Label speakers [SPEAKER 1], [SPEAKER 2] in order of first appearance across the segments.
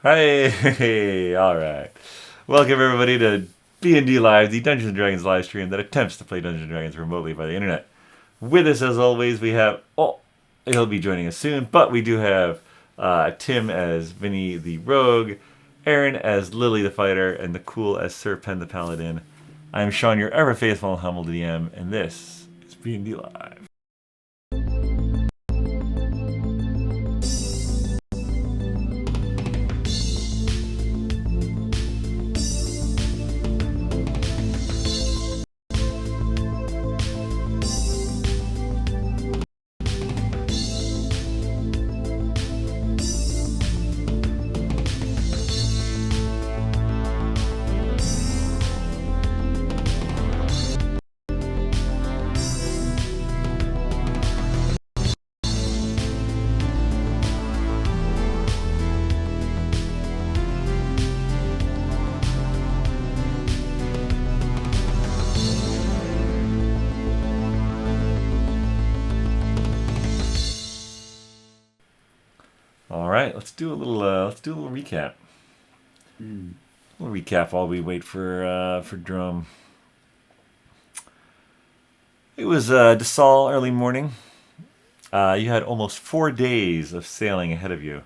[SPEAKER 1] Hey, all right. Welcome everybody to BND Live, the Dungeons and Dragons live stream that attempts to play Dungeons and Dragons remotely by the internet. With us, as always, we have he'll be joining us soon, but we do have Tim as Vinny the rogue, Erin as Lily the fighter, and Nakul as Sir Pen the paladin. I am Shawn, your ever faithful and humble DM, and this is BND Live. All right, let's do a little recap. A little recap while we wait for Drum. It was Desal early morning. You had almost 4 days of sailing ahead of you,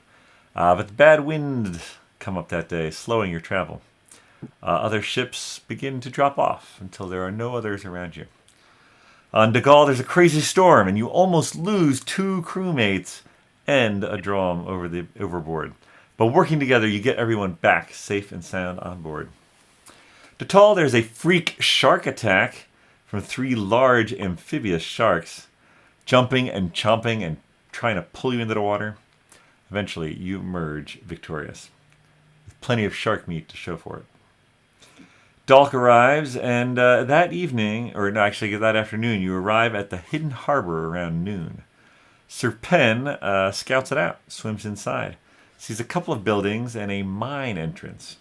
[SPEAKER 1] but the bad wind come up that day, slowing your travel. Other ships begin to drop off until there are no others around you. On Dagal, there's a crazy storm, and you almost lose 2 crewmates and a Dromm overboard. But working together, you get everyone back safe and sound on board. Datal, there's a freak shark attack from 3 large amphibious sharks, jumping and chomping and trying to pull you into the water. Eventually, you emerge victorious, with plenty of shark meat to show for it. Dalk arrives, and that afternoon, you arrive at the hidden harbor around noon. Sir Pen scouts it out, swims inside, sees a couple of buildings and a mine entrance.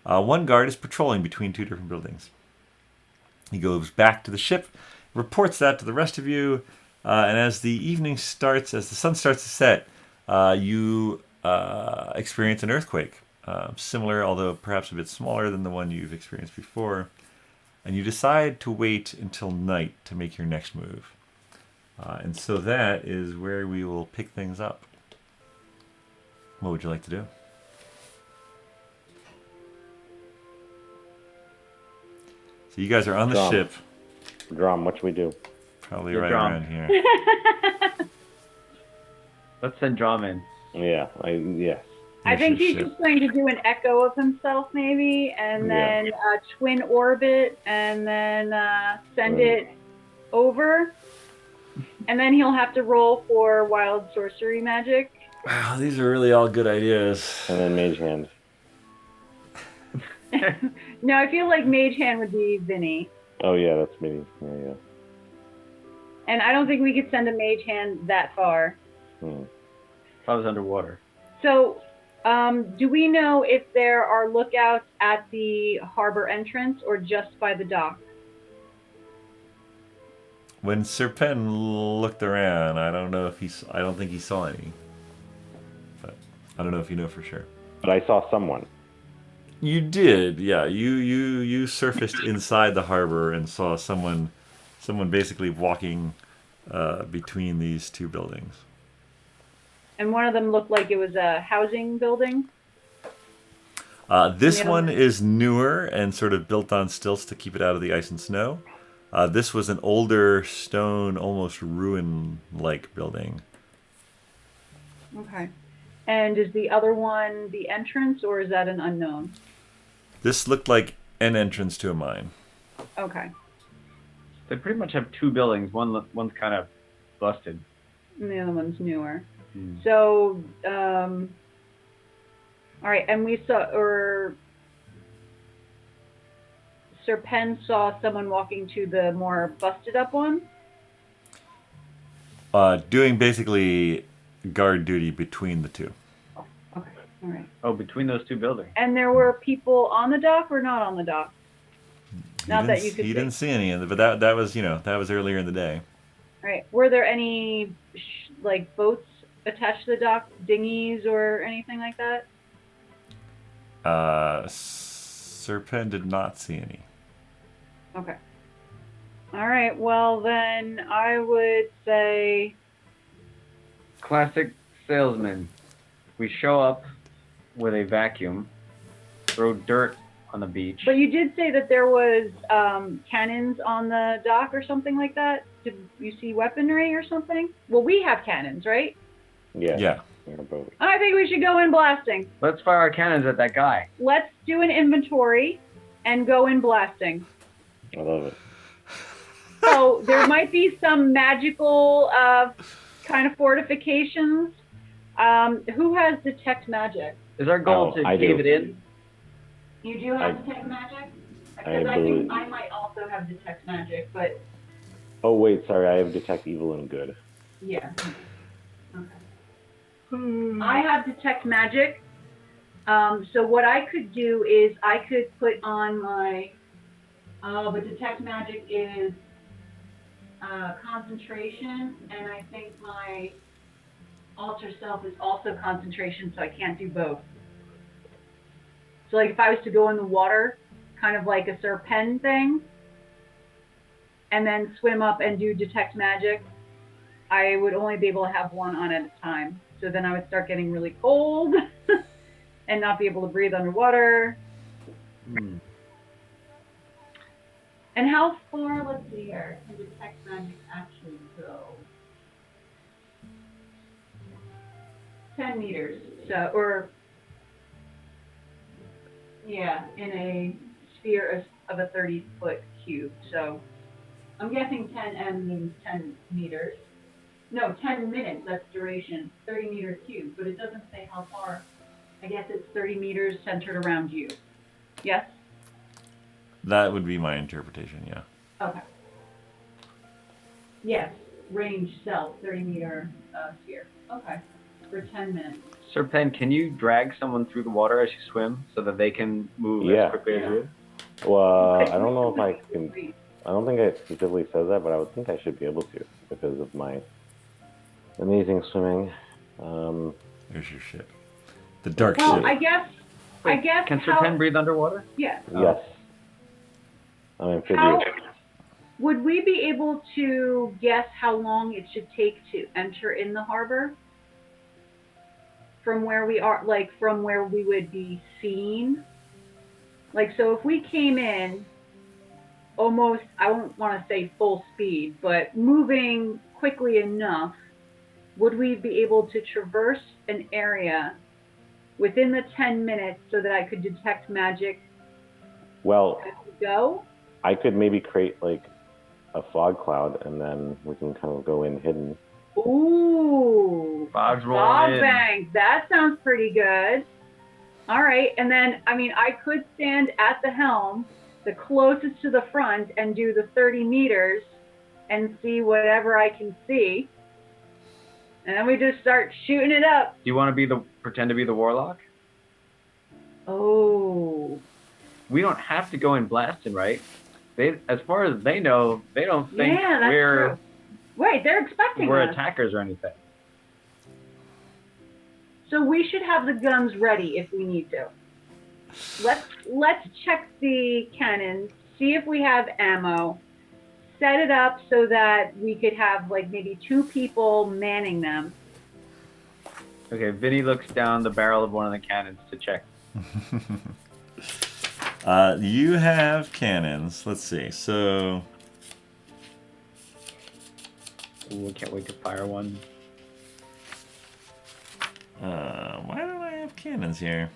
[SPEAKER 1] One guard is patrolling between 2 different buildings. He goes back to the ship, reports that to the rest of you, and as the sun starts to set, you experience an earthquake. Similar, although perhaps a bit smaller than the one you've experienced before, and you decide to wait until night to make your next move. And so that is where we will pick things up. What would you like to do? So you guys are on the ship.
[SPEAKER 2] Dromm, what should we do?
[SPEAKER 1] Probably right around here.
[SPEAKER 3] Let's send Dromm in.
[SPEAKER 2] Yeah, yes.
[SPEAKER 4] I think he's just going to do an echo of himself, maybe, and then twin orbit, and then send it over. And then he'll have to roll for wild sorcery magic.
[SPEAKER 1] Wow, these are really all good ideas.
[SPEAKER 2] And then mage hand.
[SPEAKER 4] No, I feel like mage hand would be Vinny.
[SPEAKER 2] Oh yeah, that's me. Yeah.
[SPEAKER 4] And I don't think we could send a mage hand that far.
[SPEAKER 3] I was underwater.
[SPEAKER 4] So, do we know if there are lookouts at the harbor entrance or just by the dock?
[SPEAKER 1] When Sir Pen looked around, I don't think he saw any. But I don't know if you know for sure.
[SPEAKER 2] But I saw someone.
[SPEAKER 1] You did, yeah. You surfaced inside the harbor and saw someone basically walking between these 2 buildings.
[SPEAKER 4] And one of them looked like it was a housing building?
[SPEAKER 1] This one is newer and sort of built on stilts to keep it out of the ice and snow. This was an older stone, almost ruin-like building.
[SPEAKER 4] Okay. And is the other one the entrance, or is that an unknown?
[SPEAKER 1] This looked like an entrance to a mine.
[SPEAKER 4] Okay.
[SPEAKER 3] They pretty much have 2 buildings. One's kind of busted.
[SPEAKER 4] And the other one's newer. So, all right, and we saw, Sir Pen saw someone walking to the more busted up one?
[SPEAKER 1] Doing basically guard duty between the 2.
[SPEAKER 4] Okay, all right.
[SPEAKER 3] Oh, between those 2 buildings.
[SPEAKER 4] And there were people on the dock or not on the dock?
[SPEAKER 1] He didn't see any of it, but that was earlier in the day.
[SPEAKER 4] All right. Were there any boats attached to the dock, dinghies or anything like that?
[SPEAKER 1] Serpent did not see any.
[SPEAKER 4] Okay. All right. Well, then I would say
[SPEAKER 3] Classic salesman. We show up with a vacuum, throw dirt on the beach.
[SPEAKER 4] But you did say that there was cannons on the dock or something like that. Did you see weaponry or something? Well, we have cannons, right?
[SPEAKER 2] Yeah.
[SPEAKER 1] Yeah.
[SPEAKER 2] We're on a boat.
[SPEAKER 4] I think we should go in blasting.
[SPEAKER 3] Let's fire our cannons at that guy.
[SPEAKER 4] Let's do an inventory and go in blasting.
[SPEAKER 2] I love it.
[SPEAKER 4] So there might be some magical kind of fortifications. Who has detect magic?
[SPEAKER 3] Is our goal to
[SPEAKER 2] I
[SPEAKER 3] cave
[SPEAKER 2] do.
[SPEAKER 3] it in?
[SPEAKER 4] You do have detect magic? Because I
[SPEAKER 2] believe-
[SPEAKER 4] think I might also have detect magic, but
[SPEAKER 2] Oh, wait, sorry. I have detect evil and good.
[SPEAKER 4] yeah. Okay. I have detect magic. So what I could do is I could put on my, but detect magic is concentration, and I think my alter self is also concentration, so I can't do both. So like if I was to go in the water, kind of like a serpent thing, and then swim up and do detect magic, I would only be able to have one on at a time. So then I would start getting really cold and not be able to breathe underwater.
[SPEAKER 3] Hmm.
[SPEAKER 4] And how far, let's see here, can detect magic actually go? 10 meters. So, or, yeah, in a sphere of a 30-foot cube. So I'm guessing 10 means 10 meters. No, 10 minutes, that's duration, 30 meter cube, but it doesn't say how far. I guess it's 30 meters centered around you. Yes?
[SPEAKER 1] That would be my interpretation, yeah.
[SPEAKER 4] Okay. Yes, range self, 30 meter sphere. Okay, for 10 minutes.
[SPEAKER 3] Serpent, can you drag someone through the water as you swim so that they can move
[SPEAKER 2] Yeah.
[SPEAKER 3] as quickly as you?
[SPEAKER 2] Well, I don't know if I can. I don't think it specifically says that, but I would think I should be able to because of my amazing swimming.
[SPEAKER 1] There's your ship. The dark
[SPEAKER 4] Well,
[SPEAKER 1] ship.
[SPEAKER 4] I guess
[SPEAKER 3] Can
[SPEAKER 4] how,
[SPEAKER 3] Serpent breathe underwater?
[SPEAKER 4] yeah.
[SPEAKER 2] Yes. I'm amphibious.
[SPEAKER 4] How would we be able to guess how long it should take to enter in the harbor? From where we are, like from where we would be seen? Like, so if we came in almost, I won't want to say full speed, but moving quickly enough, would we be able to traverse an area within the 10 minutes so that I could detect magic
[SPEAKER 2] Well,
[SPEAKER 4] as we go?
[SPEAKER 2] I could maybe create like a fog cloud, and then we can kind of go in hidden.
[SPEAKER 4] Ooh,
[SPEAKER 3] Fogs roll
[SPEAKER 4] fog
[SPEAKER 3] in.
[SPEAKER 4] bank. That sounds pretty good. All right, and then I mean I could stand at the helm, the closest to the front, and do the 30 meters, and see whatever I can see. And then we just start shooting it up.
[SPEAKER 3] Do you want to pretend to be the warlock?
[SPEAKER 4] Oh.
[SPEAKER 3] We don't have to go in blasting, right? They, as far as they know, they don't think
[SPEAKER 4] Yeah, that's
[SPEAKER 3] we're
[SPEAKER 4] true. Wait, they're expecting us.
[SPEAKER 3] attackers or anything.
[SPEAKER 4] So we should have the guns ready if we need to. Let's check the cannons, see if we have ammo, set it up so that we could have like maybe 2 people manning them.
[SPEAKER 3] Okay, Vinny looks down the barrel of one of the cannons to check.
[SPEAKER 1] You have cannons. Let's see. So
[SPEAKER 3] Ooh, I can't wait to fire one.
[SPEAKER 1] why don't I have cannons here?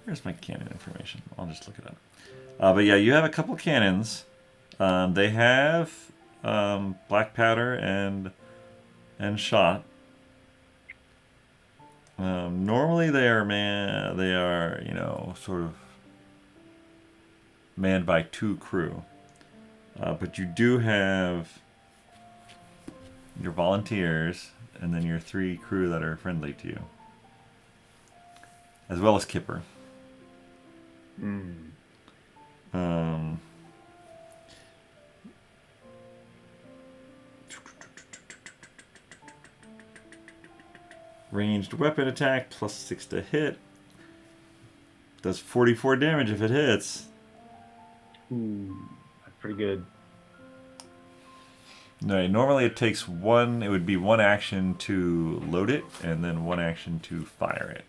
[SPEAKER 1] Where's my cannon information? I'll just look it up. But yeah, you have a couple cannons. They have black powder and shot. Normally they are sort of manned by 2 crew. But you do have your volunteers and then your 3 crew that are friendly to you. As well as Kipper. Ranged weapon attack, +6 to hit. Does 44 damage if it hits.
[SPEAKER 3] Ooh, that's pretty good.
[SPEAKER 1] No, normally it takes one, it would be one action to load it, and then one action to fire it.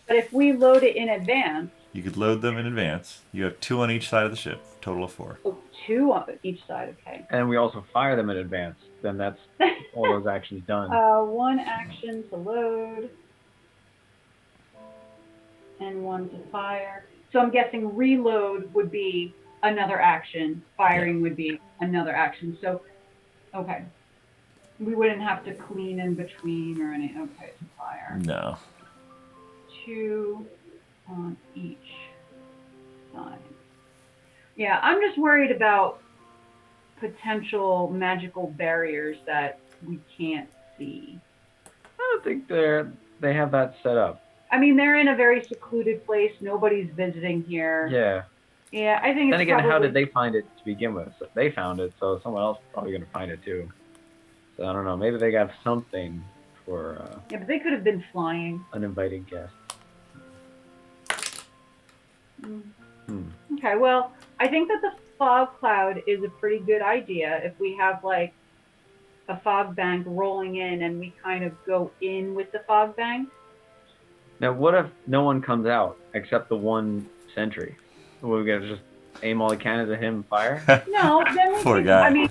[SPEAKER 4] But if we load it in advance,
[SPEAKER 1] You could load them in advance. You have 2 on each side of the ship, total of 4.
[SPEAKER 4] oh, 2 on each side, okay.
[SPEAKER 3] And we also fire them in advance. Then that's all those actions done.
[SPEAKER 4] 1 action to load. And 1 to fire. So I'm guessing reload would be another action. Firing would be another action. So, okay. We wouldn't have to clean in between or anything. Okay, to fire.
[SPEAKER 1] No.
[SPEAKER 4] 2 on each side. Yeah, I'm just worried about potential magical barriers that we can't see.
[SPEAKER 3] I don't think they have that set up.
[SPEAKER 4] I mean, they're in a very secluded place. Nobody's visiting here.
[SPEAKER 3] Yeah.
[SPEAKER 4] Yeah, I think it's
[SPEAKER 3] Then again,
[SPEAKER 4] probably...
[SPEAKER 3] how did they find it to begin with? So they found it, so someone else is probably going to find it too. So I don't know. Maybe they got something for
[SPEAKER 4] Yeah, but they could have been flying.
[SPEAKER 3] uninvited guests.
[SPEAKER 4] Okay, well, I think that the fog cloud is a pretty good idea if we have, like, a fog bank rolling in and we kind of go in with the fog bank.
[SPEAKER 3] Now, what if no one comes out except the one sentry? We're going to just aim all the cannons at him and fire?
[SPEAKER 4] No, then we
[SPEAKER 1] Poor
[SPEAKER 4] could,
[SPEAKER 1] guy.
[SPEAKER 4] I mean,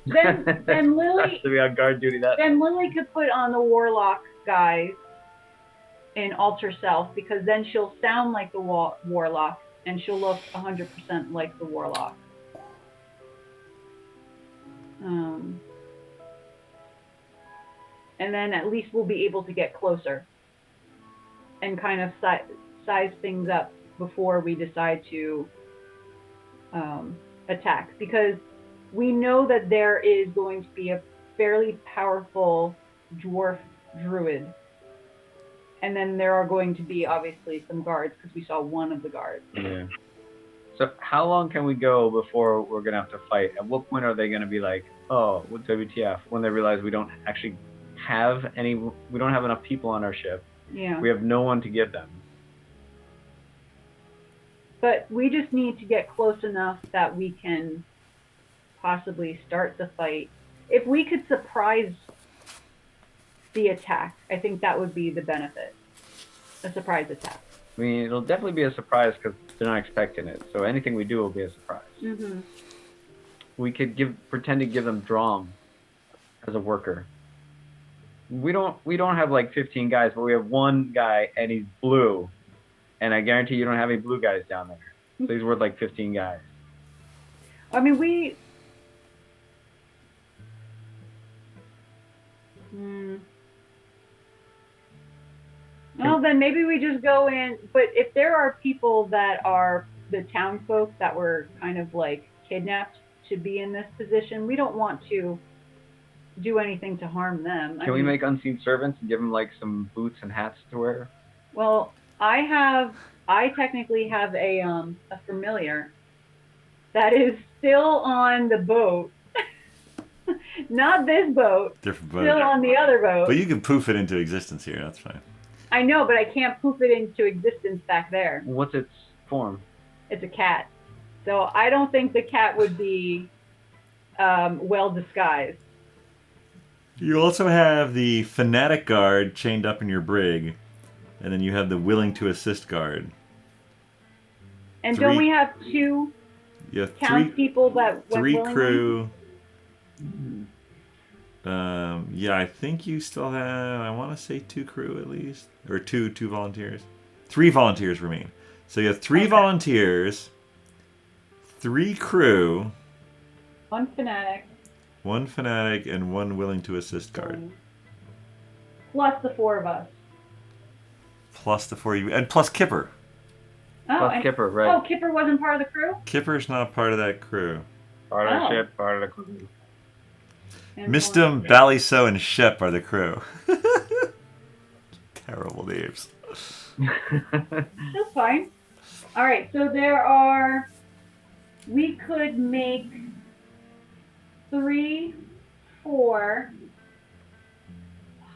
[SPEAKER 4] then Lily...
[SPEAKER 3] Has to be on guard duty that
[SPEAKER 4] Then Lily could put on the warlock guys and alter self, because then she'll sound like the warlock and she'll look 100% like the warlock. And then at least we'll be able to get closer and kind of size things up before we decide to attack, because we know that there is going to be a fairly powerful dwarf druid, and then there are going to be obviously some guards, because we saw one of the guards.
[SPEAKER 3] Yeah. So how long can we go before we're going to have to fight? At what point are they going to be like, oh, what WTF? When they realize we don't actually have we don't have enough people on our ship.
[SPEAKER 4] Yeah.
[SPEAKER 3] We have no one to give them.
[SPEAKER 4] But we just need to get close enough that we can possibly start the fight. If we could surprise the attack, I think that would be the benefit. A surprise attack.
[SPEAKER 3] I mean, it'll definitely be a surprise because they're not expecting it. So anything we do will be a surprise.
[SPEAKER 4] Mm-hmm.
[SPEAKER 3] We could pretend to give them Dromm as a worker. We don't have like 15 guys, but we have one guy and he's blue, and I guarantee you don't have any blue guys down there. So he's worth like 15 guys.
[SPEAKER 4] I mean, Well, then maybe we just go in. But if there are people that are the town folk that were kind of like kidnapped to be in this position, we don't want to do anything to harm them.
[SPEAKER 3] Can we make unseen servants and give them like some boots and hats to wear?
[SPEAKER 4] Well, I technically have a familiar that is still on the boat. Not this boat.
[SPEAKER 1] Different boat.
[SPEAKER 4] Still on the other boat.
[SPEAKER 1] But you can poof it into existence here. That's fine.
[SPEAKER 4] I know, but I can't poof it into existence back there.
[SPEAKER 3] What's its form?
[SPEAKER 4] It's a cat. So I don't think the cat would be well disguised.
[SPEAKER 1] You also have the fanatic guard chained up in your brig, and then you have the willing to assist guard.
[SPEAKER 4] And don't we have two
[SPEAKER 1] You have
[SPEAKER 4] townspeople that went
[SPEAKER 1] three
[SPEAKER 4] willingly?
[SPEAKER 1] crew. Yeah, I think you still have, I want to say 2 crew at least, or two volunteers. 3 volunteers remain. So you have 3 volunteers, 3 crew,
[SPEAKER 4] 1 fanatic.
[SPEAKER 1] 1 fanatic, and 1 willing to assist guard.
[SPEAKER 4] Plus the 4 of us.
[SPEAKER 1] Plus the 4 you, and plus Kipper.
[SPEAKER 4] Oh,
[SPEAKER 3] Plus
[SPEAKER 4] and,
[SPEAKER 3] Kipper, right?
[SPEAKER 4] Oh, Kipper wasn't part of the crew?
[SPEAKER 1] Kipper's not part of that crew.
[SPEAKER 3] Part of
[SPEAKER 4] Oh.
[SPEAKER 3] the ship, part of the crew.
[SPEAKER 4] And
[SPEAKER 1] Mistum, Ballyso, and Shep are the crew. Terrible names.
[SPEAKER 4] That's fine. All right, so we could make 3, 4,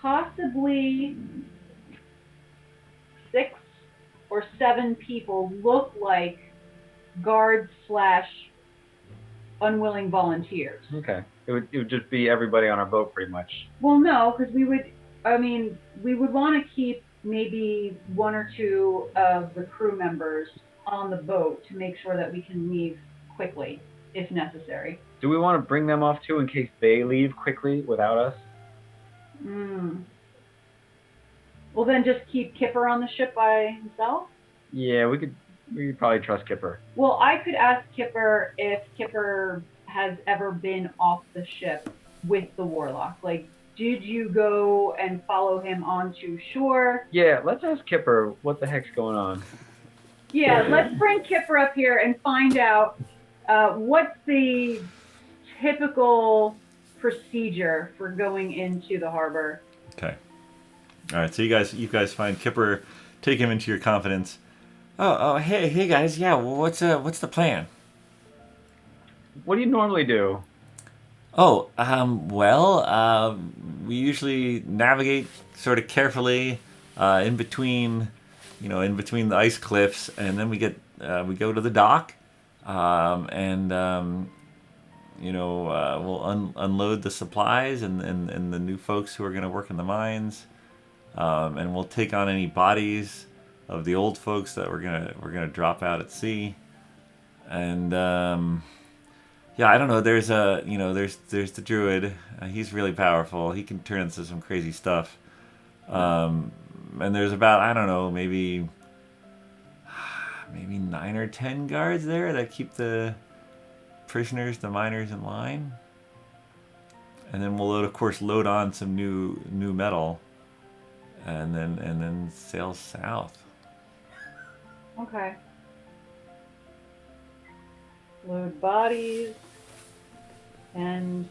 [SPEAKER 4] possibly or 7 people look like guards / unwilling volunteers.
[SPEAKER 3] Okay. It would just be everybody on our boat, pretty much.
[SPEAKER 4] Well, no, because we would want to keep maybe 1 or 2 of the crew members on the boat to make sure that we can leave quickly, if necessary.
[SPEAKER 3] Do we want to bring them off too in case they leave quickly without us?
[SPEAKER 4] Well, then just keep Kipper on the ship by himself?
[SPEAKER 3] Yeah, we could probably trust Kipper.
[SPEAKER 4] Well, I could ask Kipper if Kipper has ever been off the ship with the warlock. Like, did you go and follow him onto shore?
[SPEAKER 3] Yeah, let's ask Kipper what the heck's going on.
[SPEAKER 4] Yeah, let's bring Kipper up here and find out what's the typical procedure for going into the harbor.
[SPEAKER 1] Okay. All right. So you guys find Kipper, take him into your confidence. Oh, hey guys. Yeah. Well, what's the plan?
[SPEAKER 3] What do you normally do?
[SPEAKER 1] Oh, well, we usually navigate sort of carefully in between the ice cliffs, and then we go to the dock, and we'll unload the supplies and the new folks who are going to work in the mines, and we'll take on any bodies of the old folks that we're gonna drop out at sea, and yeah, I don't know. There's there's the druid. He's really powerful. He can turn into some crazy stuff. And there's about, I don't know, maybe 9 or 10 guards there that keep the prisoners, the miners in line. And then we'll of course load on some new metal, and then sail south.
[SPEAKER 4] Okay. Load bodies and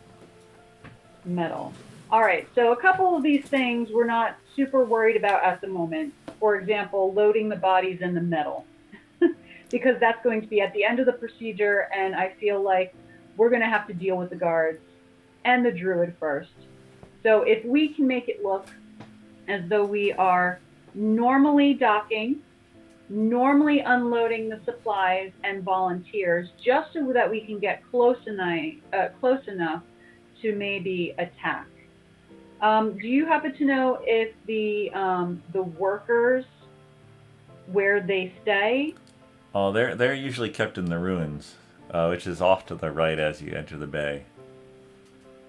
[SPEAKER 4] metal. All right, so a couple of these things we're not super worried about at the moment. For example, loading the bodies and the metal. Because that's going to be at the end of the procedure, and I feel like we're going to have to deal with the guards and the druid first. So if we can make it look as though we are normally docking, normally unloading the supplies and volunteers, just so that we can get close enough to maybe attack. Do you happen to know if the workers, where they stay?
[SPEAKER 1] Oh, they're usually kept in the ruins, which is off to the right as you enter the bay.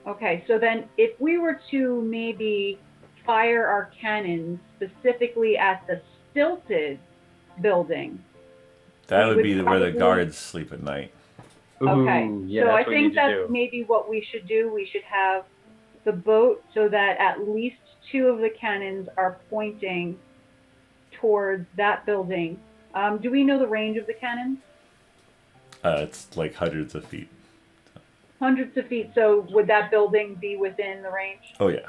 [SPEAKER 4] Okay, so then if we were to maybe fire our cannons specifically at the stilted building,
[SPEAKER 1] That
[SPEAKER 4] we
[SPEAKER 1] would be where the
[SPEAKER 4] probably-
[SPEAKER 1] guards sleep at night.
[SPEAKER 4] Okay,
[SPEAKER 3] Ooh, yeah,
[SPEAKER 4] so
[SPEAKER 3] that's
[SPEAKER 4] I
[SPEAKER 3] what we
[SPEAKER 4] think
[SPEAKER 3] need to
[SPEAKER 4] that's
[SPEAKER 3] do.
[SPEAKER 4] maybe what we should do. We should have the boat so that at least 2 of the cannons are pointing towards that building. Do we know the range of the cannons?
[SPEAKER 1] It's like hundreds of feet.
[SPEAKER 4] Hundreds of feet. So would that building be within the range?
[SPEAKER 1] Oh yeah.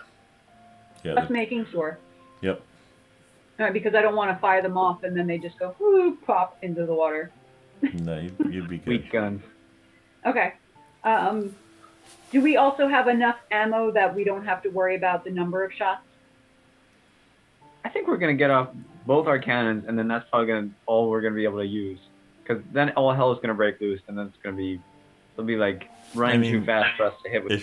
[SPEAKER 1] Yeah.
[SPEAKER 4] Just making sure.
[SPEAKER 1] Yep.
[SPEAKER 4] All right, because I don't want to fire them off and then they just go whoop, pop into the water.
[SPEAKER 1] No, you'd be good.
[SPEAKER 3] Weak gun.
[SPEAKER 4] Okay. Do we also have enough ammo that we don't have to worry about the number of shots?
[SPEAKER 3] I think we're gonna get off both our cannons, and then that's probably all we're gonna be able to use. Because then all hell is gonna break loose, and then it'll be like running too fast for us to hit with.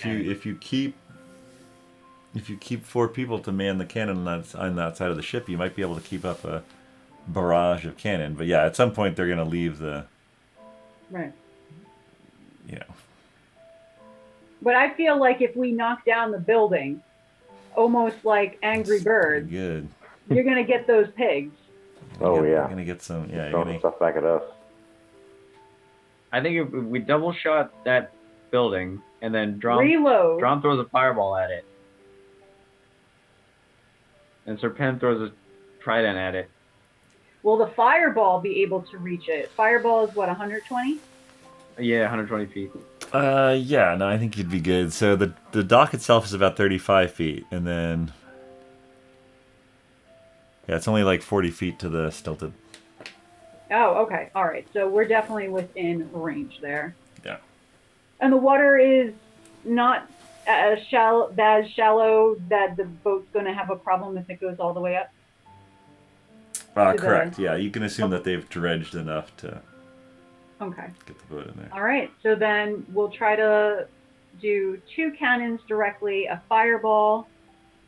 [SPEAKER 1] If you keep 4 people to man the cannon on that side of the ship, you might be able to keep up a barrage of cannon. But yeah, at some point they're gonna leave the.
[SPEAKER 4] Right.
[SPEAKER 1] You know.
[SPEAKER 4] But I feel like if we knock down the building, almost like Angry Birds,
[SPEAKER 1] Good.
[SPEAKER 4] you're going to get those pigs.
[SPEAKER 2] Oh,
[SPEAKER 1] You're
[SPEAKER 2] yeah.
[SPEAKER 1] gonna get some. Yeah. You're
[SPEAKER 2] Throwing
[SPEAKER 1] gonna,
[SPEAKER 2] stuff back at us.
[SPEAKER 3] I think if we double shot that building, and then
[SPEAKER 4] Reload.
[SPEAKER 3] Dromm throws a fireball at it, and Sir Pen throws a trident at it.
[SPEAKER 4] Will the fireball be able to reach it? Fireball is what, 120?
[SPEAKER 3] Yeah, 120 feet.
[SPEAKER 1] yeah. No, I think you'd be good. So the dock itself is about 35 feet, and then. Yeah, it's only like 40 feet to the stilted.
[SPEAKER 4] Oh, okay. All right. So we're definitely within range there.
[SPEAKER 1] Yeah.
[SPEAKER 4] And the water is not as shallow that the boat's going to have a problem if it goes all the way up?
[SPEAKER 1] Correct. Yeah, you can assume that they've dredged enough to
[SPEAKER 4] Okay.
[SPEAKER 1] get the boat in there.
[SPEAKER 4] All right. So then we'll try to do 2 cannons directly, a fireball,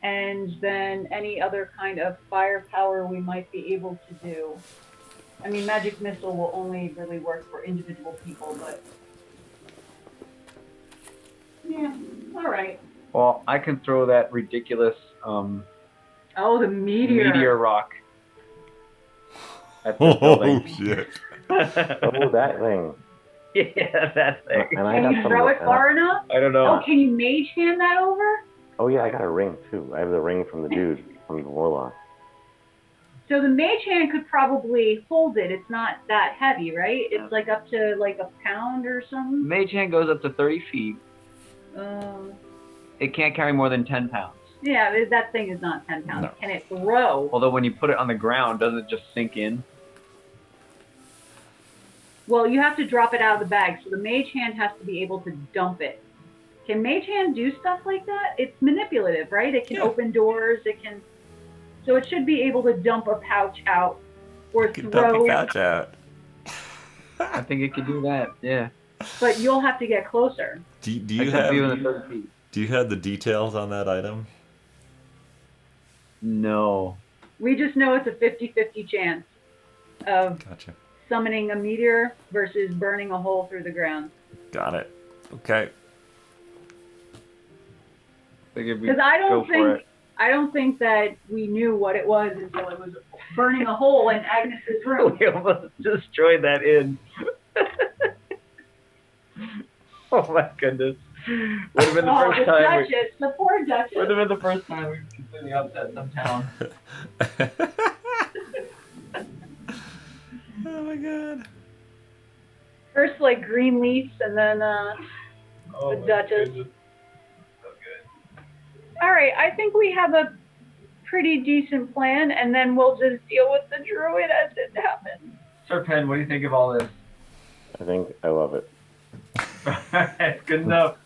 [SPEAKER 4] and then any other kind of firepower we might be able to do. I mean, magic missile will only really work for individual people, but yeah. All right.
[SPEAKER 3] Well, I can throw that ridiculous
[SPEAKER 4] Oh, the meteor.
[SPEAKER 3] rock at the
[SPEAKER 1] Oh,
[SPEAKER 3] building.
[SPEAKER 1] shit.
[SPEAKER 2] Oh, that thing.
[SPEAKER 3] Yeah, that thing.
[SPEAKER 2] And I
[SPEAKER 4] Can
[SPEAKER 2] have
[SPEAKER 4] you
[SPEAKER 2] some.
[SPEAKER 4] throw it far enough?
[SPEAKER 3] I don't know.
[SPEAKER 4] Oh, can you mage hand that over?
[SPEAKER 2] Oh yeah, I got a ring too. I have the ring from the dude from the warlock.
[SPEAKER 4] So the mage hand could probably hold it. It's not that heavy, right? It's like up to like a pound or something.
[SPEAKER 3] Mage hand goes up to 30 feet.
[SPEAKER 4] Um,
[SPEAKER 3] It can't carry more than 10 pounds.
[SPEAKER 4] yeah, that thing is not 10 pounds.
[SPEAKER 1] No.
[SPEAKER 4] Can it throw?
[SPEAKER 3] Although when you put it on the ground, doesn't it just sink in?
[SPEAKER 4] Well, you have to drop it out of the bag, so the mage hand has to be able to dump it. Can mage hand do stuff like that? It's manipulative, right? It can
[SPEAKER 1] Yeah.
[SPEAKER 4] open doors. It can. So it should be able to dump a pouch out or
[SPEAKER 1] You can dump
[SPEAKER 4] throw.
[SPEAKER 1] a pouch out.
[SPEAKER 3] I think it could do that, yeah.
[SPEAKER 4] But you'll have to get closer.
[SPEAKER 1] Do
[SPEAKER 3] I
[SPEAKER 1] you
[SPEAKER 3] could be
[SPEAKER 1] have
[SPEAKER 3] within 30 feet.
[SPEAKER 1] do you have the details on that item?
[SPEAKER 3] No.
[SPEAKER 4] We just know it's a 50-50 chance of
[SPEAKER 1] Gotcha.
[SPEAKER 4] summoning a meteor versus burning a hole through the ground.
[SPEAKER 1] Got it. Okay.
[SPEAKER 4] Because I don't think that we knew what it was until it was burning a hole in Agnes's room.
[SPEAKER 3] We almost destroyed that inn. Oh my goodness. Would have been the
[SPEAKER 4] Oh,
[SPEAKER 3] first
[SPEAKER 4] the
[SPEAKER 3] time.
[SPEAKER 4] Duchess, the poor Duchess.
[SPEAKER 3] Would have been the first time we completely upset some town.
[SPEAKER 1] Oh my god.
[SPEAKER 4] First, like green leaves, and then
[SPEAKER 3] Oh
[SPEAKER 4] the
[SPEAKER 3] my
[SPEAKER 4] Duchess.
[SPEAKER 3] goodness. So good.
[SPEAKER 4] All right, I think we have a pretty decent plan, and then we'll just deal with the druid as it happens.
[SPEAKER 3] Sir Penn, what do you think of all this?
[SPEAKER 2] I think I love it.
[SPEAKER 3] Alright, good enough.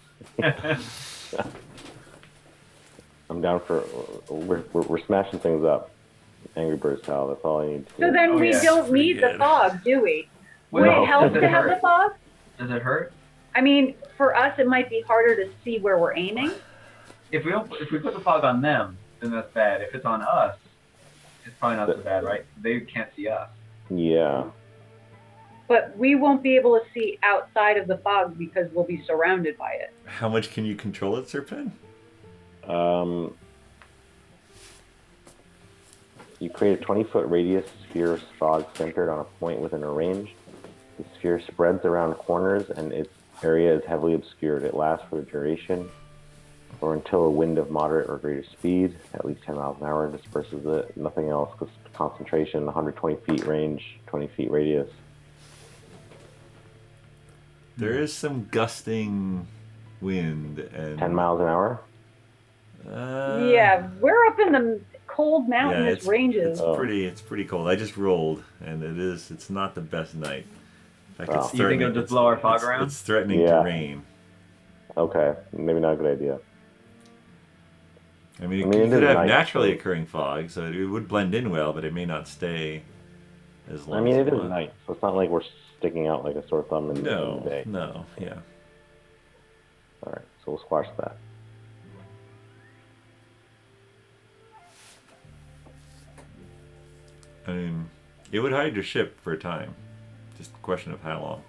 [SPEAKER 2] I'm down for. We're smashing things up. Angry Birds style. That's all I need to
[SPEAKER 4] So
[SPEAKER 2] do.
[SPEAKER 4] then
[SPEAKER 3] Oh,
[SPEAKER 4] we
[SPEAKER 3] yeah.
[SPEAKER 4] don't
[SPEAKER 1] Pretty
[SPEAKER 4] need the
[SPEAKER 1] good.
[SPEAKER 4] fog, do we? Would
[SPEAKER 3] Well,
[SPEAKER 4] it help
[SPEAKER 3] does
[SPEAKER 4] to
[SPEAKER 3] it
[SPEAKER 4] have
[SPEAKER 3] hurt?
[SPEAKER 4] the fog?
[SPEAKER 3] Does it hurt?
[SPEAKER 4] I mean, for us, it might be harder to see where we're aiming.
[SPEAKER 3] If we put the fog on them, then that's bad. If it's on us, it's probably not so bad, right? They can't see us.
[SPEAKER 2] Yeah.
[SPEAKER 4] But we won't be able to see outside of the fog because we'll be surrounded by it.
[SPEAKER 1] How much can you control it, Serpent?
[SPEAKER 2] You create a 20-foot radius sphere of fog centered on a point within a range. The sphere spreads around corners and its area is heavily obscured. It lasts for the duration or until a wind of moderate or greater speed, at least 10 miles an hour, disperses it. Nothing else, because concentration, 120 feet range, 20 feet radius.
[SPEAKER 1] There is some gusting wind and
[SPEAKER 2] 10 miles an hour?
[SPEAKER 4] Yeah, we're up in the cold
[SPEAKER 1] yeah,
[SPEAKER 4] mountainous ranges.
[SPEAKER 1] it's pretty cold. I just rolled, and it's not the best night. In fact,
[SPEAKER 2] Wow.
[SPEAKER 1] it's
[SPEAKER 3] You think
[SPEAKER 1] threatening.
[SPEAKER 3] it'll just blow our fog around?
[SPEAKER 1] It's threatening
[SPEAKER 2] Yeah.
[SPEAKER 1] to rain.
[SPEAKER 2] Okay, maybe not a good idea.
[SPEAKER 1] I mean,
[SPEAKER 2] I mean,
[SPEAKER 1] you
[SPEAKER 2] it
[SPEAKER 1] could
[SPEAKER 2] is
[SPEAKER 1] have
[SPEAKER 2] night,
[SPEAKER 1] naturally
[SPEAKER 2] so-
[SPEAKER 1] occurring fog, so it would blend in well, but it may not stay as long
[SPEAKER 2] I mean,
[SPEAKER 1] as
[SPEAKER 2] it
[SPEAKER 1] you
[SPEAKER 2] is
[SPEAKER 1] want.
[SPEAKER 2] night, so it's not like we're sticking out like a sore thumb in the day.
[SPEAKER 1] No, yeah.
[SPEAKER 2] All right, so we'll squash that.
[SPEAKER 1] I mean, it would hide your ship for a time. Just a question of how long.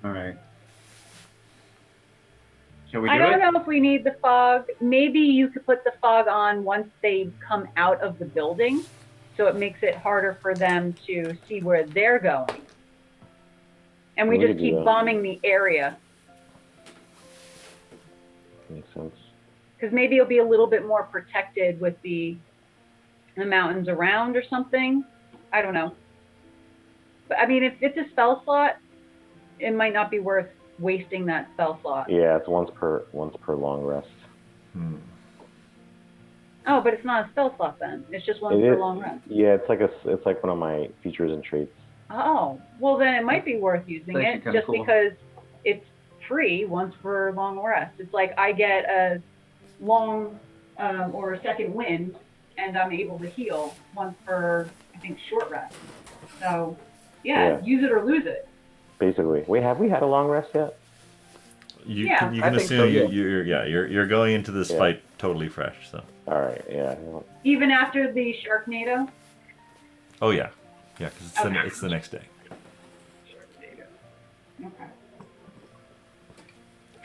[SPEAKER 3] Alright. Shall we
[SPEAKER 4] I
[SPEAKER 3] do
[SPEAKER 4] don't
[SPEAKER 3] it?
[SPEAKER 4] know if we need the fog. Maybe you could put the fog on once they come out of the building, so it makes it harder for them to see where they're going. And we
[SPEAKER 2] We
[SPEAKER 4] just
[SPEAKER 2] could do
[SPEAKER 4] keep
[SPEAKER 2] that.
[SPEAKER 4] bombing the area,
[SPEAKER 2] Makes sense.
[SPEAKER 4] because maybe it'll be a little bit more protected with the mountains around or something. I don't know. But I mean, if it's a spell slot, it might not be worth wasting that spell slot.
[SPEAKER 2] Yeah, it's once per long rest.
[SPEAKER 1] Hmm.
[SPEAKER 4] Oh, but it's not a spell slot then. It's just one
[SPEAKER 2] It
[SPEAKER 4] for
[SPEAKER 2] is-
[SPEAKER 4] long rest.
[SPEAKER 2] Yeah, it's like one of my features and traits.
[SPEAKER 4] Oh, well then it might be worth using
[SPEAKER 3] That's
[SPEAKER 4] it
[SPEAKER 3] actually kinda
[SPEAKER 4] just
[SPEAKER 3] cool.
[SPEAKER 4] because it's free once for long rest. It's like I get a long or a second wind, and I'm able to heal once for, I think, short rest. So, yeah, use it or lose it.
[SPEAKER 2] Basically, have we had a long rest yet?
[SPEAKER 1] You can assume you're going into this fight totally fresh. So.
[SPEAKER 2] All right. Yeah.
[SPEAKER 4] Even after the Sharknado.
[SPEAKER 1] Oh yeah, because it's the next day.
[SPEAKER 4] Okay.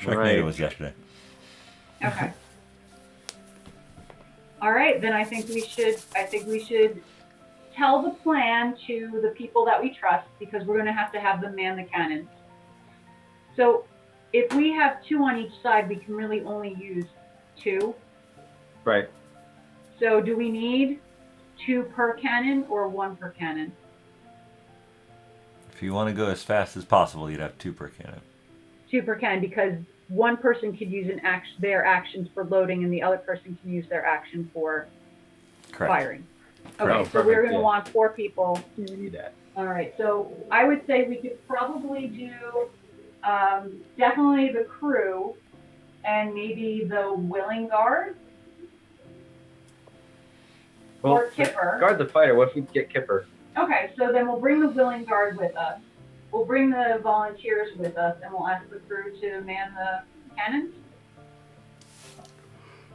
[SPEAKER 1] Sharknado was yesterday.
[SPEAKER 4] Okay. All right, then I think we should tell the plan to the people that we trust, because we're going to have them man the cannons. So if we have 2 on each side, we can really only use 2.
[SPEAKER 3] Right.
[SPEAKER 4] So do we need 2 per cannon or 1 per cannon?
[SPEAKER 1] If you want to go as fast as possible, you'd have 2 per cannon.
[SPEAKER 4] 2 per cannon, because one person could use their actions for loading, and the other person can use their action for firing. Okay, so we're going to want 4 people.
[SPEAKER 3] You need that.
[SPEAKER 4] All right, so I would say we could probably do definitely the crew and maybe the willing guard.
[SPEAKER 3] Well,
[SPEAKER 4] or Kipper.
[SPEAKER 3] Guard the fighter. What if we get Kipper?
[SPEAKER 4] Okay, so then we'll bring the willing guard with us. We'll bring the volunteers with us, and we'll ask the crew to man the cannons.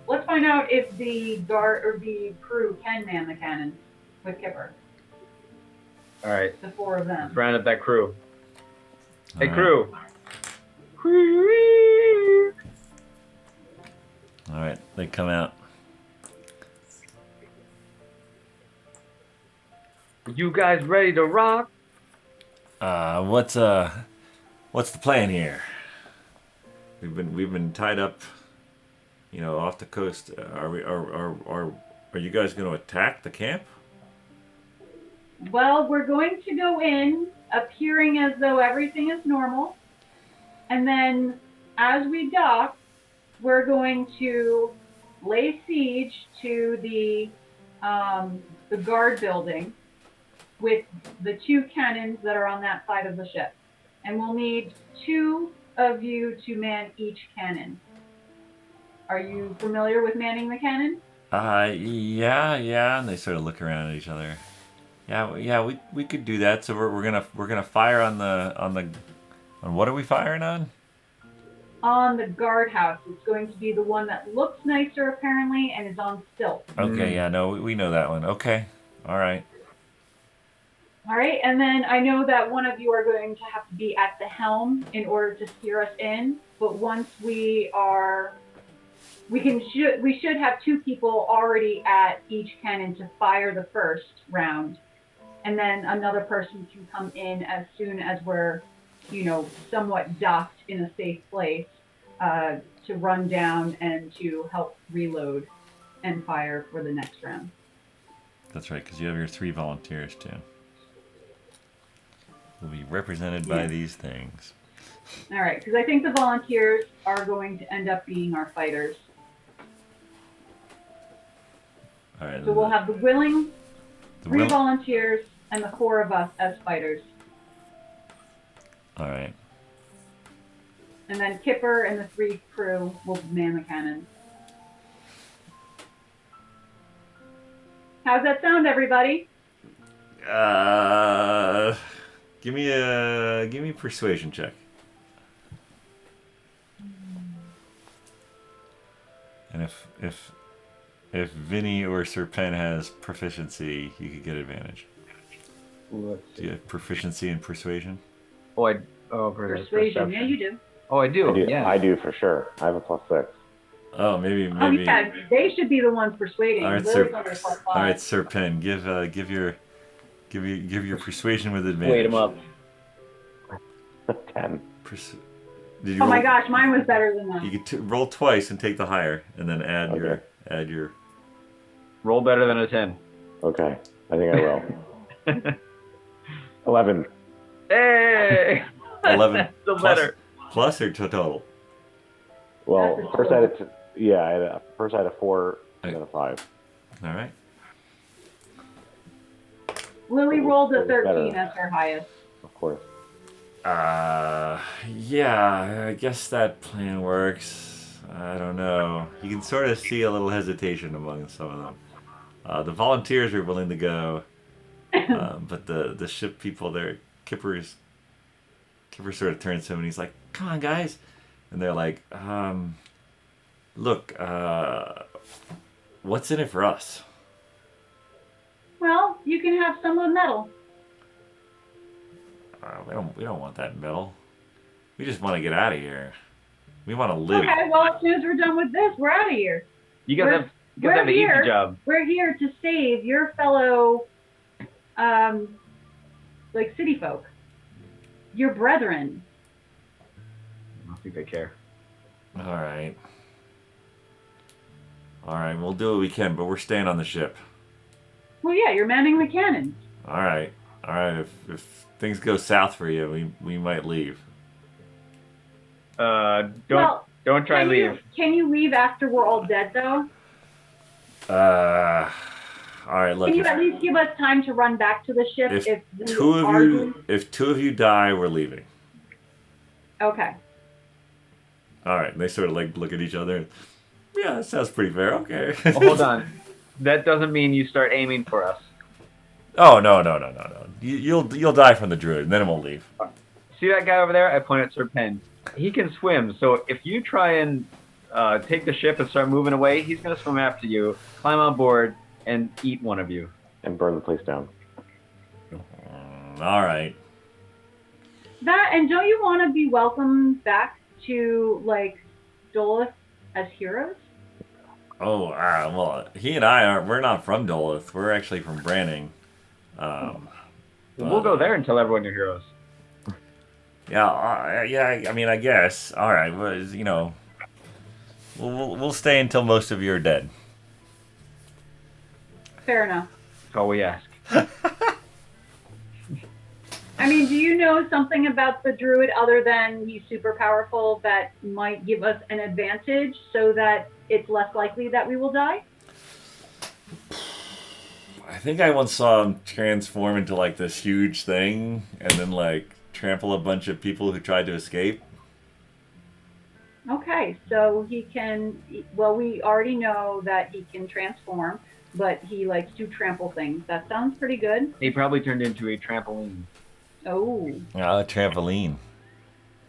[SPEAKER 4] Let's find out if the guard or the crew can man the cannons with Kipper.
[SPEAKER 3] All right.
[SPEAKER 4] The 4 of them.
[SPEAKER 3] Let's round up that crew.
[SPEAKER 1] All
[SPEAKER 3] Hey,
[SPEAKER 1] right.
[SPEAKER 3] crew.
[SPEAKER 1] All right, they come out.
[SPEAKER 3] You guys ready to rock?
[SPEAKER 1] What's the plan here? We've been tied up, off the coast. Are you guys going to attack the camp?
[SPEAKER 4] Well, we're going to go in, appearing as though everything is normal, and then as we dock, we're going to lay siege to the guard building with the 2 cannons that are on that side of the ship. And we'll need 2 of you to man each cannon. Are you familiar with manning the cannon?
[SPEAKER 1] Yeah, and they sort of look around at each other. Yeah, we could do that. So we're gonna fire on what are we firing on?
[SPEAKER 4] On the guardhouse. It's going to be the one that looks nicer apparently and is on stilts.
[SPEAKER 1] Okay, yeah, no, we know that one. Okay, all right.
[SPEAKER 4] All right, and then I know that one of you are going to have to be at the helm in order to steer us in. But once we should have 2 people already at each cannon to fire the first round, and then another person can come in as soon as we're, somewhat docked in a safe place to run down and to help reload and fire for the next round.
[SPEAKER 1] That's right, because you have your 3 volunteers too. Will be represented by these things.
[SPEAKER 4] All right, because I think the volunteers are going to end up being our fighters.
[SPEAKER 1] All right.
[SPEAKER 4] So we'll have the 3 volunteers, and the 4 of us as fighters.
[SPEAKER 1] All right.
[SPEAKER 4] And then Kipper and the 3 crew will man the cannon. How's that sound, everybody?
[SPEAKER 1] Give me a persuasion check. And if Vinny or Sir Pen has proficiency, you could get advantage. Do you have proficiency in persuasion?
[SPEAKER 4] Persuasion, yeah, you do.
[SPEAKER 3] Oh, I do.
[SPEAKER 2] I do for sure. I have a +6.
[SPEAKER 1] Oh, maybe.
[SPEAKER 4] Oh, yeah, they should be the ones persuading.
[SPEAKER 1] All right, Sir Pen, give your persuasion with advantage.
[SPEAKER 3] Wait him up.
[SPEAKER 2] 10.
[SPEAKER 4] Oh my gosh, mine was better than that.
[SPEAKER 1] You could roll twice and take the higher, and then add your.
[SPEAKER 3] Roll better than a 10.
[SPEAKER 2] Okay, I think I will. 11.
[SPEAKER 3] Hey.
[SPEAKER 1] 11.
[SPEAKER 3] Still better.
[SPEAKER 1] Plus or total?
[SPEAKER 2] Well, first I had a 4 and then a 5.
[SPEAKER 1] All right.
[SPEAKER 4] Lily rolled a 13 as her highest.
[SPEAKER 2] Of course.
[SPEAKER 1] Yeah, I guess that plan works. I don't know. You can sort of see a little hesitation among some of them. The volunteers are willing to go, but the ship people, Kipper sort of turns to him and he's like, "Come on, guys," and they're like, "Look, what's in it for us?"
[SPEAKER 4] Well, you can have some of the metal.
[SPEAKER 1] We don't want that metal. We just want to get out of here. We want to live.
[SPEAKER 4] Okay, well, as soon as we're done with this, we're out of here.
[SPEAKER 3] You guys have an easy job.
[SPEAKER 4] We're here to save your fellow, like, city folk. Your brethren.
[SPEAKER 3] I don't think they care.
[SPEAKER 1] All right, we'll do what we can, but we're staying on the ship.
[SPEAKER 4] Well, yeah, you're manning the cannons.
[SPEAKER 1] All right. If things go south for you, we might leave.
[SPEAKER 3] Don't try and leave.
[SPEAKER 4] Can you leave after we're all dead, though?
[SPEAKER 1] All right. Look.
[SPEAKER 4] Can you at least give us time to run back to the ship
[SPEAKER 1] if two of you die, we're leaving.
[SPEAKER 4] Okay.
[SPEAKER 1] All right. And they sort of like look at each other. Yeah, that sounds pretty fair. Okay.
[SPEAKER 3] Well, hold on. That doesn't mean you start aiming for us.
[SPEAKER 1] Oh no. You'll die from the druid, and then we'll leave.
[SPEAKER 3] See that guy over there? I point at Sir Penn. He can swim, so if you try and take the ship and start moving away, he's going to swim after you, climb on board, and eat one of you.
[SPEAKER 2] And burn the place down.
[SPEAKER 1] All right.
[SPEAKER 4] That, and don't you want to be welcomed back to, like, Dolith as heroes?
[SPEAKER 1] Oh, well, he and we're not from Dolith. We're actually from Branning.
[SPEAKER 3] We'll go there and tell everyone you're heroes.
[SPEAKER 1] Yeah, I mean, I guess. All right, well, we'll stay until most of you are dead.
[SPEAKER 4] Fair enough.
[SPEAKER 3] That's all we ask.
[SPEAKER 4] I mean, do you know something about the druid other than he's super powerful that might give us an advantage so that it's less likely that we will die?
[SPEAKER 1] I think I once saw him transform into like this huge thing and then like trample a bunch of people who tried to escape.
[SPEAKER 4] Okay, so he can, well, we already know that he can transform, but he likes to trample things. That sounds pretty good.
[SPEAKER 3] He probably turned into a trampoline.
[SPEAKER 4] Oh.
[SPEAKER 1] A trampoline.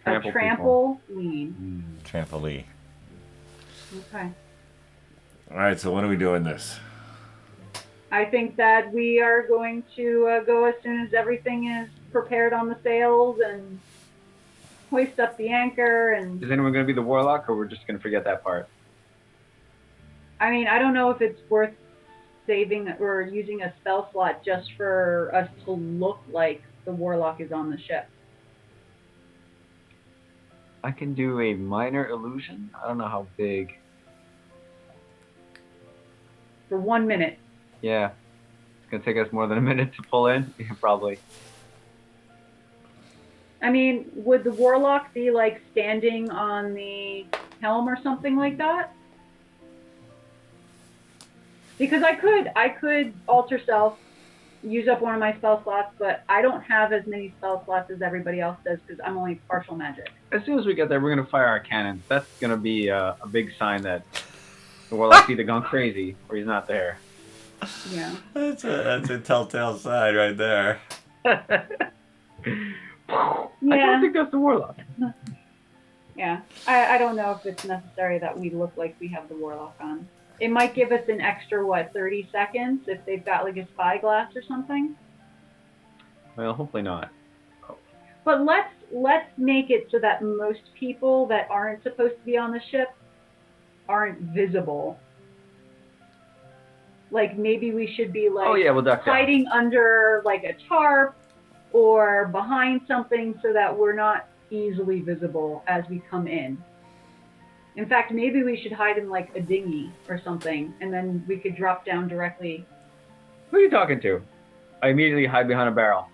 [SPEAKER 4] Trampoline.
[SPEAKER 1] Trampoline.
[SPEAKER 4] Okay.
[SPEAKER 1] All right, so when are we doing this?
[SPEAKER 4] I think that we are going to go as soon as everything is prepared on the sails and hoist up the anchor. And
[SPEAKER 3] is anyone going to be the warlock, or we're just going to forget that part?
[SPEAKER 4] I mean, I don't know if it's worth saving or using a spell slot just for us to look like the warlock is on the ship.
[SPEAKER 3] I can do a minor illusion. I don't know how big.
[SPEAKER 4] For 1 minute.
[SPEAKER 3] Yeah. It's going to take us more than a minute to pull in. Yeah, probably.
[SPEAKER 4] I mean, would the warlock be like standing on the helm or something like that? Because I could alter self, use up one of my spell slots, but I don't have as many spell slots as everybody else does because I'm only partial magic.
[SPEAKER 3] As soon as we get there, we're going to fire our cannons. That's going to be a big sign that the warlock's either gone crazy or he's not there.
[SPEAKER 4] Yeah.
[SPEAKER 1] That's a telltale sign right there.
[SPEAKER 3] Yeah. I don't think that's the warlock.
[SPEAKER 4] Yeah. I don't know if it's necessary that we look like we have the warlock on. It might give us an extra, 30 seconds if they've got like a spyglass or something.
[SPEAKER 3] Well, hopefully not.
[SPEAKER 4] But let's make it so that most people that aren't supposed to be on the ship aren't visible. Like maybe we should be like
[SPEAKER 3] we'll duck
[SPEAKER 4] hiding under like a tarp or behind something so that we're not easily visible as we come in. In fact, maybe we should hide in like a dinghy or something, and then we could drop down directly.
[SPEAKER 3] Who are you talking to? I immediately hide behind a barrel.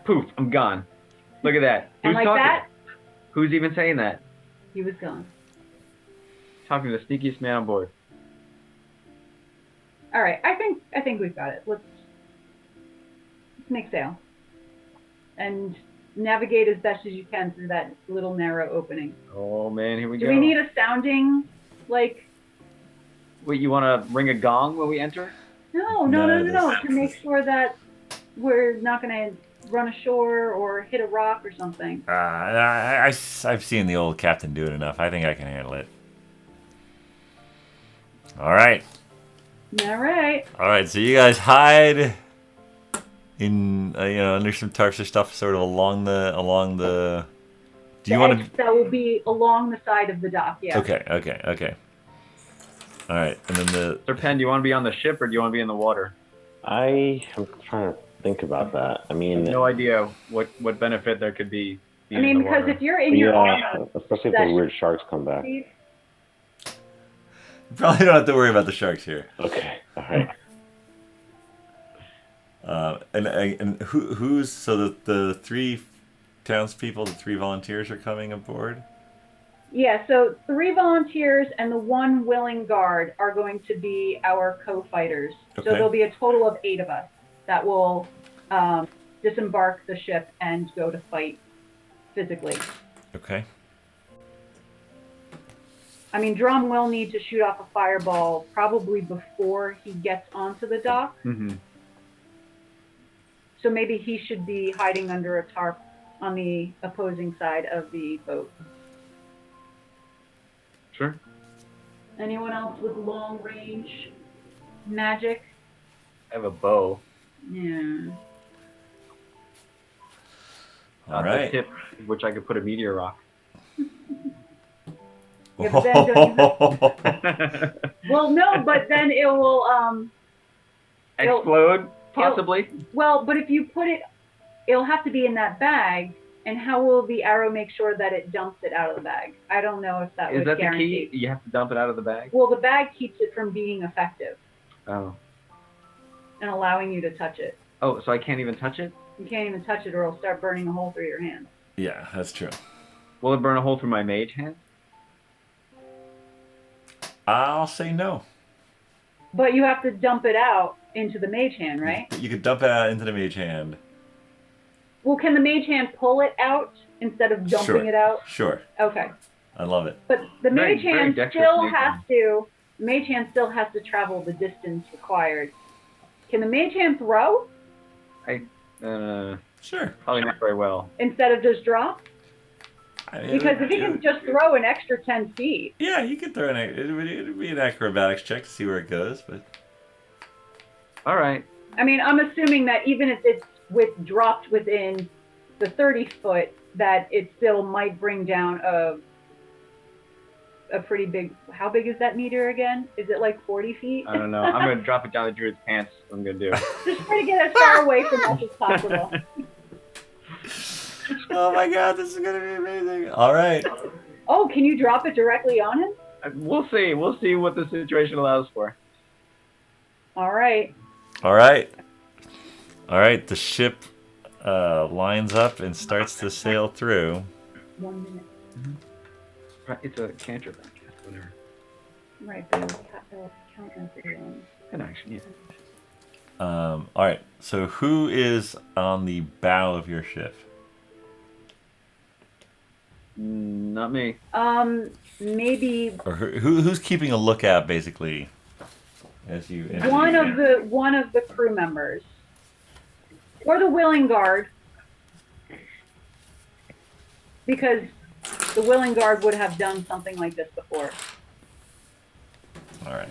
[SPEAKER 3] Poof, I'm gone. Look at that.
[SPEAKER 4] And
[SPEAKER 3] Who's
[SPEAKER 4] like
[SPEAKER 3] talking?
[SPEAKER 4] that,
[SPEAKER 3] Who's even saying that?
[SPEAKER 4] he was gone.
[SPEAKER 3] Talking to the sneakiest man on board.
[SPEAKER 4] All right, I think we've got it. Let's make sail. And navigate as best as you can through that little narrow opening.
[SPEAKER 3] Oh man, here we
[SPEAKER 4] Do
[SPEAKER 3] go.
[SPEAKER 4] we need a sounding, like?
[SPEAKER 3] Wait, you want to ring a gong when we enter?
[SPEAKER 4] No. To make sure that we're not going to run ashore or hit a rock or something.
[SPEAKER 1] I've seen the old captain do it enough. I think I can handle it. All right.
[SPEAKER 4] All right.
[SPEAKER 1] All right. So you guys hide in, under some tarps or stuff, sort of along the. Do you want to?
[SPEAKER 4] That will be along the side of the dock. Yeah.
[SPEAKER 1] Okay. All right, and then
[SPEAKER 3] Sir Penn, do you want to be on the ship or do you want to be in the water?
[SPEAKER 2] I'm trying to think about that. I mean,
[SPEAKER 3] no idea what benefit there could be.
[SPEAKER 4] I mean, because if you're in your armor,
[SPEAKER 2] especially if the weird sharks come back.
[SPEAKER 1] You probably don't have to worry about the sharks here.
[SPEAKER 2] Okay, all right.
[SPEAKER 1] And who's so the 3 townspeople, the 3 volunteers are coming aboard?
[SPEAKER 4] Yeah, so 3 volunteers and the 1 willing guard are going to be our co-fighters.
[SPEAKER 1] Okay.
[SPEAKER 4] So there'll be a total of 8 of us that will disembark the ship and go to fight physically.
[SPEAKER 1] Okay.
[SPEAKER 4] I mean, Dromm will need to shoot off a fireball probably before he gets onto the dock.
[SPEAKER 3] Mm-hmm.
[SPEAKER 4] So maybe he should be hiding under a tarp on the opposing side of the boat.
[SPEAKER 3] Sure.
[SPEAKER 4] Anyone else with long range magic?
[SPEAKER 3] I have a bow.
[SPEAKER 4] Yeah.
[SPEAKER 1] All right.
[SPEAKER 3] The tip, which I could put a meteor rock.
[SPEAKER 4] Yeah, but then well, no, but then it will
[SPEAKER 3] explode, possibly.
[SPEAKER 4] Well, but if you put it, it'll have to be in that bag. And how will the arrow make sure that it dumps it out of the bag? I don't know if that was guaranteed.
[SPEAKER 3] The key? You have to dump it out of the bag?
[SPEAKER 4] Well, the bag keeps it from being effective.
[SPEAKER 3] Oh.
[SPEAKER 4] And allowing you to touch it.
[SPEAKER 3] Oh, so I can't even touch it?
[SPEAKER 4] You can't even touch it or it'll start burning a hole through your hand.
[SPEAKER 1] Yeah, that's true.
[SPEAKER 3] Will it burn a hole through my mage hand?
[SPEAKER 1] I'll say no.
[SPEAKER 4] But you have to dump it out into the mage hand, right?
[SPEAKER 1] You could dump it out into the mage hand.
[SPEAKER 4] Well, can the mage hand pull it out instead of dumping it out?
[SPEAKER 1] Sure.
[SPEAKER 4] Okay.
[SPEAKER 1] I love it.
[SPEAKER 4] But the mage hand still has to travel the distance required. Can the mage hand throw?
[SPEAKER 1] Sure.
[SPEAKER 3] Probably not very well.
[SPEAKER 4] Instead of just drop? Because if he can just throw an extra 10 feet.
[SPEAKER 1] Yeah, you could throw it would be an acrobatics check to see where it goes, but.
[SPEAKER 3] All right.
[SPEAKER 4] I mean, I'm assuming that even if it's dropped within the 30 foot, that it still might bring down a pretty big. How big is that meteor again? Is it like 40 feet?
[SPEAKER 3] I don't know. I'm gonna drop it down the druid's pants. I'm gonna do.
[SPEAKER 4] Just try to get as far away from us as possible.
[SPEAKER 1] Oh my god, this is gonna be amazing. All right.
[SPEAKER 4] Oh, can you drop it directly on him?
[SPEAKER 3] We'll see. We'll see what the situation allows for.
[SPEAKER 4] All right.
[SPEAKER 1] All right. All right. The ship lines up and starts to sail through.
[SPEAKER 4] 1 minute.
[SPEAKER 3] Right, it's a cantrip. Whatever.
[SPEAKER 4] Right, but it'll count as
[SPEAKER 3] An action, yeah.
[SPEAKER 1] All right. So who is on the bow of your ship?
[SPEAKER 3] Not me.
[SPEAKER 4] Maybe.
[SPEAKER 1] Or who's keeping a lookout, basically, as you.
[SPEAKER 4] One of the crew members, or the willing guard, because the willing guard would have done something like this before.
[SPEAKER 1] All right.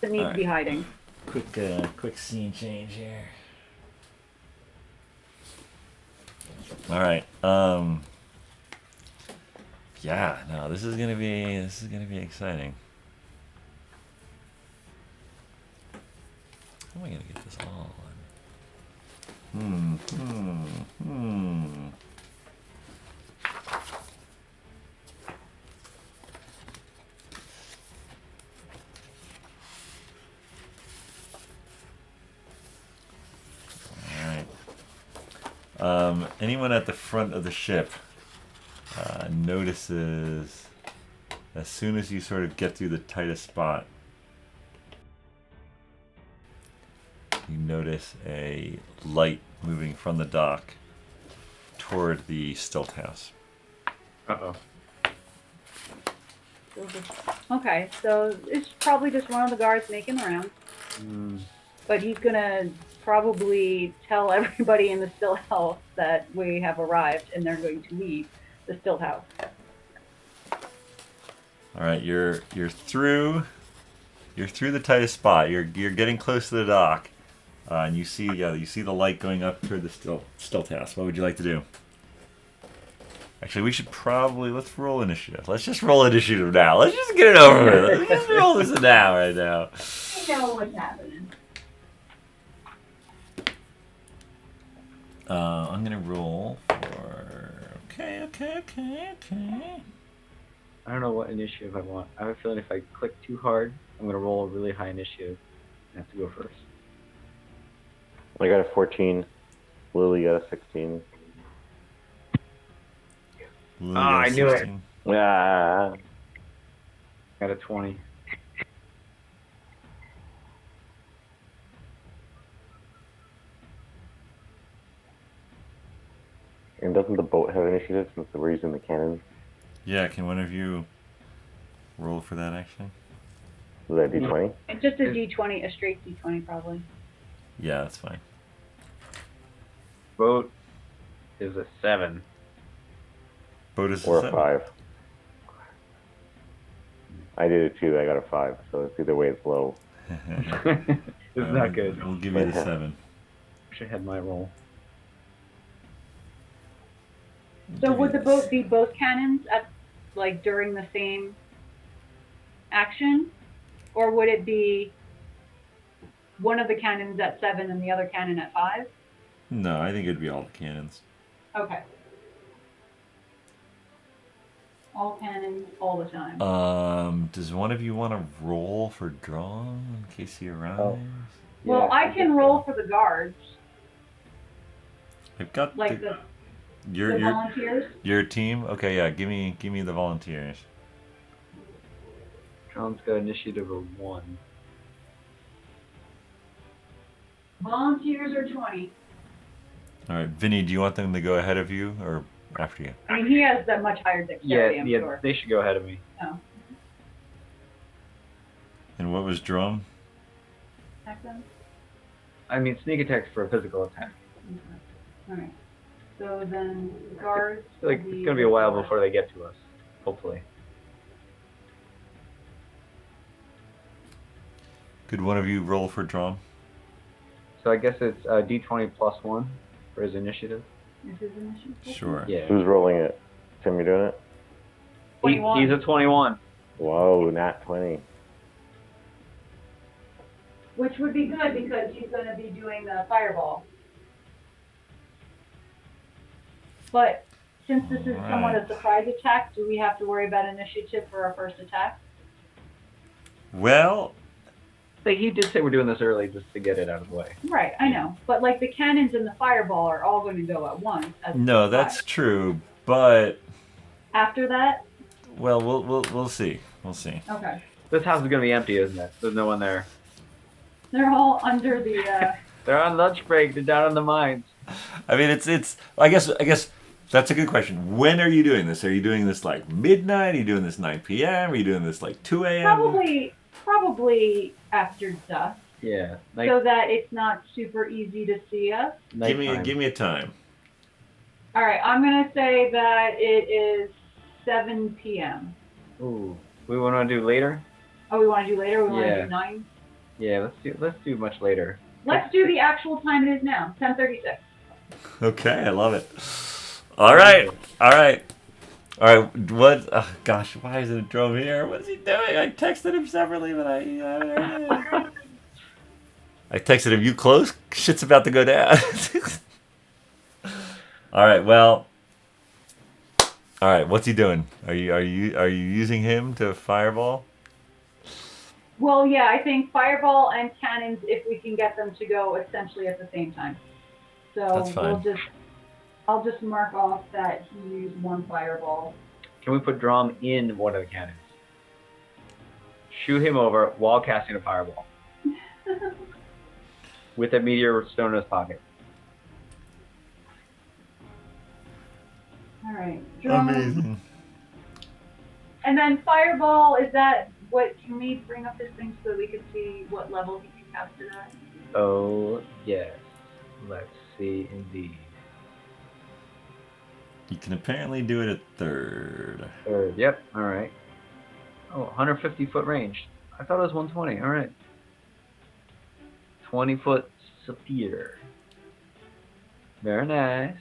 [SPEAKER 4] It needs to be hiding.
[SPEAKER 1] Quick scene change here. All right. Yeah. No, this is gonna be exciting. How am I gonna get this all on? Anyone at the front of the ship notices as soon as you sort of get through the tightest spot, you notice a light moving from the dock toward the stilt house.
[SPEAKER 3] Uh-oh.
[SPEAKER 4] Okay, so it's probably just one of the guards making the rounds. But he's gonna probably tell everybody in the stilt house that we have arrived and they're going to leave the stilt house.
[SPEAKER 1] All right, you're through the tightest spot. You're getting close to the dock, and you see the light going up toward the stilt house. What would you like to do? Actually, we should let's roll initiative. Let's just roll initiative now. Let's just get it over with. Let's just roll this now, right now.
[SPEAKER 4] I know what's happening.
[SPEAKER 1] I'm gonna roll for. Okay.
[SPEAKER 3] I don't know what initiative I want. I have a feeling if I click too hard, I'm gonna roll a really high initiative and have to go first.
[SPEAKER 2] I got a 14. Lily got a 16.
[SPEAKER 3] I knew it.
[SPEAKER 2] Ah.
[SPEAKER 3] Got a 20.
[SPEAKER 2] And doesn't the boat have initiative since we're using the cannons?
[SPEAKER 1] Yeah, can one of you roll for that actually?
[SPEAKER 2] Is that D20?
[SPEAKER 4] It's just a D20, a straight D20 probably.
[SPEAKER 1] Yeah, that's fine.
[SPEAKER 3] Boat is a 7.
[SPEAKER 1] Boat is
[SPEAKER 2] Or
[SPEAKER 1] a
[SPEAKER 2] a
[SPEAKER 1] 7.
[SPEAKER 2] 5. I did it too. I got a 5. So it's either way, it's low.
[SPEAKER 3] It's not good.
[SPEAKER 1] We'll give you the 7.
[SPEAKER 3] Wish I had my roll.
[SPEAKER 4] So would the boat be both cannons at during the same action, or would it be one of the cannons at 7 and the other cannon at 5?
[SPEAKER 1] No, I think it'd be all the cannons.
[SPEAKER 4] Okay. All cannons, all the time.
[SPEAKER 1] Does one of you want to roll for Dromm in case he arrives?
[SPEAKER 2] Oh.
[SPEAKER 4] Well, I can roll for the guards,
[SPEAKER 1] I've got
[SPEAKER 4] the
[SPEAKER 1] your
[SPEAKER 4] volunteers.
[SPEAKER 1] your team. Okay, yeah. Give me the volunteers.
[SPEAKER 3] John's got initiative of 1.
[SPEAKER 4] Volunteers are 20.
[SPEAKER 1] All right, Vinny. Do you want them to go ahead of you or after you?
[SPEAKER 4] I mean, he has that much higher dexterity, I'm
[SPEAKER 3] Yeah,
[SPEAKER 4] sure.
[SPEAKER 3] they should go ahead of me.
[SPEAKER 4] Oh.
[SPEAKER 1] And what was Dromm?
[SPEAKER 4] Attack them?
[SPEAKER 3] I mean, sneak attack's for a physical attack.
[SPEAKER 4] Okay. Alright. So then, guards.
[SPEAKER 3] I feel like it's gonna be a while before they get to us. Hopefully.
[SPEAKER 1] Could one of you roll for Dromm?
[SPEAKER 3] So I guess it's D20 plus 1 for his initiative.
[SPEAKER 4] Is his initiative?
[SPEAKER 1] Sure.
[SPEAKER 3] Yeah.
[SPEAKER 2] Who's rolling it? Tim, you doing it?
[SPEAKER 4] 21.
[SPEAKER 3] He's a 21.
[SPEAKER 2] Whoa, nat 20.
[SPEAKER 4] Which would be good because he's going to be doing the fireball. But since this is somewhat a surprise attack, do we have to worry about initiative for our first attack?
[SPEAKER 1] Well,
[SPEAKER 3] Like, he did say we're doing this early just to get it out of the way.
[SPEAKER 4] Right, I know. But the cannons and the fireball are all going to go at once.
[SPEAKER 1] no, that's true. But
[SPEAKER 4] After that?
[SPEAKER 1] well, we'll see. We'll see.
[SPEAKER 4] Okay.
[SPEAKER 3] This house is gonna be empty, isn't it? There's no one there.
[SPEAKER 4] They're all under the.
[SPEAKER 3] They're on lunch break. They're down in the mines.
[SPEAKER 1] I mean, it's. I guess that's a good question. When are you doing this? Are you doing this like midnight? Are you doing this 9 p.m.? Are you doing this like 2 a.m.?
[SPEAKER 4] Probably after dusk,
[SPEAKER 3] Yeah.
[SPEAKER 4] so that it's not super easy to see us.
[SPEAKER 1] Give me a time.
[SPEAKER 4] All right, I'm gonna say that it is 7 p.m.
[SPEAKER 3] Ooh. We want to do later?
[SPEAKER 4] Oh, we want to do later. We want to
[SPEAKER 3] Yeah.
[SPEAKER 4] do 9.
[SPEAKER 3] Yeah. Let's do much later.
[SPEAKER 4] Let's do the actual time it is now. 10:36.
[SPEAKER 1] Okay, I love it. All right. What? Oh, gosh, why is it Dromm here? What is he doing? I texted him separately, but I texted him. You close? Shit's about to go down. All right. Well. All right. What's he doing? Are you using him to fireball?
[SPEAKER 4] Well, yeah, I think fireball and cannons, if we can get them to go essentially at the same time. So
[SPEAKER 1] That's fine.
[SPEAKER 4] I'll just mark off that he used one fireball.
[SPEAKER 3] Can we put Dromm in one of the cannons? Shoot him over while casting a fireball. With a meteor stone in his pocket.
[SPEAKER 4] All right. Drum.
[SPEAKER 1] Amazing.
[SPEAKER 4] And then fireball, is that what? Can we bring up this thing so that we can see what level he can cast it at?
[SPEAKER 3] Oh, yes. Let's see, indeed.
[SPEAKER 1] You can apparently do it at third.
[SPEAKER 3] Third. Yep. All right. Oh, 150 foot range. I thought it was 120. All right. 20 foot sphere. Very nice.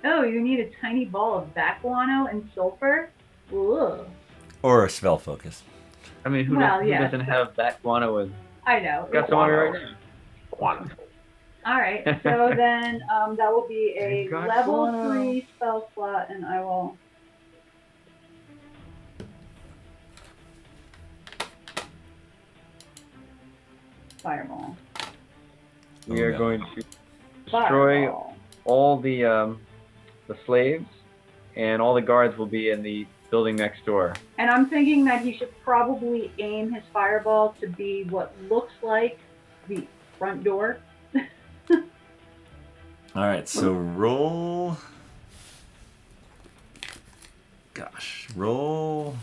[SPEAKER 4] Oh, you need a tiny ball of back guano and sulfur? Ugh.
[SPEAKER 1] Or a spell focus.
[SPEAKER 3] I mean, who doesn't have that guano with?
[SPEAKER 4] I know.
[SPEAKER 3] Got someone right now.
[SPEAKER 2] One.
[SPEAKER 4] All right. So then that will be a
[SPEAKER 3] Got
[SPEAKER 4] level
[SPEAKER 3] guano.
[SPEAKER 4] 3 spell slot, and I will. Fireball.
[SPEAKER 3] We are
[SPEAKER 1] yeah.
[SPEAKER 3] going to destroy
[SPEAKER 4] Fireball.
[SPEAKER 3] all the slaves, and all the guards will be in the building next door.
[SPEAKER 4] And I'm thinking that he should probably aim his fireball to be what looks like the front door.
[SPEAKER 1] All right, so roll. Roll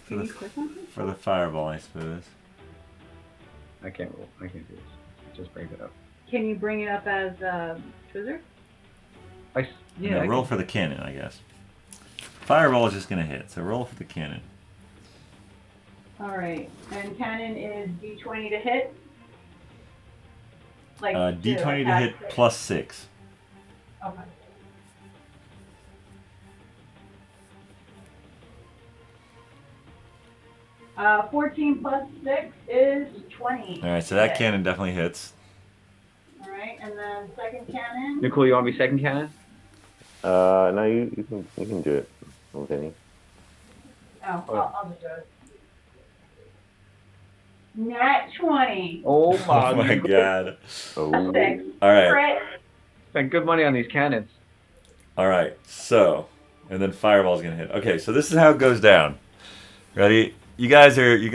[SPEAKER 4] Can you click on it?
[SPEAKER 1] for the fireball, I suppose.
[SPEAKER 3] I can't roll. I can't do this. Just break it up.
[SPEAKER 4] Can you bring it up as Twizzler?
[SPEAKER 1] Yeah, roll for the cannon, I guess. Fireball is just gonna hit, so roll for the cannon.
[SPEAKER 4] All right. And cannon is D20 to hit. Like
[SPEAKER 1] D20 to
[SPEAKER 4] attack
[SPEAKER 1] hit
[SPEAKER 4] it.
[SPEAKER 1] plus 6.
[SPEAKER 4] Okay. Uh, 14 plus 6 is 20.
[SPEAKER 1] All right, so that
[SPEAKER 4] Okay.
[SPEAKER 1] cannon definitely hits.
[SPEAKER 4] All right, and then second cannon.
[SPEAKER 3] Nakul, you want to be second cannon?
[SPEAKER 2] No, you can do it, Vinny.
[SPEAKER 4] Oh, I'll just do it. Nat 20.
[SPEAKER 3] Oh
[SPEAKER 1] Oh my god.
[SPEAKER 2] Oh.
[SPEAKER 4] A 6.
[SPEAKER 1] All right,
[SPEAKER 4] Crit.
[SPEAKER 3] Spent good money on these cannons.
[SPEAKER 1] all right. So, and then fireball's gonna hit. Okay, so this is how it goes down. Ready? You guys are, you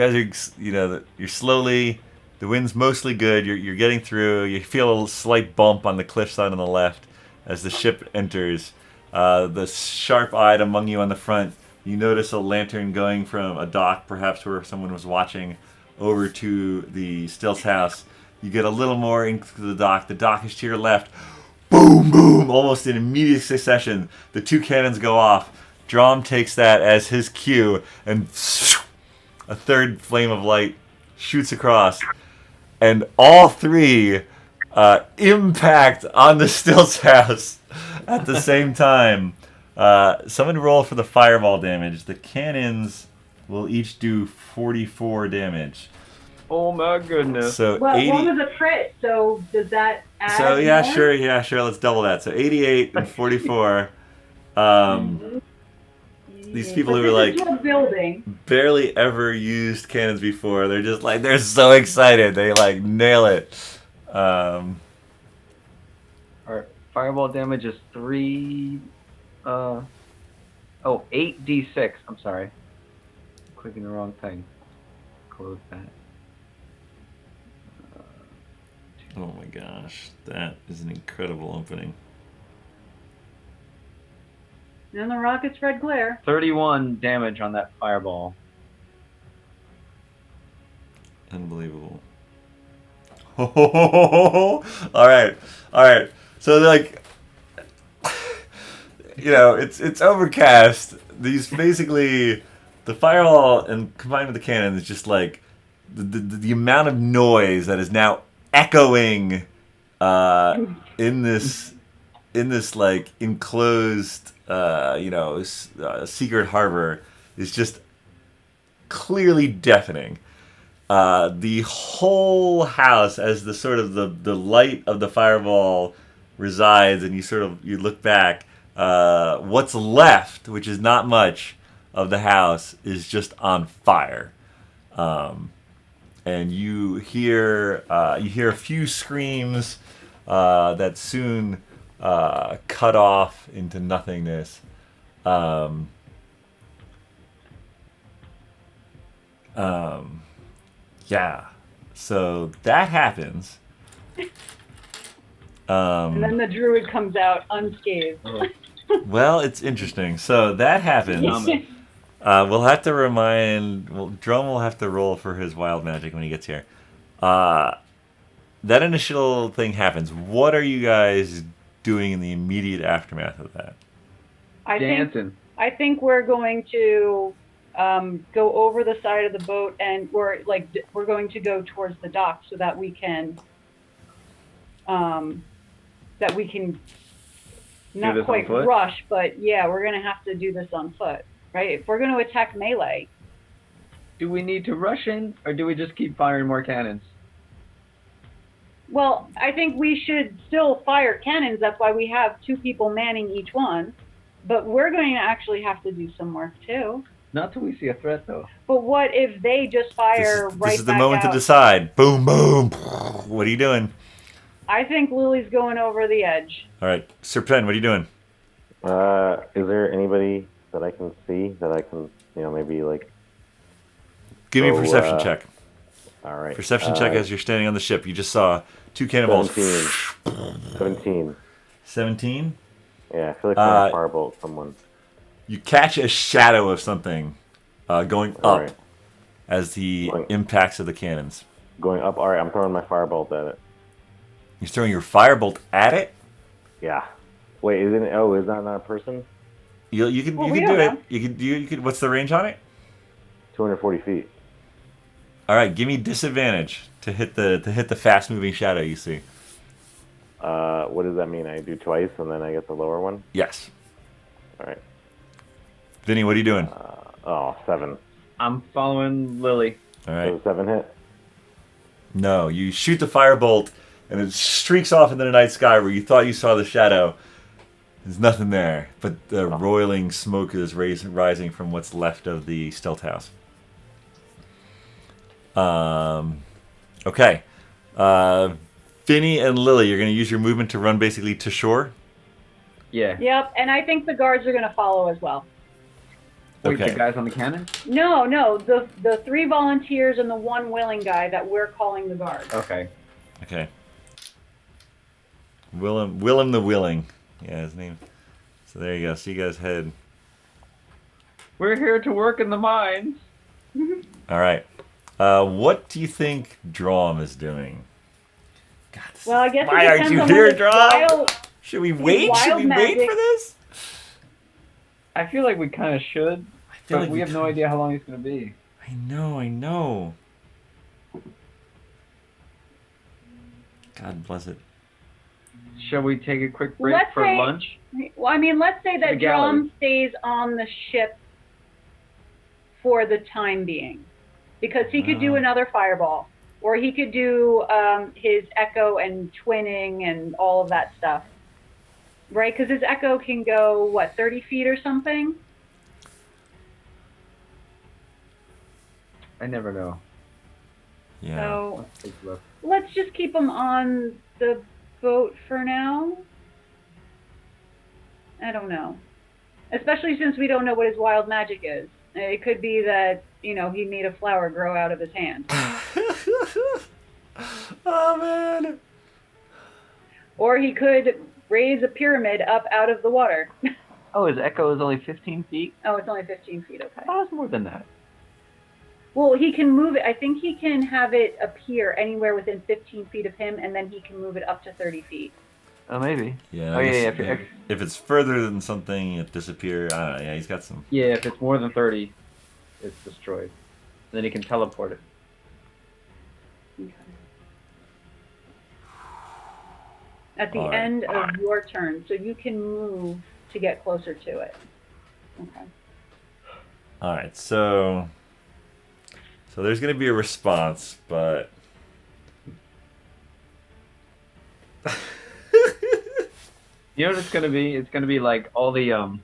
[SPEAKER 1] know, you're slowly. The wind's mostly good. You're getting through. You feel a slight bump on the cliffside on the left as the ship enters. The sharp-eyed among you on the front, you notice a lantern going from a dock, perhaps where someone was watching, over to the Stilts house. You get a little more into the dock. The dock is to your left. Boom, boom! Almost in immediate succession, the two cannons go off. Dromm takes that as his cue, and a third flame of light shoots across. And all three impact on the Stilts house at the same time. Someone roll for the fireball damage. The cannons will each do 44 damage.
[SPEAKER 3] Oh my goodness.
[SPEAKER 1] So
[SPEAKER 4] Well,
[SPEAKER 1] 80.
[SPEAKER 4] one was a crit, so does that add
[SPEAKER 1] So yeah,
[SPEAKER 4] more?
[SPEAKER 1] sure. Let's double that. So 88 and 44. These people
[SPEAKER 4] But
[SPEAKER 1] who are
[SPEAKER 4] this is
[SPEAKER 1] like
[SPEAKER 4] your building.
[SPEAKER 1] barely ever used cannons before, they're just like they're so excited. They like nail it.
[SPEAKER 3] Alright, fireball damage is 8d6. I'm sorry. Clicking the wrong thing. Close that.
[SPEAKER 1] Oh my gosh, that is an incredible opening.
[SPEAKER 4] And the rocket's red glare.
[SPEAKER 3] 31 damage on that fireball.
[SPEAKER 1] Unbelievable. All right. So like, you know, it's overcast. These basically, the fireball and combined with the cannon is just like the amount of noise that is now echoing in this like enclosed secret harbor is just clearly deafening. The whole house, as the sort of the light of the fireball resides, and you look back, what's left, which is not much of the house, is just on fire. And you hear a few screams that soon cut off into nothingness. Yeah, so that happens.
[SPEAKER 4] And then the druid comes out unscathed.
[SPEAKER 1] Well, it's interesting. So that happens. We'll have to remind. Well, Dromm will have to roll for his wild magic when he gets here. That initial thing happens. What are you guys doing in the immediate aftermath of that?
[SPEAKER 3] Dancing.
[SPEAKER 4] I think we're going to go over the side of the boat, and we're going to go towards the dock so that we can not quite rush, but yeah, we're going to have to do this on foot, right? If we're going to attack melee.
[SPEAKER 3] Do we need to rush in, or do we just keep firing more cannons?
[SPEAKER 4] Well, I think we should still fire cannons. That's why we have 2 people manning each one. But we're going to actually have to do some work too.
[SPEAKER 3] Not till we see a threat, though.
[SPEAKER 4] But what if they just fire right back out?
[SPEAKER 1] This is the moment to decide. Boom, boom. What are you doing?
[SPEAKER 4] I think Lily's going over the edge.
[SPEAKER 1] All right. Sir Penn, what are you doing?
[SPEAKER 2] Is there anybody that I can see that I can, maybe like...
[SPEAKER 1] Give me a perception check.
[SPEAKER 2] All right.
[SPEAKER 1] Perception check as you're standing on the ship. You just saw 2 cannonballs.
[SPEAKER 2] 17.
[SPEAKER 1] 17?
[SPEAKER 2] Yeah, I feel like I'm going to firebolt someone.
[SPEAKER 1] You catch a shadow of something going up
[SPEAKER 2] right.
[SPEAKER 1] as the impacts of the cannons.
[SPEAKER 2] Going up. All right, I'm throwing my firebolt at it.
[SPEAKER 1] You're throwing your firebolt at it?
[SPEAKER 2] Yeah. Wait, isn't it? Oh, is that not a person?
[SPEAKER 1] You can do it. You could. What's the range on it?
[SPEAKER 2] 240 feet.
[SPEAKER 1] All right, give me disadvantage to hit the fast moving shadow you see.
[SPEAKER 2] What does that mean? I do twice and then I get the lower one?
[SPEAKER 1] Yes.
[SPEAKER 2] All right.
[SPEAKER 1] Vinny, what are you doing?
[SPEAKER 2] 7.
[SPEAKER 3] I'm following Lily.
[SPEAKER 1] All right.
[SPEAKER 2] Does a 7 hit?
[SPEAKER 1] No, you shoot the firebolt and it streaks off into the night sky where you thought you saw the shadow. There's nothing there, but the roiling smoke is rising from what's left of the stealth house. Okay. Vinny and Lily, you're going to use your movement to run basically to shore?
[SPEAKER 3] Yeah.
[SPEAKER 4] Yep, and I think the guards are going to follow as well.
[SPEAKER 3] Wait,
[SPEAKER 1] Okay.
[SPEAKER 3] the guys on the cannon?
[SPEAKER 4] No, the 3 volunteers and the 1 willing guy that we're calling the guards.
[SPEAKER 3] Okay.
[SPEAKER 1] Okay. Willem the Willing. Yeah, his name. So there you go. So you guys head.
[SPEAKER 3] We're here to work in the mines.
[SPEAKER 1] All right. What do you think Dromm is doing? God,
[SPEAKER 4] Well, I guess
[SPEAKER 1] why
[SPEAKER 4] it
[SPEAKER 1] aren't
[SPEAKER 4] depends
[SPEAKER 1] you
[SPEAKER 4] on
[SPEAKER 1] here,
[SPEAKER 4] what his
[SPEAKER 1] Dromm? Should we wait?
[SPEAKER 4] wild
[SPEAKER 1] Should we wait
[SPEAKER 4] magic-
[SPEAKER 1] for this?
[SPEAKER 3] I feel like we kind of should,
[SPEAKER 1] feel
[SPEAKER 3] but
[SPEAKER 1] like
[SPEAKER 3] we have no idea how long he's going to be.
[SPEAKER 1] I know. God bless it.
[SPEAKER 3] Shall we take a quick break
[SPEAKER 4] Let's
[SPEAKER 3] for
[SPEAKER 4] say-
[SPEAKER 3] lunch?
[SPEAKER 4] Well, I mean, let's say
[SPEAKER 3] The
[SPEAKER 4] that
[SPEAKER 3] gallery.
[SPEAKER 4] Dromm stays on the ship for the time being, because he could do another fireball, or he could do his echo and twinning and all of that stuff, right? Because his echo can go 30 feet or something.
[SPEAKER 3] I never know.
[SPEAKER 1] Yeah.
[SPEAKER 4] So
[SPEAKER 3] Take a look.
[SPEAKER 4] let's just keep him on the boat for now. I don't know. Especially since we don't know what his wild magic is. It could be that, he made a flower grow out of his hand.
[SPEAKER 1] Oh, man.
[SPEAKER 4] Or he could raise a pyramid up out of the water.
[SPEAKER 3] Oh, his echo is only 15 feet?
[SPEAKER 4] Oh, it's only 15 feet, okay.
[SPEAKER 3] Oh, it's more than that.
[SPEAKER 4] Well, he can move it. I think he can have it appear anywhere within 15 feet of him, and then he can move it up to 30 feet.
[SPEAKER 3] Oh, maybe.
[SPEAKER 1] Yeah.
[SPEAKER 3] Oh,
[SPEAKER 1] I
[SPEAKER 3] yeah,
[SPEAKER 1] guess, if it's further than something, it disappears. I don't know. Yeah, he's got some.
[SPEAKER 3] Yeah, if it's more than 30, it's destroyed. Then he can teleport it.
[SPEAKER 4] Okay. At the
[SPEAKER 1] All right.
[SPEAKER 4] end of your turn, so you can move to get closer to it. Okay.
[SPEAKER 1] All right. So there's going to be a response, but.
[SPEAKER 3] You know what it's gonna be? It's gonna be like all the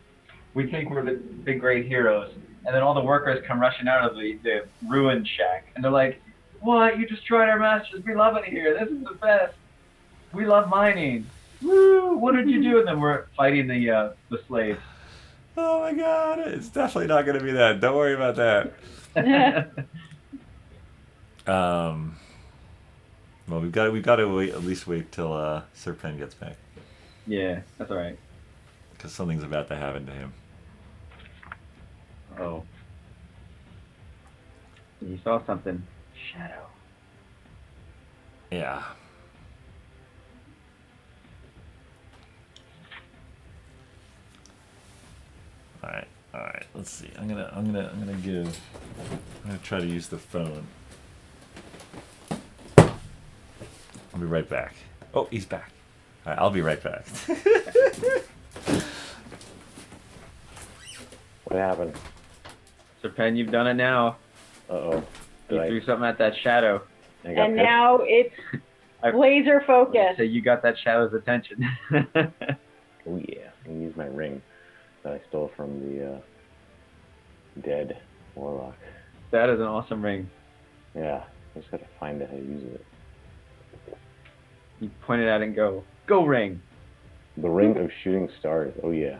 [SPEAKER 3] we think we're the big great heroes, and then all the workers come rushing out of the ruined shack, and they're like, "What? You destroyed our masters. We love it here. This is the best. We love mining. Woo! What did you do?" And then we're fighting the slaves.
[SPEAKER 1] Oh my God! It's definitely not going to be that. Don't worry about that. Well, we've got to wait, at least wait till Sir Penn gets back.
[SPEAKER 3] Yeah, that's all right.
[SPEAKER 1] because something's about to happen to him.
[SPEAKER 3] Oh. You saw something. Shadow.
[SPEAKER 1] Yeah. All right. Let's see. I'm gonna try to use the phone. I'll be right back. Oh, he's back. All right, I'll be right back.
[SPEAKER 2] What happened?
[SPEAKER 3] Serpent, you've done it now.
[SPEAKER 2] Uh-oh.
[SPEAKER 3] You threw something at that shadow.
[SPEAKER 2] I got
[SPEAKER 4] And
[SPEAKER 2] pissed?
[SPEAKER 4] now it's laser focused.
[SPEAKER 3] So you got that shadow's attention.
[SPEAKER 2] Oh yeah, I can use my ring that I stole from the dead warlock.
[SPEAKER 3] That is an awesome ring.
[SPEAKER 2] Yeah, I just gotta find out how to use it.
[SPEAKER 3] You point it at it and go, go ring.
[SPEAKER 2] The ring of shooting stars. Oh yeah.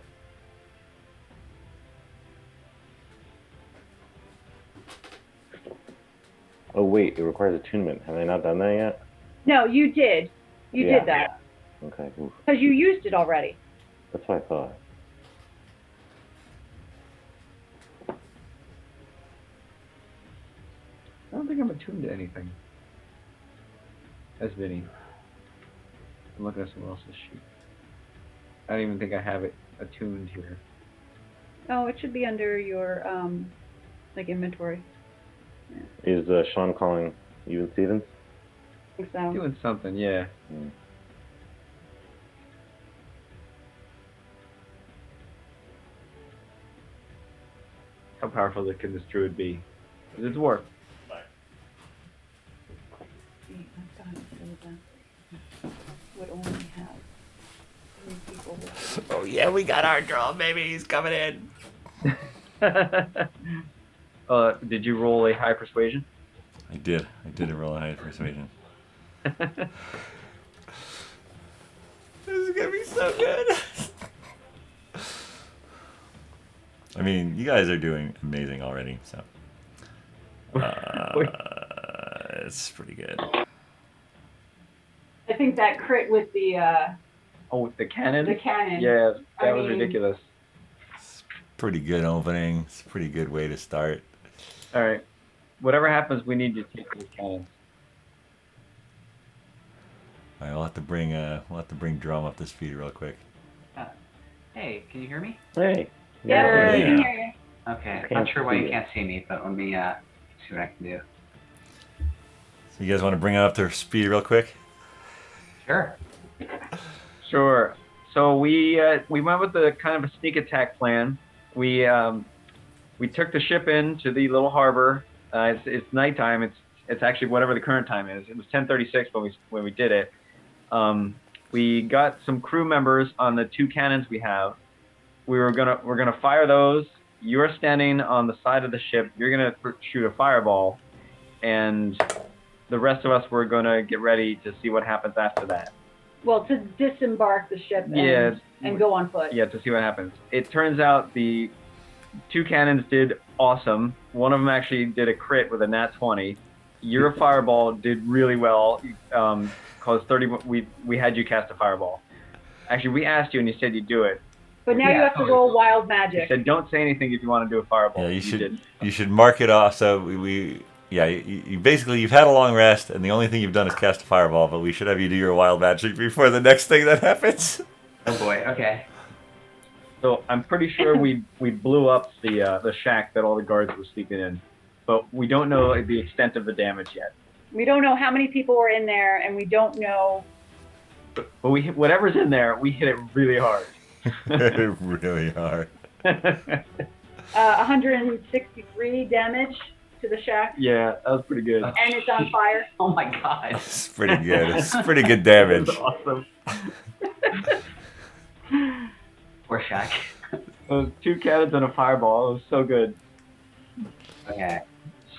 [SPEAKER 2] Oh wait, it requires attunement. Have I not done that yet?
[SPEAKER 4] No, you did. You
[SPEAKER 2] Yeah.
[SPEAKER 4] did that.
[SPEAKER 2] Okay, oof.
[SPEAKER 4] Because you used it already.
[SPEAKER 2] That's what I thought.
[SPEAKER 3] I don't think I'm attuned to anything. That's Vinny. I'm looking at someone else's sheet. I don't even think I have it attuned here.
[SPEAKER 4] Oh, it should be under your like inventory.
[SPEAKER 2] Is Shawn calling even Stevens?
[SPEAKER 4] I think so.
[SPEAKER 3] Doing something, yeah.
[SPEAKER 2] Hmm.
[SPEAKER 3] How powerful can this druid be? It's a dwarf.
[SPEAKER 4] Would only have 3 people.
[SPEAKER 1] Oh yeah, we got our draw, baby. He's coming in.
[SPEAKER 3] Did you roll a high persuasion?
[SPEAKER 1] I did roll a high persuasion. This is gonna be so good. I mean, you guys are doing amazing already, so it's pretty good.
[SPEAKER 4] I think that crit with the
[SPEAKER 3] Oh, the cannon?
[SPEAKER 4] The cannon.
[SPEAKER 3] Yeah, that
[SPEAKER 4] I
[SPEAKER 3] was
[SPEAKER 4] mean-
[SPEAKER 3] ridiculous.
[SPEAKER 1] It's pretty good opening. It's a pretty good way to start.
[SPEAKER 3] Alright. Whatever happens, we need you to take these cannons.
[SPEAKER 1] All right, we'll have to bring Dromm up to speed real quick.
[SPEAKER 5] Hey, can you hear me?
[SPEAKER 2] Hey.
[SPEAKER 4] yeah, we
[SPEAKER 1] Yeah.
[SPEAKER 4] can hear you.
[SPEAKER 5] Okay,
[SPEAKER 2] Can't
[SPEAKER 5] not sure why
[SPEAKER 2] see
[SPEAKER 5] you
[SPEAKER 2] it.
[SPEAKER 5] can't see me, but let me see what I can do.
[SPEAKER 1] So you guys want to bring it up to speed real quick?
[SPEAKER 5] Sure.
[SPEAKER 3] Sure. So we went with the kind of a sneak attack plan. We took the ship in to the little harbor. It's nighttime. It's actually whatever the current time is. It was 10:36 when we did it. We got some crew members on the 2 cannons we have. We're gonna fire those. You're standing on the side of the ship. You're gonna shoot a fireball, and the rest of us were gonna get ready to see what happens after that.
[SPEAKER 4] Well, to disembark the ship and,
[SPEAKER 3] Yeah.
[SPEAKER 4] and go on foot.
[SPEAKER 3] Yeah, to see what happens. It turns out the 2 cannons did awesome. One of them actually did a crit with a nat 20. Your fireball did really well. Cause 30. We had you cast a fireball. Actually, we asked you and you said you'd do it.
[SPEAKER 4] But now you
[SPEAKER 5] Yeah,
[SPEAKER 4] have to roll wild
[SPEAKER 3] You
[SPEAKER 4] magic.
[SPEAKER 3] said don't say anything if you want to do a fireball.
[SPEAKER 1] Yeah, you
[SPEAKER 3] did.
[SPEAKER 1] should mark it off. So you basically you've had a long rest, and the only thing you've done is cast a fireball. But we should have you do your wild magic before the next thing that happens.
[SPEAKER 5] Oh boy. Okay.
[SPEAKER 3] So I'm pretty sure we blew up the shack that all the guards were sleeping in, but we don't know the extent of the damage yet.
[SPEAKER 4] We don't know how many people were in there, and we don't know.
[SPEAKER 3] But whatever's in there, we hit it really hard.
[SPEAKER 1] Really hard.
[SPEAKER 4] 163 damage to the shack,
[SPEAKER 3] Yeah, that was pretty good.
[SPEAKER 4] and it's on fire.
[SPEAKER 5] Oh my god.
[SPEAKER 1] It's pretty good. It's pretty good damage.
[SPEAKER 3] That was awesome.
[SPEAKER 5] Poor Shaq.
[SPEAKER 3] Those 2 cannons and a fireball. It was so good.
[SPEAKER 5] Okay.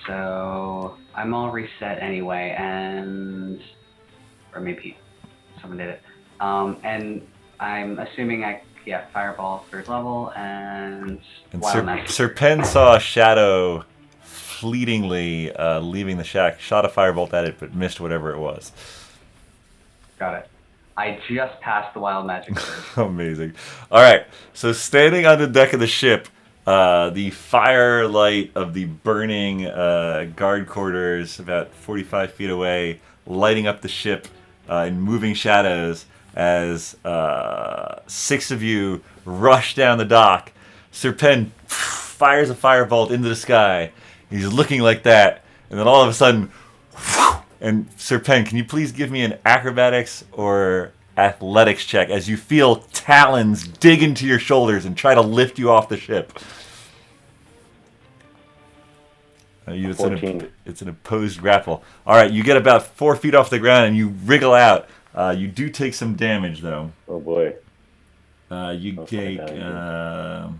[SPEAKER 5] So I'm all reset anyway, or maybe someone did it. And I'm assuming fireball 3rd level and wild magic.
[SPEAKER 1] Serpent saw a shadow fleetingly leaving the shack, shot a firebolt at it, but missed whatever it was.
[SPEAKER 5] Got it. I just passed the wild magic surge.
[SPEAKER 1] Amazing. All right. So standing on the deck of the ship, the firelight of the burning guard quarters about 45 feet away, lighting up the ship in moving shadows as 6 of you rush down the dock. Sir Penn fires a firebolt into the sky. He's looking like that, and then all of a sudden, and Sir Penn, can you please give me an acrobatics or athletics check as you feel talons dig into your shoulders and try to lift you off the ship? It's an opposed grapple. All right, you get about 4 feet off the ground and you wriggle out. You do take some damage, though.
[SPEAKER 2] Oh boy.
[SPEAKER 1] You take D6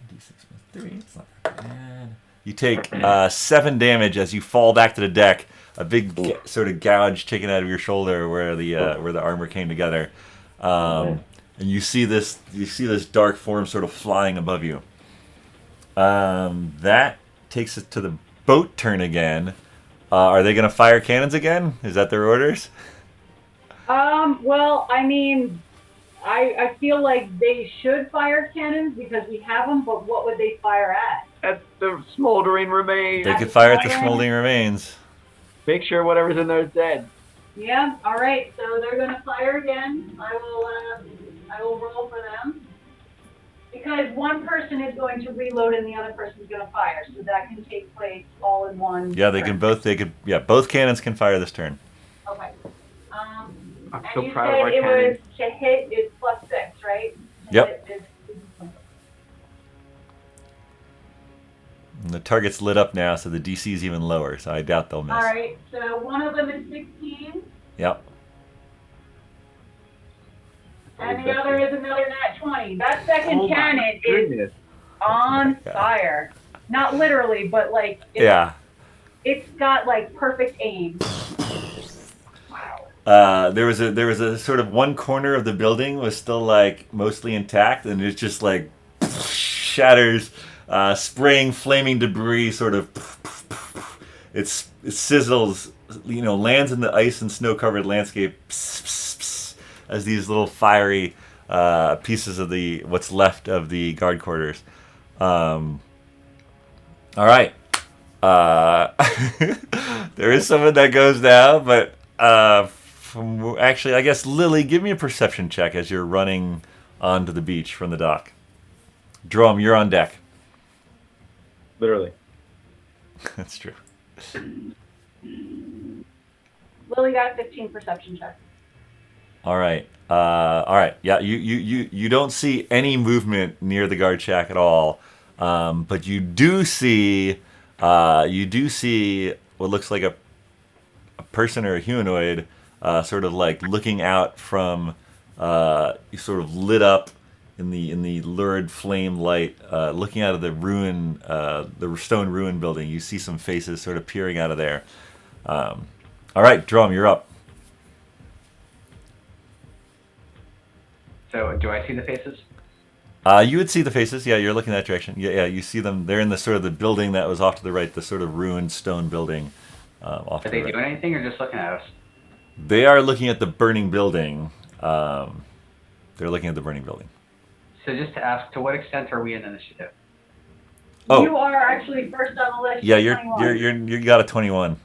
[SPEAKER 1] plus 3. It's not bad. You take 7 damage as you fall back to the deck. A big sort of gouge taken out of your shoulder where the armor came together, and you see this dark form sort of flying above you. That takes us to the boat turn again. Are they going to fire cannons again? Is that their orders?
[SPEAKER 4] Well, I mean, I feel like they should fire cannons because we have them, but what would they fire at?
[SPEAKER 3] At the smoldering remains.
[SPEAKER 1] They could fire at the smoldering remains.
[SPEAKER 3] Make sure whatever's in there is dead.
[SPEAKER 4] Yeah. All right. So they're going to fire again. I will roll for them because one person is going to reload and the other person is going to fire, so that can take place all in one.
[SPEAKER 1] Yeah, they
[SPEAKER 4] turn.
[SPEAKER 1] can both. Both cannons can fire this turn.
[SPEAKER 4] Okay.
[SPEAKER 3] I'm
[SPEAKER 4] And
[SPEAKER 3] so
[SPEAKER 4] you
[SPEAKER 3] proud
[SPEAKER 4] said
[SPEAKER 3] of our
[SPEAKER 4] it
[SPEAKER 3] cannon.
[SPEAKER 4] was to hit is +6, right? To
[SPEAKER 1] Yep.
[SPEAKER 4] hit is
[SPEAKER 1] And the target's lit up now, so the DC is even lower. So I doubt they'll miss.
[SPEAKER 4] all right. So one of them is 16,
[SPEAKER 1] Yep.
[SPEAKER 4] and the other is another nat 20. That second cannon is
[SPEAKER 3] Goodness.
[SPEAKER 4] on
[SPEAKER 1] Yeah.
[SPEAKER 4] fire. Not literally, but like it's got like perfect aim.
[SPEAKER 1] There was a sort of one corner of the building was still like mostly intact, and it just like shatters, spraying flaming debris. Sort of, it sizzles, lands in the ice and snow covered landscape as these little fiery pieces of what's left of the guard quarters. All right. There is someone that goes down, but actually, I guess Lily, give me a perception check as you're running onto the beach from the dock. Dromm, you're on deck.
[SPEAKER 3] Literally.
[SPEAKER 1] That's true.
[SPEAKER 4] Lily got a 15 perception check.
[SPEAKER 1] All right. Yeah, you don't see any movement near the guard shack at all, but you do see what looks like a person or a humanoid, sort of like looking out from, sort of lit up in the lurid flame light, looking out of the stone ruin building. You see some faces sort of peering out of there. All right, Dromm, you're up.
[SPEAKER 5] So, do I see the faces?
[SPEAKER 1] You would see the faces. Yeah, you're looking that direction. Yeah, you see them. They're in the sort of the building that was off to the right, the sort of ruined stone building off to
[SPEAKER 5] Are
[SPEAKER 1] the
[SPEAKER 5] they
[SPEAKER 1] right.
[SPEAKER 5] doing anything or just looking at us?
[SPEAKER 1] They are looking at the burning building. They're looking at the burning building.
[SPEAKER 5] So, just to ask, to what extent are we in initiative?
[SPEAKER 1] Oh.
[SPEAKER 4] You are actually first on the list.
[SPEAKER 1] Yeah,
[SPEAKER 4] with
[SPEAKER 1] you
[SPEAKER 4] 21.
[SPEAKER 1] got a 21.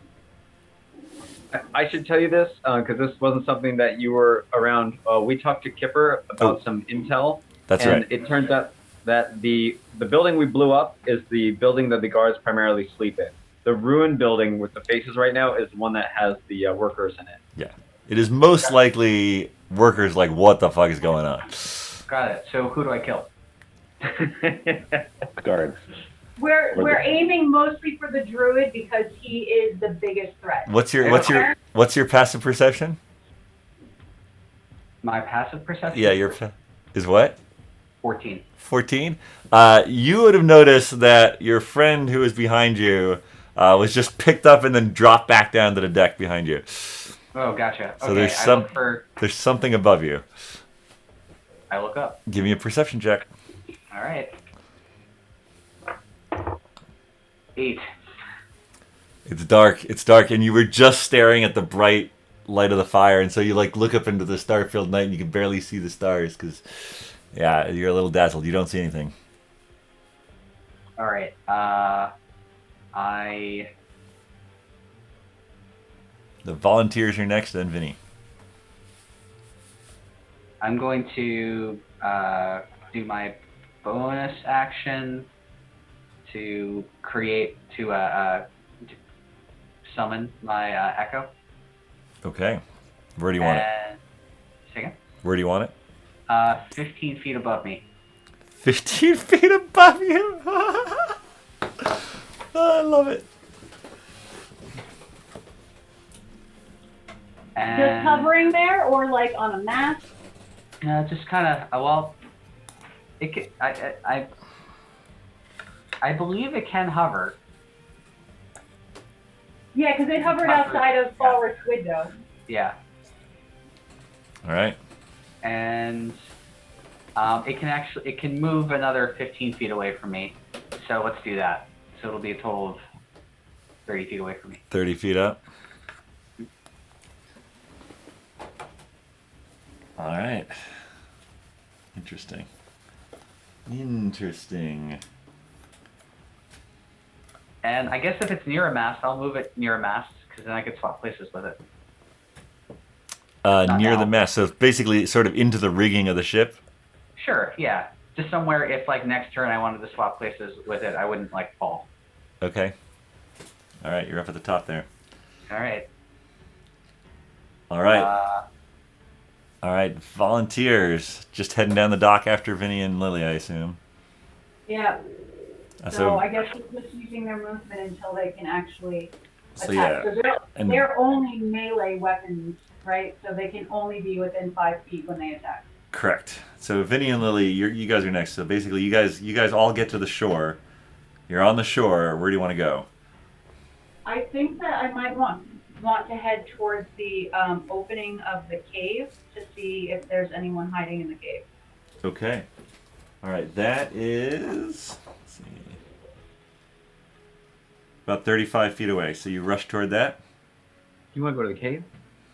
[SPEAKER 3] I should tell you this because this wasn't something that you were around. We talked to Kipper about some intel.
[SPEAKER 1] That's
[SPEAKER 3] and
[SPEAKER 1] right.
[SPEAKER 3] It turns out that the building we blew up is the building that the guards primarily sleep in. The ruined building with the faces right now is the one that has the workers in it.
[SPEAKER 1] Yeah, it is most likely workers like, what the fuck is going on?
[SPEAKER 5] Got it. So, who do I kill?
[SPEAKER 2] Guards.
[SPEAKER 4] We're aiming mostly for the druid because he is the biggest threat.
[SPEAKER 1] What's your passive perception?
[SPEAKER 5] My passive perception?
[SPEAKER 1] Yeah, is what?
[SPEAKER 5] 14.
[SPEAKER 1] 14. You would have noticed that your friend who was behind you was just picked up and then dropped back down to the deck behind you.
[SPEAKER 5] Oh, gotcha.
[SPEAKER 1] So
[SPEAKER 5] Okay,
[SPEAKER 1] there's something above you.
[SPEAKER 5] I look up.
[SPEAKER 1] Give me a perception check.
[SPEAKER 5] All right. 8.
[SPEAKER 1] It's dark, and you were just staring at the bright light of the fire, and so you like look up into the star-filled night, and you can barely see the stars because, yeah, you're a little dazzled. You don't see anything.
[SPEAKER 5] All right.
[SPEAKER 1] The volunteers are next, then Vinny.
[SPEAKER 5] I'm going to do my bonus action to summon my echo.
[SPEAKER 1] Okay. Where do you want it?
[SPEAKER 5] Second.
[SPEAKER 1] Where do you want it?
[SPEAKER 5] 15 feet above me.
[SPEAKER 1] 15 feet above you. Oh, I love it.
[SPEAKER 5] And
[SPEAKER 4] Just hovering there, or like on a mast?
[SPEAKER 5] just kind of it can, I believe it can hover.
[SPEAKER 4] Yeah, because it hovered outside of Falrick's window.
[SPEAKER 5] Yeah.
[SPEAKER 1] All right.
[SPEAKER 5] And it can move another 15 feet away from me. So let's do that. So it'll be a total of 30 feet away from me.
[SPEAKER 1] 30 feet up. All right. Interesting.
[SPEAKER 5] And I guess if it's near a mast, I'll move it near a mast because then I could swap places with it.
[SPEAKER 1] Near
[SPEAKER 5] now.
[SPEAKER 1] the mast, so it's basically sort of into the rigging of the ship.
[SPEAKER 5] Sure, yeah. Just somewhere if like next turn I wanted to swap places with it, I wouldn't like fall.
[SPEAKER 1] Okay. All right, you're up at the top there.
[SPEAKER 5] All right.
[SPEAKER 1] All right. All right, volunteers. Just heading down the dock after Vinny and Lily, I assume.
[SPEAKER 4] Yeah.
[SPEAKER 1] So
[SPEAKER 4] So I guess it's just using their movement until they can actually attack.
[SPEAKER 1] So, yeah.
[SPEAKER 4] So
[SPEAKER 1] And-
[SPEAKER 4] they're only melee weapons, right? So they can only be within 5 feet when they attack.
[SPEAKER 1] correct. So Vinny and Lily, you guys are next. So basically, you guys all get to the shore. You're on the shore. Where do you want to go?
[SPEAKER 4] I think that I might want to head towards the opening of the cave to see if there's anyone hiding in the cave.
[SPEAKER 1] Okay. All right. That is, let's see, about 35 feet away. So you rush toward that.
[SPEAKER 3] You want to go to the cave?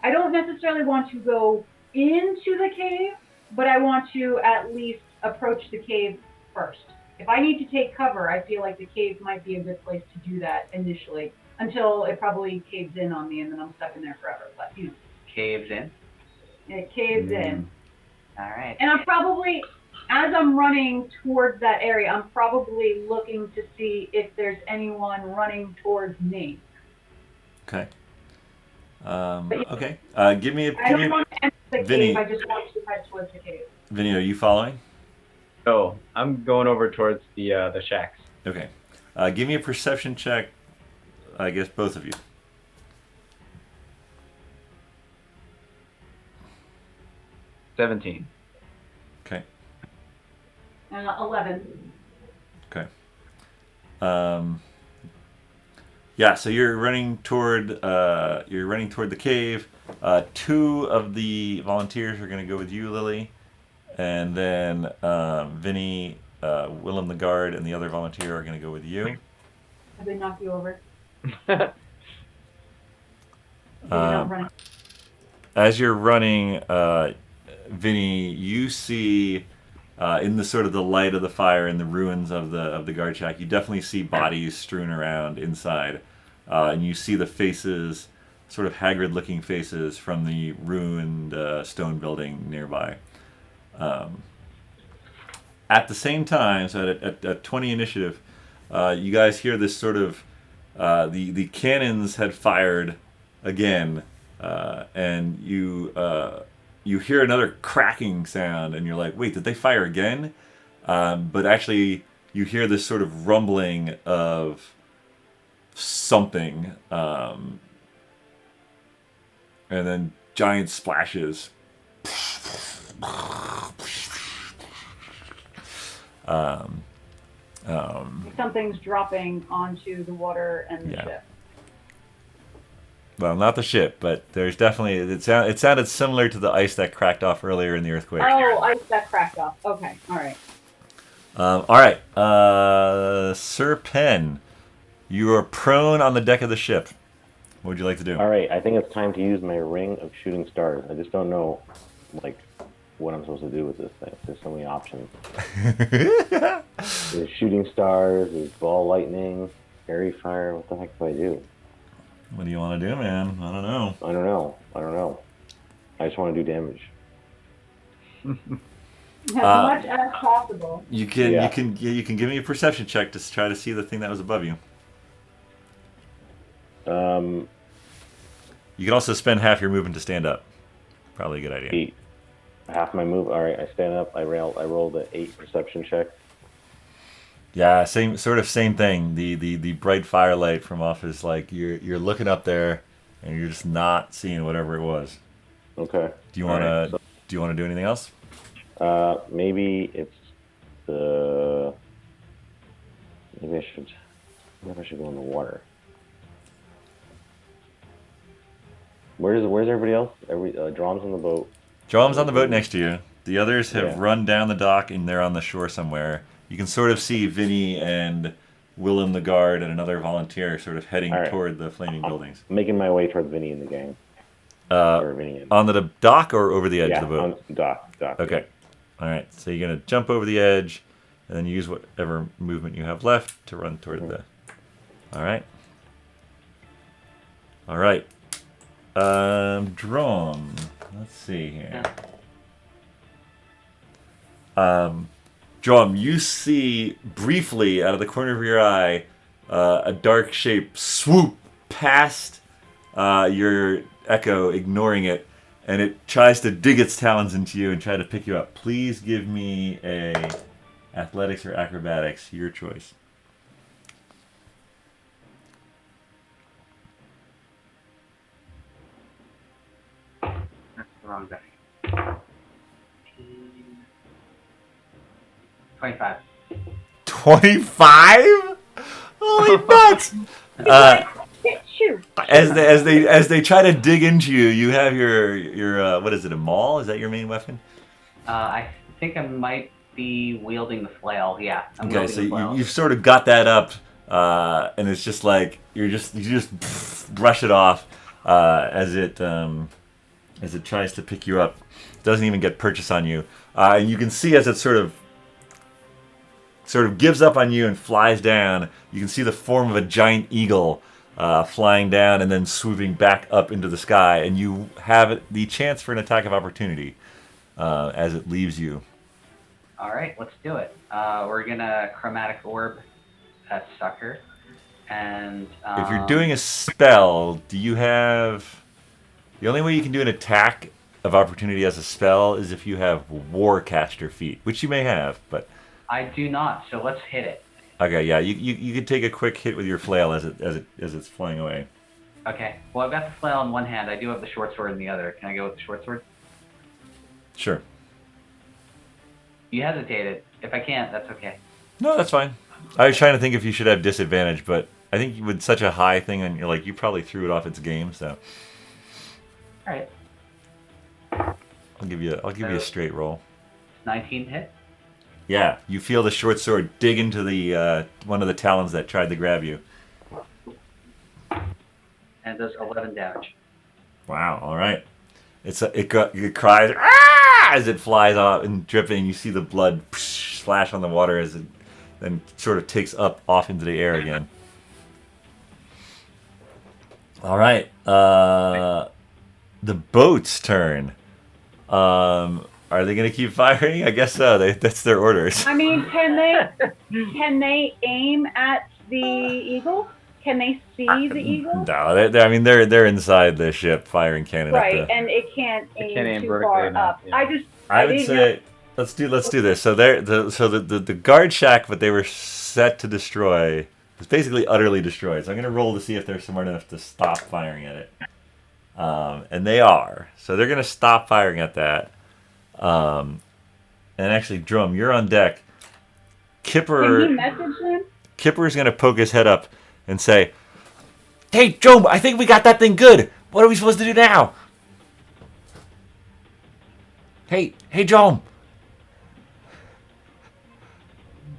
[SPEAKER 4] I don't necessarily want to go into the cave, but I want to at least approach the cave first. If I need to take cover, I feel like the cave might be a good place to do that initially, until it probably caves in on me and then I'm stuck in there forever. But, you know,
[SPEAKER 5] Caves in.
[SPEAKER 4] it caves in.
[SPEAKER 5] All right.
[SPEAKER 4] And I'm probably, as I'm running towards that area, I'm probably looking to see if there's anyone running towards me.
[SPEAKER 1] Okay. Okay. Give me
[SPEAKER 4] I don't want to enter the
[SPEAKER 1] Vinny.
[SPEAKER 4] cave, I just want to head towards the cave.
[SPEAKER 1] Vinny, are you following?
[SPEAKER 3] Oh, I'm going over towards the shacks.
[SPEAKER 1] Okay. Give me a perception check. I guess both of you.
[SPEAKER 3] 17.
[SPEAKER 1] Okay.
[SPEAKER 4] 11.
[SPEAKER 1] Okay. Yeah. So you're running toward the cave. Two of the volunteers are going to go with you, Lily, and then Vinny, Willem the guard, and the other volunteer are going to go with you.
[SPEAKER 4] Have they knocked you over? You're not running.
[SPEAKER 1] As you're running, Vinny, you see in the sort of the light of the fire in the ruins of the guard shack, you definitely see bodies strewn around inside, and you see the faces, sort of haggard-looking faces from the ruined stone building nearby. At the same time, so at 20 initiative, you guys hear this sort of the cannons had fired again, and you hear another cracking sound, and you're like, wait, did they fire again? But actually, you hear this sort of rumbling of something, and then giant splashes.
[SPEAKER 4] Something's dropping onto the water and the
[SPEAKER 1] Yeah.
[SPEAKER 4] ship.
[SPEAKER 1] Well, not the ship, but there's definitely it sounded similar to the ice that cracked off earlier in the earthquake.
[SPEAKER 4] Oh, ice that cracked off. Okay, all right.
[SPEAKER 1] All right, Sir Penn, you are prone on the deck of the ship. What would you like to do?
[SPEAKER 2] All right, I think it's time to use my ring of shooting stars. I just don't know, like, what I'm supposed to do with this thing. There's so many options. There's shooting stars. There's ball lightning, fairy fire. What the heck do I do?
[SPEAKER 1] What do you want to do, man? I don't know.
[SPEAKER 2] I don't know. I just want to do damage.
[SPEAKER 4] As much as possible.
[SPEAKER 1] You can give me a perception check to try to see the thing that was above you. You can also spend half your movement to stand up. Probably a good idea.
[SPEAKER 2] 8. Half my move. All right, I stand up. I rolled an 8 perception check.
[SPEAKER 1] Yeah, same thing. The bright firelight from off is like you're looking up there, and you're just not seeing whatever it was.
[SPEAKER 2] Okay.
[SPEAKER 1] Do you want to do anything else?
[SPEAKER 2] Maybe it's the. Maybe I should go in the water. Where's everybody else? Dromm's on the boat.
[SPEAKER 1] Dromm's on the boat next to you. The others have
[SPEAKER 2] Yeah.
[SPEAKER 1] run down the dock and they're on the shore somewhere. You can sort of see Vinny and Willem the guard and another volunteer sort of heading toward the flaming buildings.
[SPEAKER 2] Making my way towards Vinny and the gang. Vinny
[SPEAKER 1] On the dock or over the edge of the boat?
[SPEAKER 2] On dock.
[SPEAKER 1] Okay. All right. So you're going to jump over the edge and then use whatever movement you have left to run toward the... All right. All right. Dromm. Let's see here. Dromm, you see briefly out of the corner of your eye a dark shape swoop past your echo, ignoring it, and it tries to dig its talons into you and try to pick you up. Please give me a athletics or acrobatics, your choice.
[SPEAKER 5] That's the wrong die. 25.
[SPEAKER 1] 25? Holy nuts!
[SPEAKER 4] Shoot.
[SPEAKER 1] As they try to dig into you, you have your what is it, a maul? Is that your main weapon?
[SPEAKER 5] I think I might be wielding the flail. Yeah. I'm
[SPEAKER 1] Okay,
[SPEAKER 5] wielding
[SPEAKER 1] so
[SPEAKER 5] the flail.
[SPEAKER 1] you've sort of got that up, and it's just like you just brush it off as it tries to pick you up. It doesn't even get purchase on you, and you can see as it sort of gives up on you and flies down. You can see the form of a giant eagle flying down and then swooping back up into the sky, and you have the chance for an attack of opportunity as it leaves you.
[SPEAKER 5] All right, let's do it. We're gonna chromatic orb that sucker, and
[SPEAKER 1] If you're doing a spell, do you have... The only way you can do an attack of opportunity as a spell is if you have Warcaster feat, which you may have, but...
[SPEAKER 5] I do not. So let's hit it.
[SPEAKER 1] Okay, yeah, you could take a quick hit with your flail as it's flying away.
[SPEAKER 5] Okay. Well, I've got the flail in one hand. I do have the short sword in the other. Can I go with the short sword?
[SPEAKER 1] Sure.
[SPEAKER 5] You hesitated. If I can't, that's okay.
[SPEAKER 1] No, that's fine. I was trying to think if you should have disadvantage, but I think with such a high thing, and you're like, you probably threw it off its game, so
[SPEAKER 5] All right.
[SPEAKER 1] I'll give you a straight roll.
[SPEAKER 5] 19 hit.
[SPEAKER 1] Yeah, you feel the short sword dig into the one of the talons that tried to grab you.
[SPEAKER 5] And it does 11 damage.
[SPEAKER 1] Wow. All right. It cries "Ah!" as it flies off and dripping. You see the blood splash on the water as it then sort of takes up off into the air again. All right. The boat's turn. Are they going to keep firing? I guess so. That's their orders.
[SPEAKER 4] I mean, can they aim at the eagle? Can they see the eagle?
[SPEAKER 1] No, they're inside the ship firing cannon.
[SPEAKER 4] Right, and it can't aim too far up.
[SPEAKER 3] Yeah.
[SPEAKER 1] I would say let's do this. So the guard shack, what they were set to destroy, is basically utterly destroyed. So I'm going to roll to see if they're smart enough to stop firing at it, and they are. So they're going to stop firing at that. And actually, Dromm, you're on deck. Kipper.
[SPEAKER 4] Can he message them?
[SPEAKER 1] Kipper's going to poke his head up and say, "Hey, Dromm, I think we got that thing good. What are we supposed to do now?" Hey, Dromm.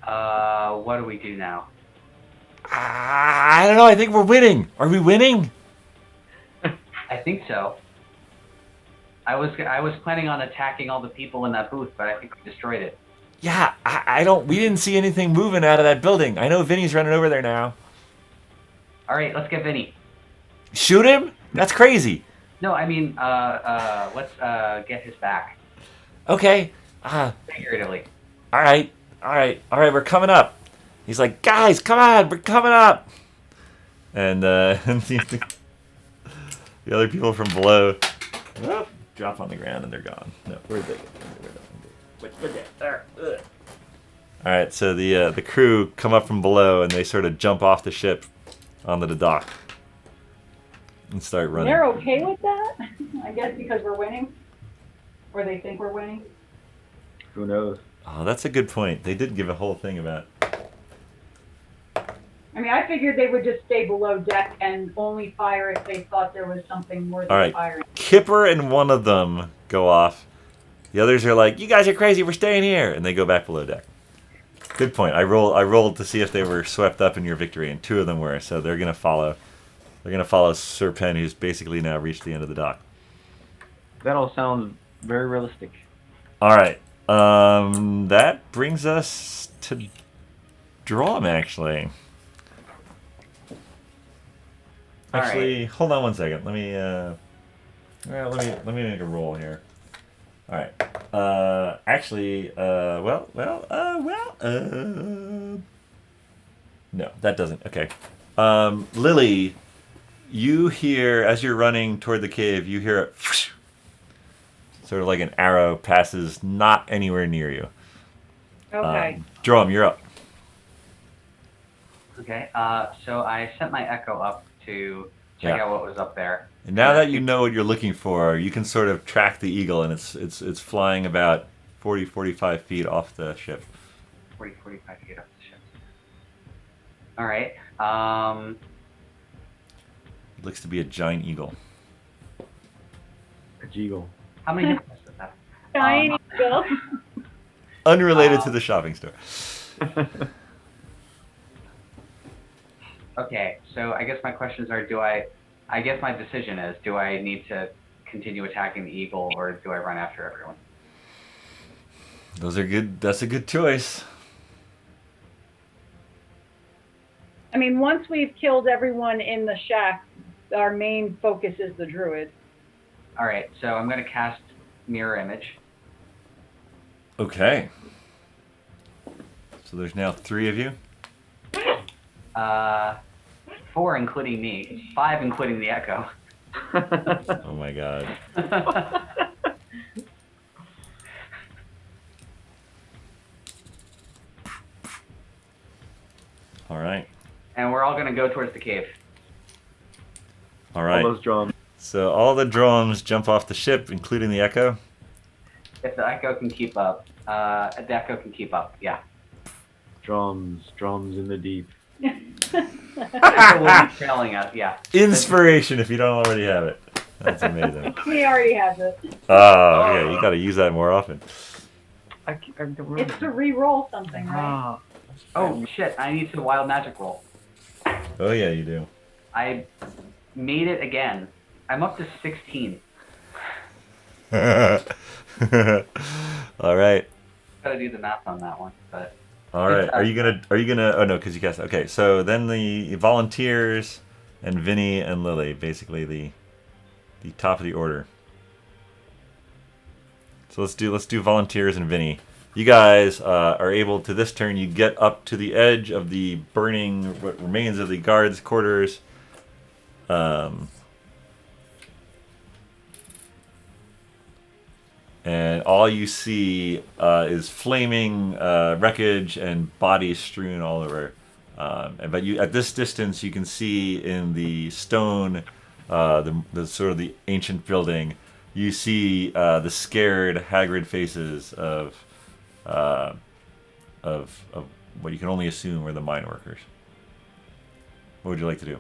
[SPEAKER 5] What do we do now?
[SPEAKER 1] I don't know. I think we're winning. Are we winning?
[SPEAKER 5] I think so. I was planning on attacking all the people in that booth, but I think we destroyed it.
[SPEAKER 1] Yeah, I don't. We didn't see anything moving out of that building. I know Vinny's running over there now.
[SPEAKER 5] All right, let's get Vinny.
[SPEAKER 1] Shoot him? That's crazy.
[SPEAKER 5] No, I mean, let's get his back.
[SPEAKER 1] Okay.
[SPEAKER 5] Figuratively.
[SPEAKER 1] All right. We're coming up. He's like, guys, come on, we're coming up. And the other people from below drop on the ground and they're gone. No, where'd they go? There. Ugh. All right, so the crew come up from below and they sort of jump off the ship onto the dock and start running.
[SPEAKER 4] They're okay with that? I guess because we're winning? Or they think we're winning?
[SPEAKER 3] Who knows?
[SPEAKER 1] Oh, that's a good point. They did give a whole thing about.
[SPEAKER 4] I mean, I figured they would just stay below deck and only fire if they thought there was something more
[SPEAKER 1] All
[SPEAKER 4] than
[SPEAKER 1] right,
[SPEAKER 4] firing.
[SPEAKER 1] Kipper and one of them go off. The others are like, "You guys are crazy. We're staying here," and they go back below deck. Good point. I rolled to see if they were swept up in your victory, and 2 of them were. So they're gonna follow. They're gonna follow Sir Penn, who's basically now reached the end of the dock.
[SPEAKER 3] That all sounds very realistic.
[SPEAKER 1] All right. That brings us to Dromm, actually.
[SPEAKER 5] All
[SPEAKER 1] Actually, hold on one second. Let me let me make a roll here. All right. No, that doesn't. Okay. Lily, you hear as you're running toward the cave, you hear it, sort of like an arrow passes not anywhere near you.
[SPEAKER 4] Okay.
[SPEAKER 1] Dromm, you're up.
[SPEAKER 5] Okay. So I sent my echo up to check out what was up there.
[SPEAKER 1] And now that you know what you're looking for, you can sort of track the eagle, and it's flying about 45 feet off the ship.
[SPEAKER 5] 45 feet off the ship. All right.
[SPEAKER 1] It looks to be a giant eagle.
[SPEAKER 3] A Jeagle.
[SPEAKER 5] How many hit points does that?
[SPEAKER 4] Giant eagle.
[SPEAKER 1] Unrelated to the shopping store.
[SPEAKER 5] Okay, so I guess my questions are: I guess my decision is: do I need to continue attacking the eagle, or do I run after everyone?
[SPEAKER 1] Those are good. That's a good choice.
[SPEAKER 4] I mean, once we've killed everyone in the shack, our main focus is the druid.
[SPEAKER 5] All right, so I'm going to cast Mirror Image.
[SPEAKER 1] Okay. So there's now 3 of you.
[SPEAKER 5] 4 including me, 5 including the echo.
[SPEAKER 1] Oh my god. All right.
[SPEAKER 5] And we're all going to go towards the cave.
[SPEAKER 1] All right.
[SPEAKER 3] All those drums.
[SPEAKER 1] So all the drones jump off the ship, including the echo.
[SPEAKER 5] If the echo can keep up, the echo can keep up. Yeah.
[SPEAKER 3] Drums in the deep.
[SPEAKER 5] Echo will be trailing us. Yeah.
[SPEAKER 1] Inspiration, if you don't already have it. That's amazing.
[SPEAKER 4] He already has it.
[SPEAKER 1] Oh, yeah, you got to use that more often.
[SPEAKER 3] I don't remember.
[SPEAKER 4] It's to re-roll something, right?
[SPEAKER 3] Ah.
[SPEAKER 5] Oh shit! I need to wild magic roll.
[SPEAKER 1] Oh yeah, you do.
[SPEAKER 5] I made it again. I'm up to 16.
[SPEAKER 1] All right.
[SPEAKER 5] Gotta do the math on that one, but.
[SPEAKER 1] All right. Are you gonna? Oh no, because you guessed. Okay. So then the volunteers and Vinny and Lily, basically the top of the order. So let's do volunteers and Vinny. You guys are able to this turn. You get up to the edge of the burning what remains of the guards' quarters. And all you see is flaming wreckage and bodies strewn all over. But you, at this distance, you can see in the stone, the sort of the ancient building, you see the scared, haggard faces of what you can only assume were the mine workers. What would you like to do?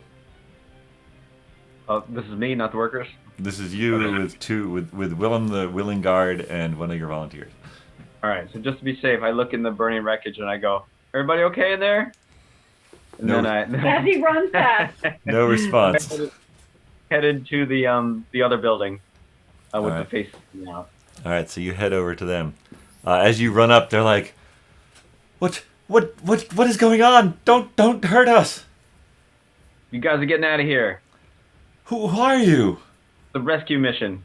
[SPEAKER 3] This is me, not the workers.
[SPEAKER 1] This is you with Willem the Willing Guard and one of your volunteers.
[SPEAKER 3] All right. So just to be safe, I look in the burning wreckage and I go, "Everybody okay in there?" And
[SPEAKER 1] No.
[SPEAKER 3] then
[SPEAKER 4] As he runs past.
[SPEAKER 1] No response.
[SPEAKER 3] Hey, headed to the other building with
[SPEAKER 1] Alright.
[SPEAKER 3] the face out.
[SPEAKER 1] All right, so you head over to them. As you run up, they're like, "What is going on? Don't hurt us!
[SPEAKER 3] You guys are getting out of here.
[SPEAKER 1] Who are you?"
[SPEAKER 3] The rescue mission.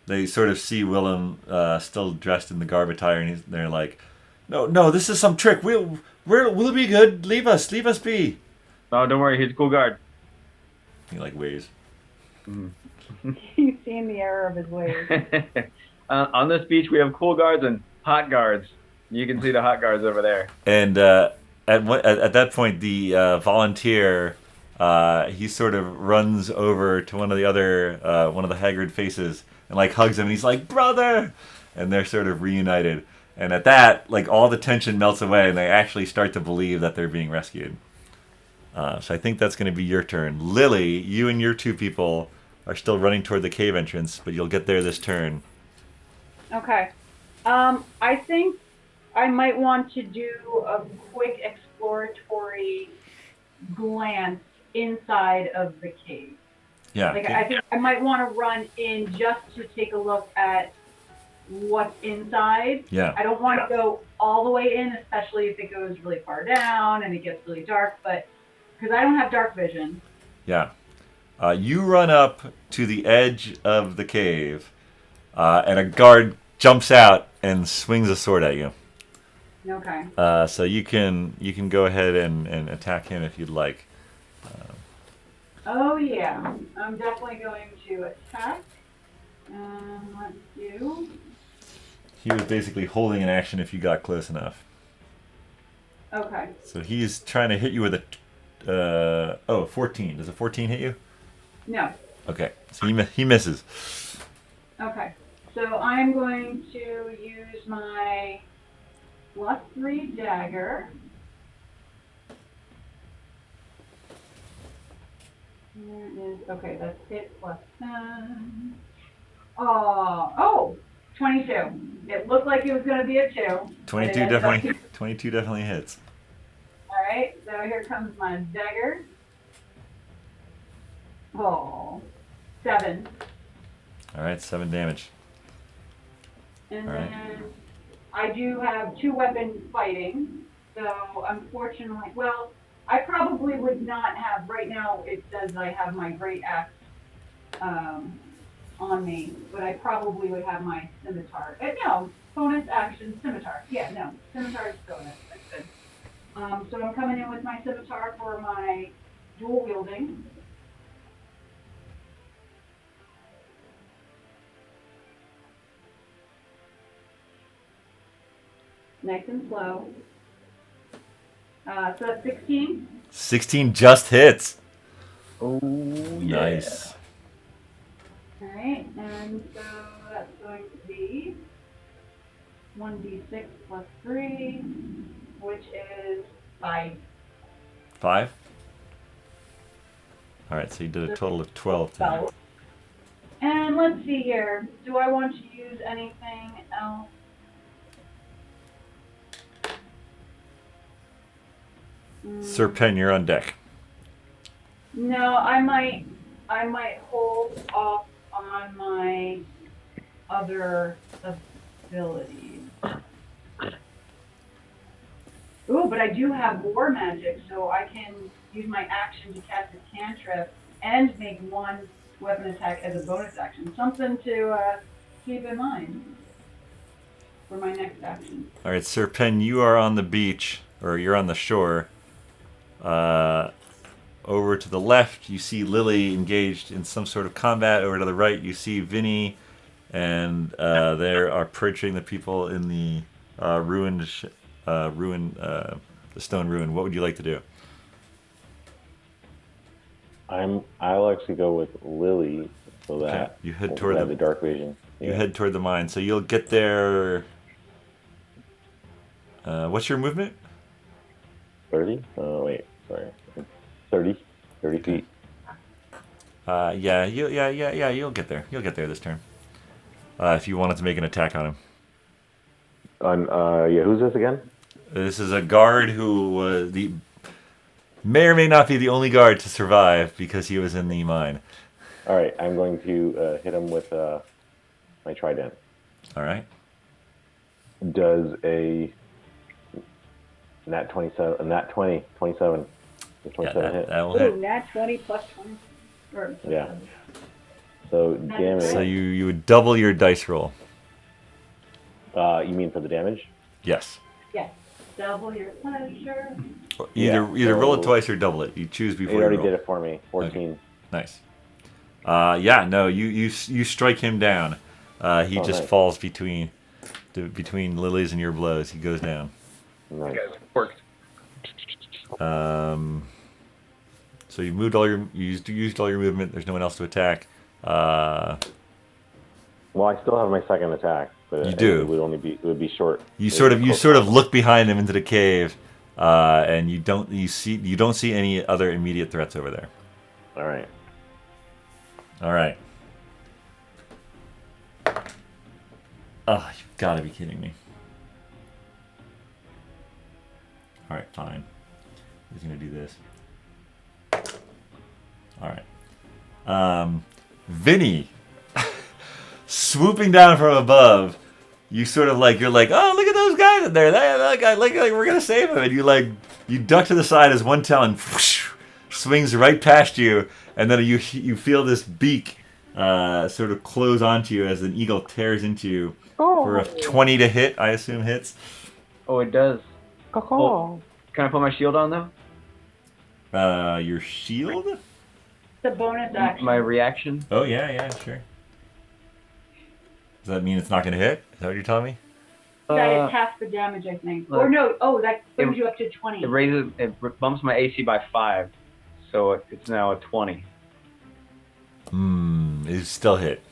[SPEAKER 1] They sort of see Willem still dressed in the garb attire, and they're like, "No, this is some trick. We'll be good. Leave us be."
[SPEAKER 3] Oh, don't worry, he's a cool guard.
[SPEAKER 1] He like waves.
[SPEAKER 4] He's seen the error of his ways.
[SPEAKER 3] On this beach, we have cool guards and hot guards. You can see the hot guards over there.
[SPEAKER 1] And at that point, the volunteer he sort of runs over to one of the haggard faces and like hugs him, and he's like, "Brother!" And they're sort of reunited. And at that, like all the tension melts away, and they actually start to believe that they're being rescued. So I think that's going to be your turn. Lily, you and your two people are still running toward the cave entrance, but you'll get there this turn.
[SPEAKER 4] Okay. I think I might want to do a quick exploratory glance inside of the cave.
[SPEAKER 1] Yeah.
[SPEAKER 4] Like, I think I might want to run in just to take a look at what's inside.
[SPEAKER 1] Yeah.
[SPEAKER 4] I don't want to go all the way in, especially if it goes really far down and it gets really dark, but because I don't have dark vision.
[SPEAKER 1] Yeah. You run up to the edge of the cave, and a guard jumps out and swings a sword at you.
[SPEAKER 4] Okay.
[SPEAKER 1] So you can go ahead and attack him if you'd like.
[SPEAKER 4] Oh yeah, I'm definitely going to attack. Let's do.
[SPEAKER 1] He was basically holding an action if you got close enough.
[SPEAKER 4] Okay.
[SPEAKER 1] So he's trying to hit you with a 14. Does a 14 hit you?
[SPEAKER 4] No.
[SPEAKER 1] Okay, so he misses.
[SPEAKER 4] Okay. So I'm going to use my +3 dagger. There it is. Okay, that's hit +10. Oh, 22. It looked like it was going to be a 2.
[SPEAKER 1] 22 definitely hits.
[SPEAKER 4] All right, so here comes my dagger. Oh, 7.
[SPEAKER 1] All right, 7 damage.
[SPEAKER 4] And
[SPEAKER 1] All right.
[SPEAKER 4] then I do have 2 weapon fighting. So unfortunately, well, I probably would not have, right now it says I have my great axe on me, but I probably would have my scimitar. No, bonus action scimitar. Yeah, no, scimitar is bonus. That's good. So I'm coming in with my scimitar for my dual wielding. Nice and slow. So that's 16.
[SPEAKER 1] 16 just hits.
[SPEAKER 3] Oh,
[SPEAKER 1] Nice.
[SPEAKER 4] All right, and so that's going to be 1d6 + 3, which is 5.
[SPEAKER 1] 5? All right, so you did a total of 12 tonight.
[SPEAKER 4] And let's see here. Do I want to use anything else?
[SPEAKER 1] Sir Penn, you're on deck.
[SPEAKER 4] No, I might hold off on my other abilities. Ooh, but I do have war magic, so I can use my action to cast a cantrip and make 1 weapon attack as a bonus action. Something to keep in mind for my next action.
[SPEAKER 1] All right, Sir Penn, you are on the beach, or you're on the shore. Over to the left, you see Lily engaged in some sort of combat. Over to the right, you see Vinny, and they are approaching the people in the the stone ruin. What would you like to do?
[SPEAKER 2] I'll actually go with Lily so that
[SPEAKER 1] Okay, you head toward
[SPEAKER 2] the dark vision.
[SPEAKER 1] You head toward the mine, so you'll get there. What's your movement?
[SPEAKER 2] 30? Oh wait, sorry. 30 feet.
[SPEAKER 1] You'll get there. You'll get there this turn. If you wanted to make an attack on him.
[SPEAKER 2] Who's this again?
[SPEAKER 1] This is a guard who may or may not be the only guard to survive because he was in the mine.
[SPEAKER 2] All right, I'm going to hit him with my trident.
[SPEAKER 1] All right.
[SPEAKER 2] Does a nat 27, a nat 20, 27, the 27 hit?
[SPEAKER 1] That will
[SPEAKER 4] Ooh,
[SPEAKER 1] hit.
[SPEAKER 4] nat 20 plus 20. Or,
[SPEAKER 2] Yeah. So damage.
[SPEAKER 1] So you would double your dice roll.
[SPEAKER 2] You mean for the damage?
[SPEAKER 1] Yes.
[SPEAKER 4] yes. Double your pleasure.
[SPEAKER 1] Either roll it twice or double it. You choose
[SPEAKER 2] It
[SPEAKER 1] before you
[SPEAKER 2] already
[SPEAKER 1] roll.
[SPEAKER 2] did it for me. 14.
[SPEAKER 1] Okay. Nice. Yeah, no, you strike him down. He just
[SPEAKER 2] nice.
[SPEAKER 1] falls between Lily's and your blows. He goes down.
[SPEAKER 2] Nice.
[SPEAKER 3] Worked.
[SPEAKER 1] So you used all your movement. There's no one else to attack.
[SPEAKER 2] Well, I still have my second attack, but
[SPEAKER 1] You do.
[SPEAKER 2] It would be short.
[SPEAKER 1] You sort of look behind him into the cave, and you don't see any other immediate threats over there.
[SPEAKER 2] All right.
[SPEAKER 1] All right. Oh, you've got to be kidding me. All right, fine. He's gonna do this. All right. Vinny, swooping down from above, you sort of you're like, oh, look at those guys in there. That guy, like we're gonna save him, and you duck to the side as one talon whoosh, swings right past you, and then you feel this beak sort of close onto you as an eagle tears into you for a 20 to hit. I assume hits.
[SPEAKER 3] Oh, it does. Oh, can I put my shield on though?
[SPEAKER 1] Your shield?
[SPEAKER 4] The bonus action.
[SPEAKER 3] My reaction?
[SPEAKER 1] Oh yeah, sure. Does that mean it's not gonna hit? Is that what you're telling me?
[SPEAKER 4] That is half the damage, I think.
[SPEAKER 3] Look.
[SPEAKER 4] Or no, that brings you up to 20.
[SPEAKER 3] It bumps my AC by 5, so it's now a 20.
[SPEAKER 1] It's still hit.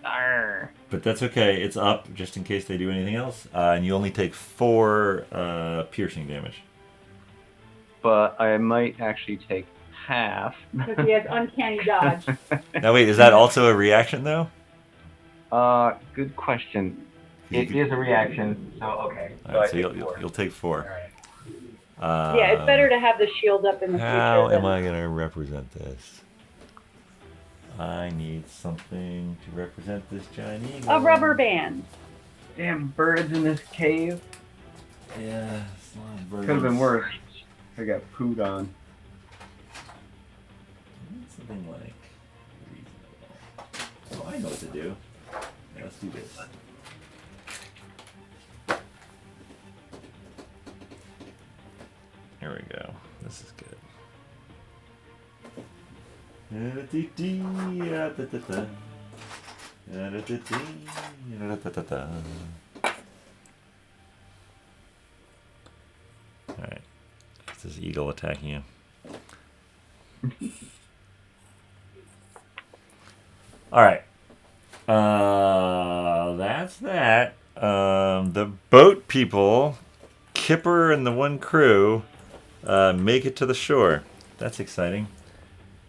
[SPEAKER 3] Arr.
[SPEAKER 1] But that's okay. It's up just in case they do anything else, and you only take 4 piercing damage.
[SPEAKER 3] But I might actually take half.
[SPEAKER 4] Because he has uncanny dodge.
[SPEAKER 1] Now wait, is that also a reaction though?
[SPEAKER 3] Good question. It is a reaction, so okay.
[SPEAKER 1] All right, so
[SPEAKER 3] I take 4.
[SPEAKER 1] you'll take 4.
[SPEAKER 3] All right.
[SPEAKER 4] Yeah, it's better to have the shield up in the future.
[SPEAKER 1] How
[SPEAKER 4] than-
[SPEAKER 1] am I gonna represent this? I need something to represent this giant eagle.
[SPEAKER 4] A rubber band.
[SPEAKER 3] Damn birds in this cave.
[SPEAKER 1] Yeah, it's a lot of birds.
[SPEAKER 3] Could have been worse. I got pooed on.
[SPEAKER 1] Something like reasonable. Oh, I know what to do. Yeah, let's do this. Here we go. This is good. Alright. This is eagle attacking you. Alright. That's that. The boat people, Kipper and the one crew, make it to the shore. That's exciting.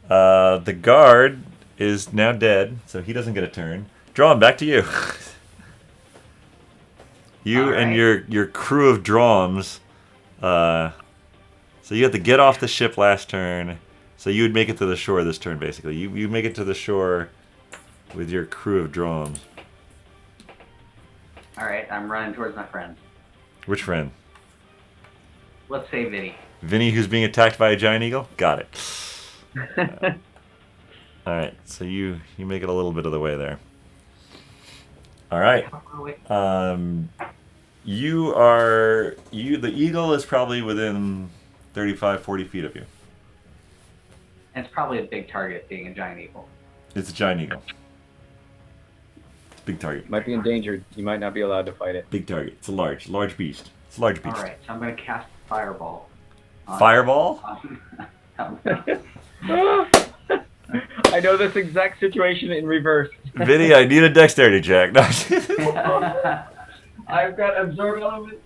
[SPEAKER 1] The guard is now dead, so he doesn't get a turn. Dromm, back to you. You and your crew of Dromms. So you have to get off the ship last turn. So you would make it to the shore this turn, basically. You make it to the shore with your crew of Dromms.
[SPEAKER 5] Alright, I'm running towards my friend.
[SPEAKER 1] Which friend?
[SPEAKER 5] Let's say Vinny.
[SPEAKER 1] Vinny, who's being attacked by a giant eagle? Got it. Alright, so you make it a little bit of the way there. Alright. The eagle is probably within 35, 40 feet of you.
[SPEAKER 5] And it's probably a big target, being a giant eagle.
[SPEAKER 1] It's a giant eagle. It's a big target.
[SPEAKER 3] Might be endangered. You might not be allowed to fight it.
[SPEAKER 1] Big target. It's a large beast. It's a large beast.
[SPEAKER 5] Alright, so I'm going to cast Fireball.
[SPEAKER 1] Fireball?
[SPEAKER 3] I know this exact situation in reverse.
[SPEAKER 1] Vinny, I need a dexterity check. No.
[SPEAKER 3] I've got absorb element.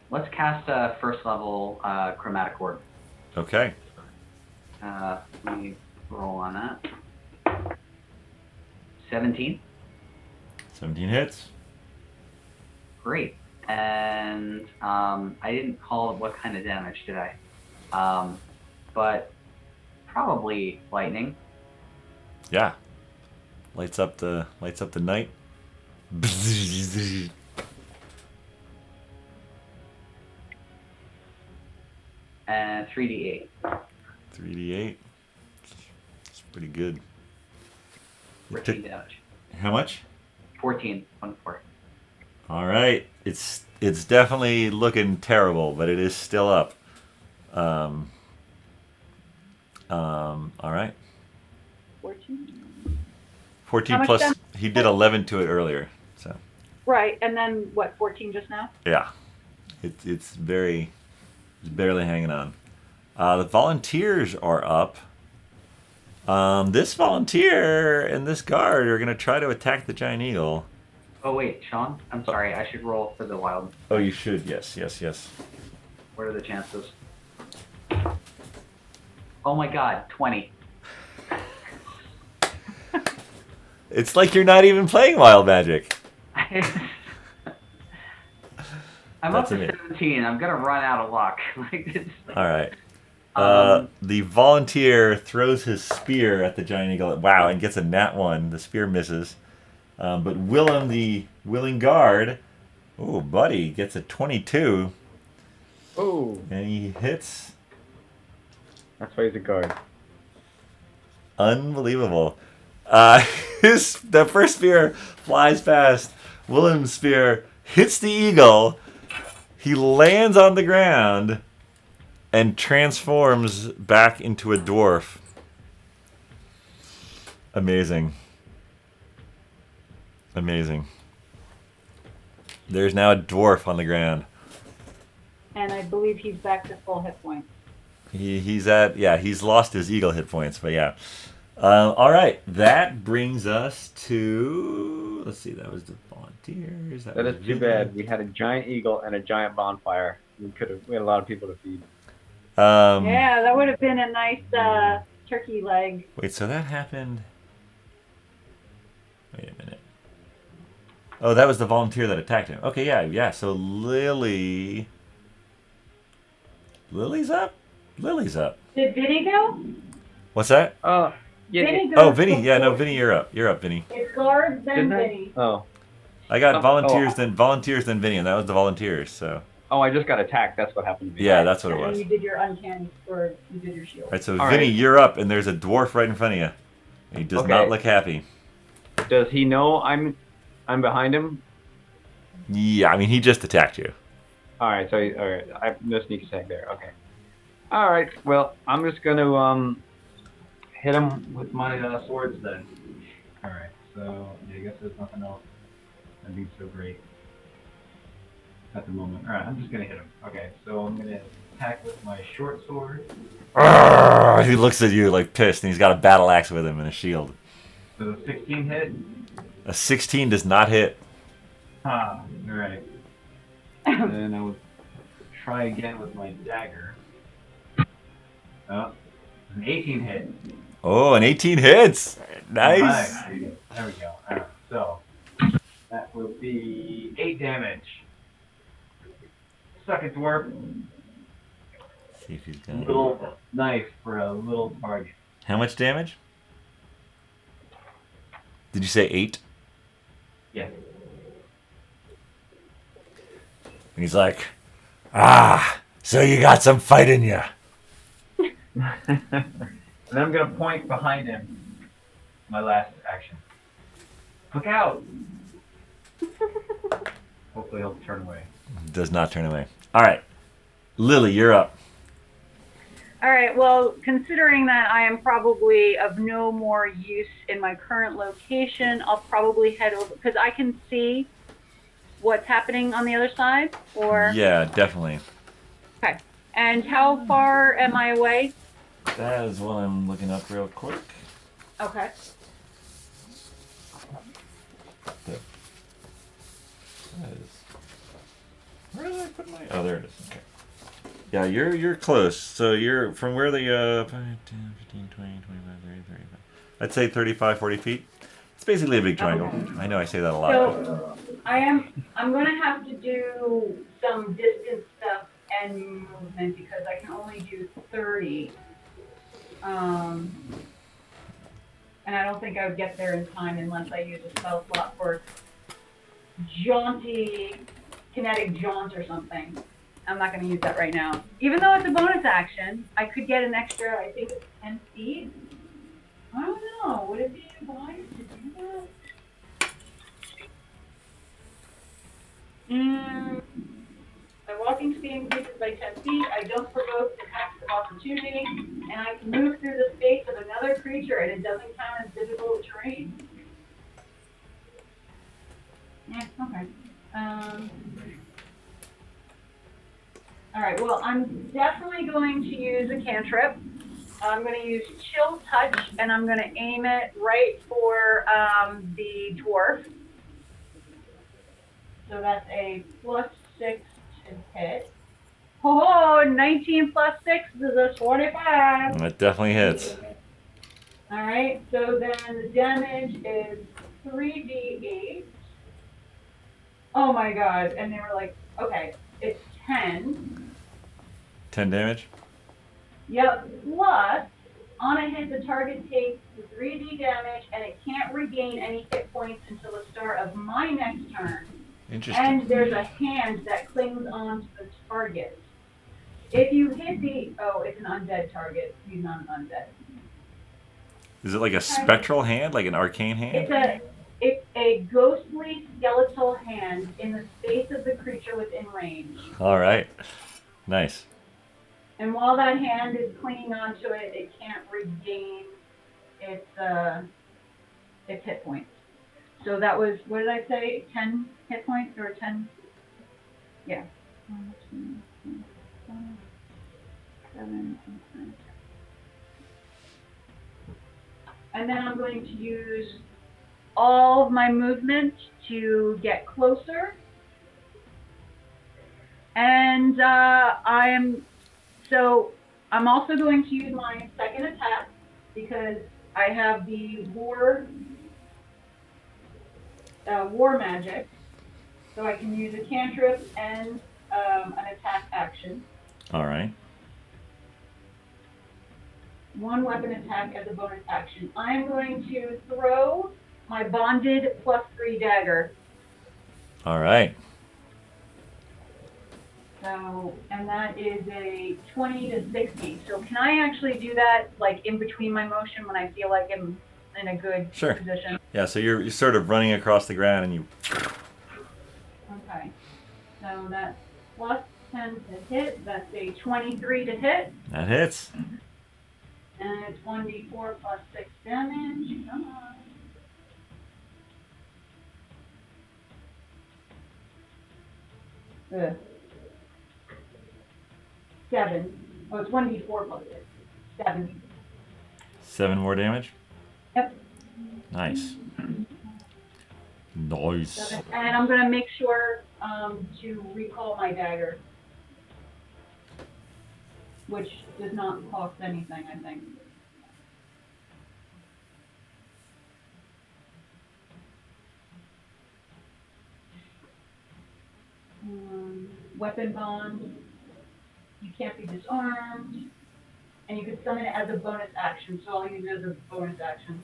[SPEAKER 5] Let's cast a first level chromatic orb.
[SPEAKER 1] Okay.
[SPEAKER 5] Let me roll on that. 17.
[SPEAKER 1] 17 hits.
[SPEAKER 5] Great. And I didn't call what kind of damage, did I? But probably lightning.
[SPEAKER 1] Yeah. Lights up the night.
[SPEAKER 5] And 3d8.
[SPEAKER 1] 3d8. It's pretty good.
[SPEAKER 5] 14 damage.
[SPEAKER 1] How much?
[SPEAKER 5] 14 on 4.
[SPEAKER 1] All right. It's definitely looking terrible, but it is still up. All right.
[SPEAKER 4] 14.
[SPEAKER 1] 14 plus.
[SPEAKER 4] damage?
[SPEAKER 1] He did 11 to it earlier. So.
[SPEAKER 4] Right, and then what? 14 just now.
[SPEAKER 1] Yeah. It's barely hanging on. The volunteers are up. This volunteer and this guard are going to try to attack the giant eagle.
[SPEAKER 5] Oh wait, Shawn? I'm sorry, I should roll for the wild.
[SPEAKER 1] Oh, you should. Yes.
[SPEAKER 5] What are the chances? Oh my god, 20.
[SPEAKER 1] It's like you're not even playing wild magic.
[SPEAKER 5] I'm
[SPEAKER 1] That's
[SPEAKER 5] up to
[SPEAKER 1] amazing.
[SPEAKER 5] 17. I'm gonna run out of luck. Like it's.
[SPEAKER 1] All right. The volunteer throws his spear at the giant eagle. Wow, and gets a nat 1. The spear misses. But Willem, the willing guard, oh, buddy, gets a 22.
[SPEAKER 3] Oh,
[SPEAKER 1] And he hits.
[SPEAKER 3] that's why he's a guard.
[SPEAKER 1] Unbelievable. The first spear flies past. Willem's spear hits the eagle. He lands on the ground and transforms back into a dwarf. Amazing. There's now a dwarf on the ground.
[SPEAKER 4] And I believe he's back to full hit points.
[SPEAKER 1] He's lost his eagle hit points, but yeah. All right, that brings us to, let's see, that was the volunteers.
[SPEAKER 3] That is too bad. We had a giant eagle and a giant bonfire. We had a lot of people to feed.
[SPEAKER 4] Yeah, that would have been a nice turkey leg.
[SPEAKER 1] Wait, so that happened. Wait a minute. Oh, that was the volunteer that attacked him. Okay, yeah. So Lily's up.
[SPEAKER 4] Did Vinny go?
[SPEAKER 1] What's that?
[SPEAKER 3] Yeah.
[SPEAKER 4] Vinny goes
[SPEAKER 1] Oh, Vinny. Yeah, no,
[SPEAKER 4] before-
[SPEAKER 1] Vinny, you're up. You're up, Vinny.
[SPEAKER 4] It's guards, then
[SPEAKER 3] Didn't I?
[SPEAKER 4] Vinny.
[SPEAKER 3] Oh.
[SPEAKER 1] I got
[SPEAKER 3] Oh,
[SPEAKER 1] volunteers,
[SPEAKER 3] oh.
[SPEAKER 1] then Vinny, and that was the volunteers. So
[SPEAKER 3] Oh, I just got attacked. That's what happened to me.
[SPEAKER 1] yeah, that's what it
[SPEAKER 4] And then
[SPEAKER 1] was.
[SPEAKER 4] you did your uncanny, or you did your shield.
[SPEAKER 1] All right, so
[SPEAKER 3] All
[SPEAKER 1] Vinny,
[SPEAKER 3] right.
[SPEAKER 1] you're up, and there's a dwarf right in front of you. He does
[SPEAKER 3] Okay.
[SPEAKER 1] not look happy.
[SPEAKER 3] Does he know I'm behind him?
[SPEAKER 1] Yeah, I mean, he just attacked you.
[SPEAKER 3] All right. So all right. I no sneak attack there. Okay. All right. Well, I'm just gonna hit him with my swords then.
[SPEAKER 6] All right. So yeah, I guess there's nothing else that'd be so great at the moment. All right. I'm just gonna hit him. Okay. So I'm gonna attack with my short sword.
[SPEAKER 1] Arrgh! He looks at you like pissed, and he's got a battle axe with him and a shield.
[SPEAKER 6] So 16 hit.
[SPEAKER 1] A 16 does not hit.
[SPEAKER 6] Ah. All right. Then I will try again with my dagger. Oh, an 18 hit.
[SPEAKER 1] Oh, an 18 hits. Nice.
[SPEAKER 6] Alright, there we go. Alright, so that will be 8 damage. Suck it, dwarf.
[SPEAKER 1] See if he's gonna.
[SPEAKER 6] Little knife for a little target.
[SPEAKER 1] How much damage? Did you say 8?
[SPEAKER 6] Yeah.
[SPEAKER 1] And he's like, so you got some fight in you.
[SPEAKER 6] And then I'm gonna point behind him. My last action. Look out! Hopefully he'll turn away.
[SPEAKER 1] Does not turn away. All right. Lily, you're up.
[SPEAKER 4] All right, well, considering that I am probably of no more use in my current location, I'll probably head over, because I can see what's happening on the other side, or...
[SPEAKER 1] Yeah, definitely.
[SPEAKER 4] Okay. And how far am I away?
[SPEAKER 1] That is what I'm looking up real quick.
[SPEAKER 4] Okay.
[SPEAKER 1] That is... Where did I put my... Oh, there it is. Okay. Yeah, you're close. So you're from where the 5, 10, 15, 20, 25, 30, 35. I'd say 35, 40 feet. It's basically a big triangle.
[SPEAKER 4] Okay.
[SPEAKER 1] I know I say that a lot.
[SPEAKER 4] So I'm going to have to do some distance stuff and movement because I can only do 30. And I don't think I would get there in time unless I use a spell slot for jaunty, kinetic jaunt or something. I'm not going to use that right now. Even though it's a bonus action, I could get an extra, I think it's 10 feet. I don't know. Would it be wise to do that? My walking speed increases by 10 feet. I don't provoke attacks of opportunity, and I can move through the space of another creature, and it doesn't count as difficult terrain. Yeah, okay. Alright, well, I'm definitely going to use a cantrip. I'm going to use Chill Touch, and I'm going to aim it right for the dwarf. So that's a +6 to hit. Oh, 19 plus 6 is a 25.
[SPEAKER 1] That definitely hits.
[SPEAKER 4] Alright, so then the damage is 3d8. Oh my god, and they were like, okay, it's 10.
[SPEAKER 1] 10 damage?
[SPEAKER 4] Yep, plus, on a hit, the target takes the 3d damage, and it can't regain any hit points until the start of my next turn.
[SPEAKER 1] Interesting.
[SPEAKER 4] And there's a hand that clings onto the target. If you hit it's an undead target. He's not an undead.
[SPEAKER 1] Is it like a spectral hand, like an arcane hand?
[SPEAKER 4] It's a ghostly skeletal hand in the space of the creature within range.
[SPEAKER 1] All right. Nice.
[SPEAKER 4] And while that hand is clinging onto it, it can't regain its hit points. So that was, what did I say? 10 hit points or 10? Yeah. 1, 2, 3, 4, 7, 8, 9. And then I'm going to use all of my movement to get closer. And I'm also going to use my second attack because I have the war magic. So I can use a cantrip and an attack action.
[SPEAKER 1] All right.
[SPEAKER 4] One weapon attack as a bonus action. I'm going to throw my bonded +3 dagger.
[SPEAKER 1] All right.
[SPEAKER 4] So, and that is a 20 to 60. So can I actually do that like in between my motion when I feel like I'm in a good position?
[SPEAKER 1] Yeah, so you're sort of running across the ground and you...
[SPEAKER 4] Okay. So that's +10 to hit. That's a 23 to hit.
[SPEAKER 1] That hits.
[SPEAKER 4] And it's 1d4 plus 6 damage. Come on. Ugh. 7. Oh, it's 1d4 plus 6. 7.
[SPEAKER 1] 7 more damage?
[SPEAKER 4] Yep.
[SPEAKER 1] Nice. Nice.
[SPEAKER 4] 7. And I'm going to make sure to recall my dagger. Which does not cost anything, I think. Weapon bond. You can't be disarmed. And you can summon it as a bonus action, so I'll use it as a bonus action.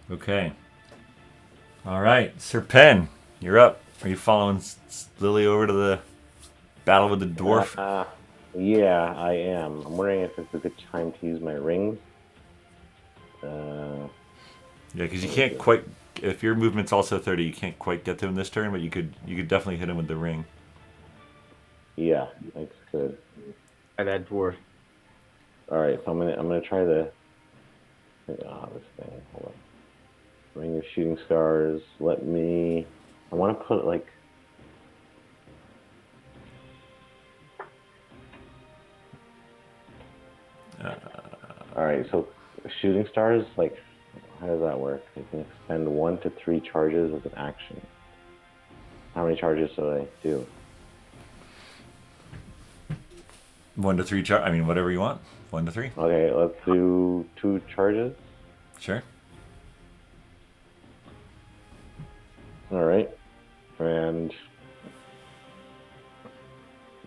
[SPEAKER 1] Okay. All right, Sir Penn, you're up. Are you following Lily over to the battle with the dwarf?
[SPEAKER 2] Yeah, I am. I'm wondering if it's a good time to use my rings.
[SPEAKER 1] Yeah, because you can't quite. If your movement's also 30, you can't quite get to him this turn, but you could definitely hit him with the ring.
[SPEAKER 2] Yeah, that's good.
[SPEAKER 3] By that dwarf.
[SPEAKER 2] All right, so I'm gonna try this thing. Hold on. Ring of Shooting Stars. I want to put like. All right, so Shooting Stars, like, how does that work? You can expend 1 to 3 charges as an action. How many charges do I do?
[SPEAKER 1] 1 to 3 I mean, whatever you want. 1 to 3.
[SPEAKER 2] Okay, let's do 2 charges.
[SPEAKER 1] Sure.
[SPEAKER 2] All right, and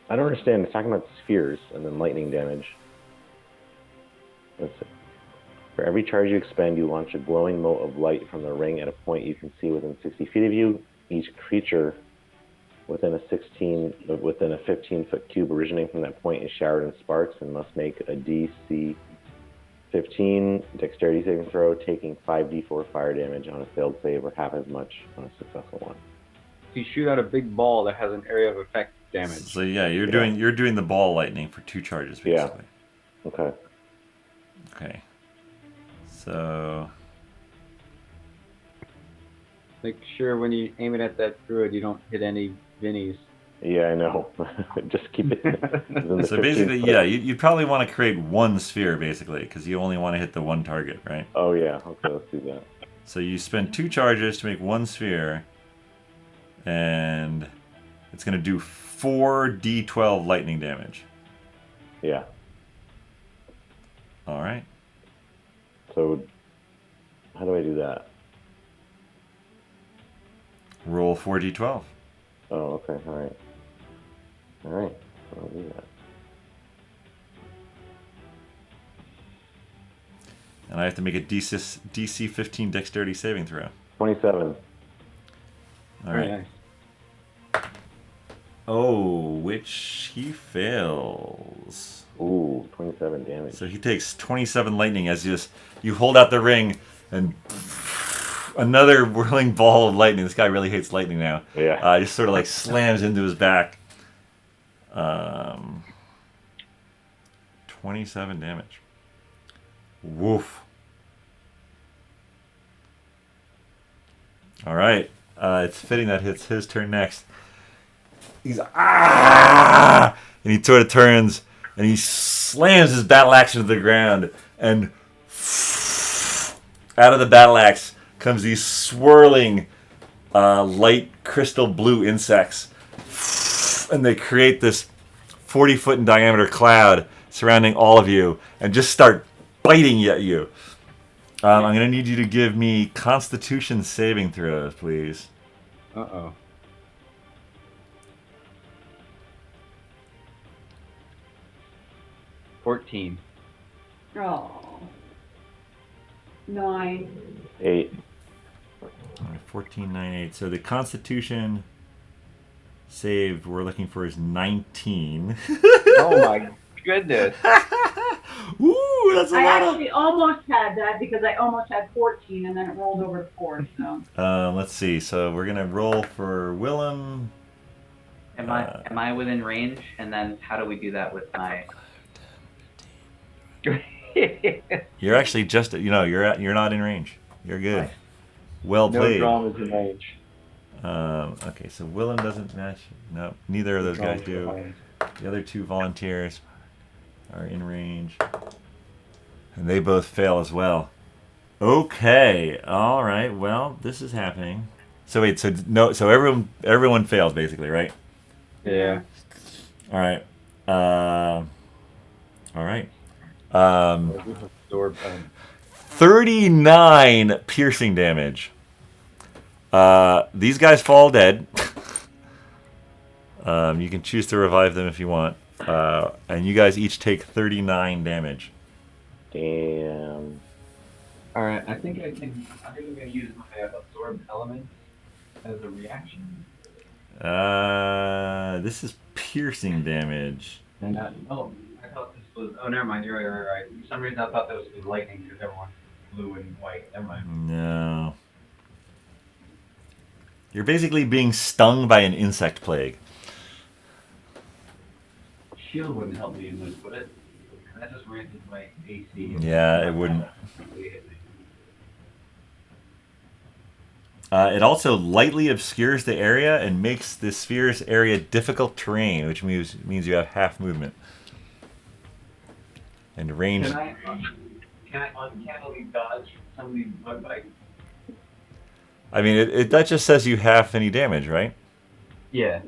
[SPEAKER 2] I don't understand. It's talking about spheres and then lightning damage. Let's see. For every charge you expend, you launch a glowing mote of light from the ring at a point you can see within 60 feet of you. Each creature within a 15-foot cube originating from that point is showered in sparks and must make a DC 15 dexterity saving throw, taking 5d4 fire damage on a failed save or half as much on a successful one.
[SPEAKER 3] You shoot out a big ball that has an area of effect damage.
[SPEAKER 1] So yeah, you're doing the ball lightning for 2 charges basically.
[SPEAKER 2] Yeah. Okay.
[SPEAKER 1] Okay. So
[SPEAKER 3] Make sure when you aim it at that druid, you don't hit any Vinnies.
[SPEAKER 2] Yeah, I know. Just keep it.
[SPEAKER 1] so basically, yeah, you'd probably want to create 1 sphere basically because you only want to hit the 1 target, right?
[SPEAKER 2] Oh yeah. Okay, let's do that.
[SPEAKER 1] So you spend 2 charges to make 1 sphere, and it's going to do 4d12 lightning damage.
[SPEAKER 2] Yeah.
[SPEAKER 1] All right.
[SPEAKER 2] So, how do I do that?
[SPEAKER 1] Roll 4d12.
[SPEAKER 2] Oh, okay. All right. All right. I'll do that.
[SPEAKER 1] And I have to make a DC 15 dexterity saving throw.
[SPEAKER 2] 27.
[SPEAKER 1] All right.
[SPEAKER 3] Nice.
[SPEAKER 1] Oh, which he fails.
[SPEAKER 2] Ooh, 27 damage.
[SPEAKER 1] So he takes 27 lightning as you hold out the ring and another whirling ball of lightning. This guy really hates lightning now.
[SPEAKER 2] Yeah.
[SPEAKER 1] Just sort of like slams into his back. 27 damage. Woof. All right. It's fitting that it's his turn next. He's and he sort of turns and he slams his battle axe into the ground, and out of the battle axe comes these swirling light crystal blue insects, and they create this 40-foot in diameter cloud surrounding all of you and just start biting at you. I'm going to need you to give me Constitution saving throws, please.
[SPEAKER 3] Uh-oh. $14.
[SPEAKER 4] Oh. 9.
[SPEAKER 2] 8.
[SPEAKER 1] All right, 14, 9, 8. So the Constitution saved we're looking for is 19.
[SPEAKER 3] Oh my goodness.
[SPEAKER 1] Ooh, that's a
[SPEAKER 4] I
[SPEAKER 1] lot
[SPEAKER 4] actually almost had that because I almost had 14 and then it rolled over to 4. So.
[SPEAKER 1] Let's see. So we're going to roll for Willem.
[SPEAKER 5] Am I within range? And then how do we do that with my?
[SPEAKER 1] You're actually just, you're not in range. You're good.
[SPEAKER 5] Nice.
[SPEAKER 1] Well
[SPEAKER 3] No
[SPEAKER 1] played.
[SPEAKER 3] Dromm is in range.
[SPEAKER 1] Okay, so Willem doesn't match. No, neither of those guys do. The other 2 volunteers are in range. And they both fail as well. Okay. All right. Well, this is happening. So wait, so everyone fails basically, right?
[SPEAKER 3] Yeah.
[SPEAKER 1] All right. All right. 39 piercing damage. These guys fall dead. You can choose to revive them if you want. And you guys each take 39 damage.
[SPEAKER 2] Damn.
[SPEAKER 6] Alright, I think I'm gonna use my absorb element as a reaction.
[SPEAKER 1] This is piercing damage.
[SPEAKER 6] And I thought this was. Oh, never mind. You're right. For some reason, I thought that was lightning because everyone's blue and white. Never mind.
[SPEAKER 1] No. You're basically being stung by an insect plague.
[SPEAKER 6] Shield wouldn't help me in this, would it? That just raises my AC.
[SPEAKER 1] Yeah, it wouldn't. It also lightly obscures the area and makes the sphere's area difficult terrain, which means you have half movement. And range.
[SPEAKER 6] Can I uncannily dodge some of these bug bites?
[SPEAKER 1] I mean, that just says you half any damage, right?
[SPEAKER 6] Yeah.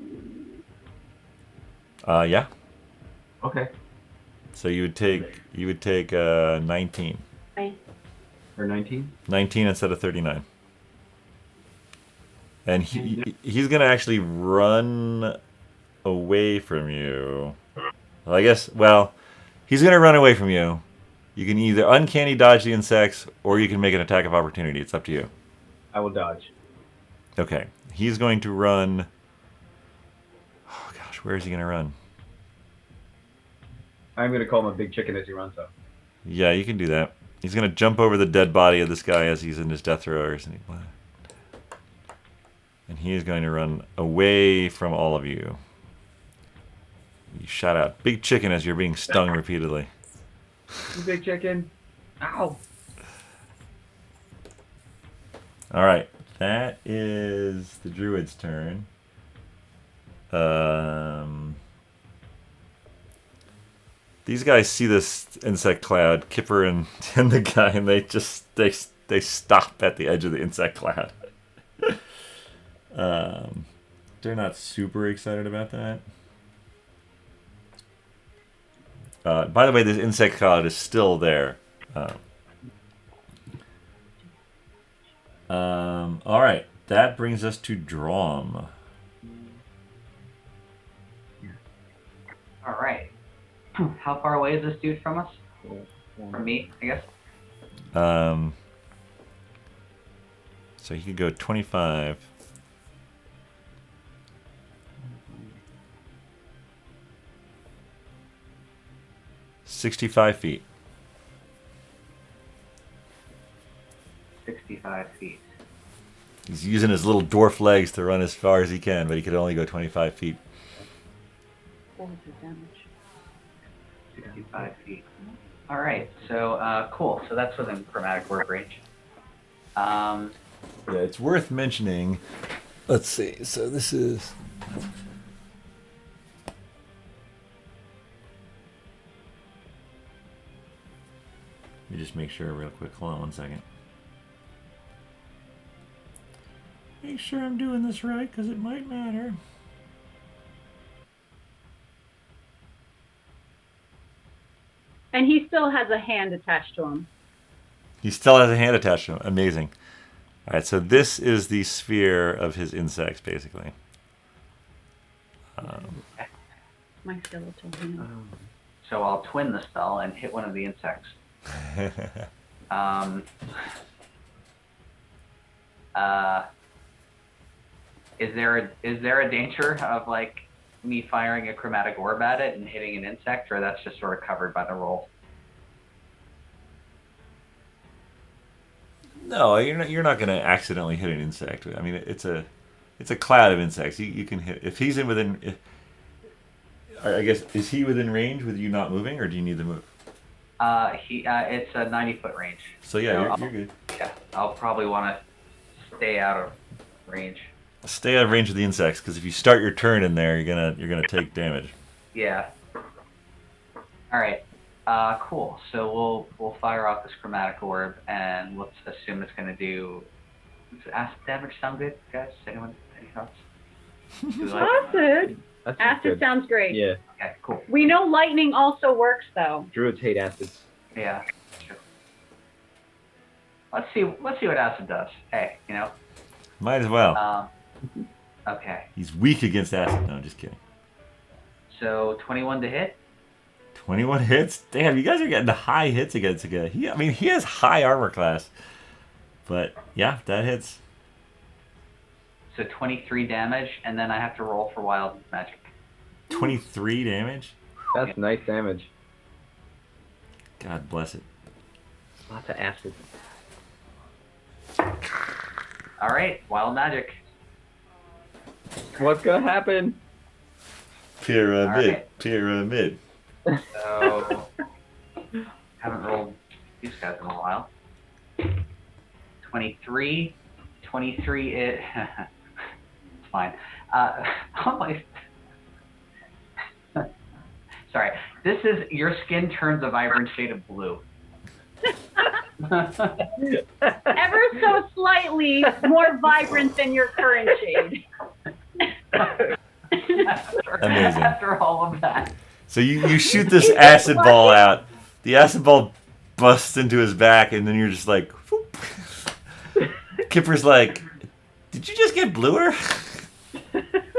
[SPEAKER 1] Yeah.
[SPEAKER 6] Okay.
[SPEAKER 1] So you would take 19.
[SPEAKER 6] Or 19?
[SPEAKER 1] 19 instead of 39. And he's gonna actually run away from you. Well, I guess, he's going to run away from you. You can either uncanny dodge the insects, or you can make an attack of opportunity. It's up to you.
[SPEAKER 3] I will dodge.
[SPEAKER 1] Okay. He's going to run... Oh, gosh, where is he going to run?
[SPEAKER 3] I'm going to call him a big chicken as he runs up.
[SPEAKER 1] Yeah, you can do that. He's going to jump over the dead body of this guy as he's in his death throes. And he is going to run away from all of you. You shout out, big chicken, as you're being stung repeatedly.
[SPEAKER 3] You big chicken. Ow.
[SPEAKER 1] All right. That is the druid's turn. These guys see this insect cloud, Kipper and the guy, and they stop at the edge of the insect cloud. They're not super excited about that. By the way, this insect cloud is still there. All right, that brings us to Dromm.
[SPEAKER 5] All right. How far away is this dude from us? From me, I guess.
[SPEAKER 1] So he could go 25. $65 feet.
[SPEAKER 5] 65 feet.
[SPEAKER 1] He's using his little dwarf legs to run as far as he can, but he could only go 25 feet.
[SPEAKER 4] What was his damage?
[SPEAKER 5] 65 feet. All right. So cool. So that's within chromatic word range.
[SPEAKER 1] Yeah, it's worth mentioning. Let's see. So this is. Let me just make sure real quick. Hold on 1 second. Make sure I'm doing this right, because it might matter.
[SPEAKER 4] And he still has a hand attached to him.
[SPEAKER 1] He still has a hand attached to him. Amazing. All right, so this is the sphere of his insects, basically.
[SPEAKER 4] My skeletal hand.
[SPEAKER 5] So I'll twin the spell and hit one of the insects. Is there a danger of like me firing a chromatic orb at it and hitting an insect, or that's just sort of covered by the roll?
[SPEAKER 1] No, you're not going to accidentally hit an insect. I mean, it's a cloud of insects. You can hit if he's in within. I guess is he within range with you not moving, or do you need to move?
[SPEAKER 5] It's a 90-foot range.
[SPEAKER 1] So yeah, you're good.
[SPEAKER 5] Yeah, I'll probably want to stay out of range.
[SPEAKER 1] Stay out of range of the insects, because if you start your turn in there, you're gonna take damage.
[SPEAKER 5] Yeah. All right. Cool. So we'll fire off this chromatic orb, and let's assume it's gonna do. Does acid damage sound good, guys? Anyone? Any thoughts? Do we like it?
[SPEAKER 4] Acid. Acid sounds great.
[SPEAKER 3] Yeah.
[SPEAKER 5] Okay. Cool.
[SPEAKER 4] We know lightning also works, though.
[SPEAKER 3] Druids hate acids.
[SPEAKER 5] Yeah. Sure. Let's see what acid does. Hey, you know.
[SPEAKER 1] Might as well.
[SPEAKER 5] Okay.
[SPEAKER 1] He's weak against acid. No, just kidding.
[SPEAKER 5] So 21 to hit.
[SPEAKER 1] 21 hits? Damn, you guys are getting the high hits against a guy. He has high armor class. But, yeah, that hits.
[SPEAKER 5] So 23 damage, and then I have to roll for wild magic.
[SPEAKER 1] 23 damage?
[SPEAKER 3] That's nice damage.
[SPEAKER 1] God bless it.
[SPEAKER 3] Lots of acid.
[SPEAKER 5] All right, wild magic.
[SPEAKER 3] What's gonna happen?
[SPEAKER 1] Pyramid.
[SPEAKER 5] Right.
[SPEAKER 1] Pyramid.
[SPEAKER 5] So, haven't rolled these guys in a while. 23 it. It's fine. Oh my. Sorry. This is your skin turns a vibrant shade of blue.
[SPEAKER 4] Ever so slightly more vibrant than your current shade.
[SPEAKER 1] Amazing.
[SPEAKER 5] After all of that.
[SPEAKER 1] So you shoot this acid ball out. The acid ball busts into his back, and then you're just like, whoop. Kipper's like, did you just get bluer?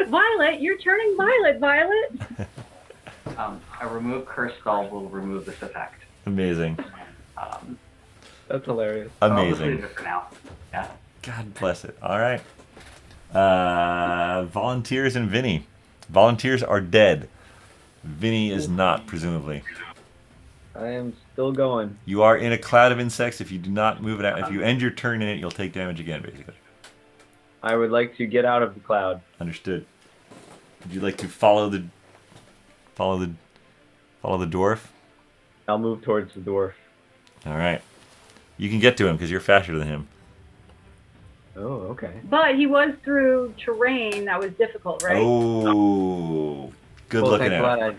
[SPEAKER 4] Violet, you're turning violet, Violet.
[SPEAKER 5] A remove curse spell will remove this effect.
[SPEAKER 1] Amazing.
[SPEAKER 3] That's hilarious.
[SPEAKER 5] I'll just
[SPEAKER 1] Amazing.
[SPEAKER 5] leave it for now. Yeah.
[SPEAKER 1] God bless it. All right. Volunteers and Vinny. Volunteers are dead. Vinny is not, presumably.
[SPEAKER 3] I am still going.
[SPEAKER 1] You are in a cloud of insects. If you do not move it out, if you end your turn in it, you'll take damage again, basically.
[SPEAKER 3] I would like to get out of the cloud.
[SPEAKER 1] Understood. Would you like to follow the dwarf?
[SPEAKER 3] I'll move towards the dwarf.
[SPEAKER 1] All right. You can get to him because you're faster than him.
[SPEAKER 3] Oh, okay.
[SPEAKER 4] But he was through terrain that was difficult, right?
[SPEAKER 1] Oh, good looking at.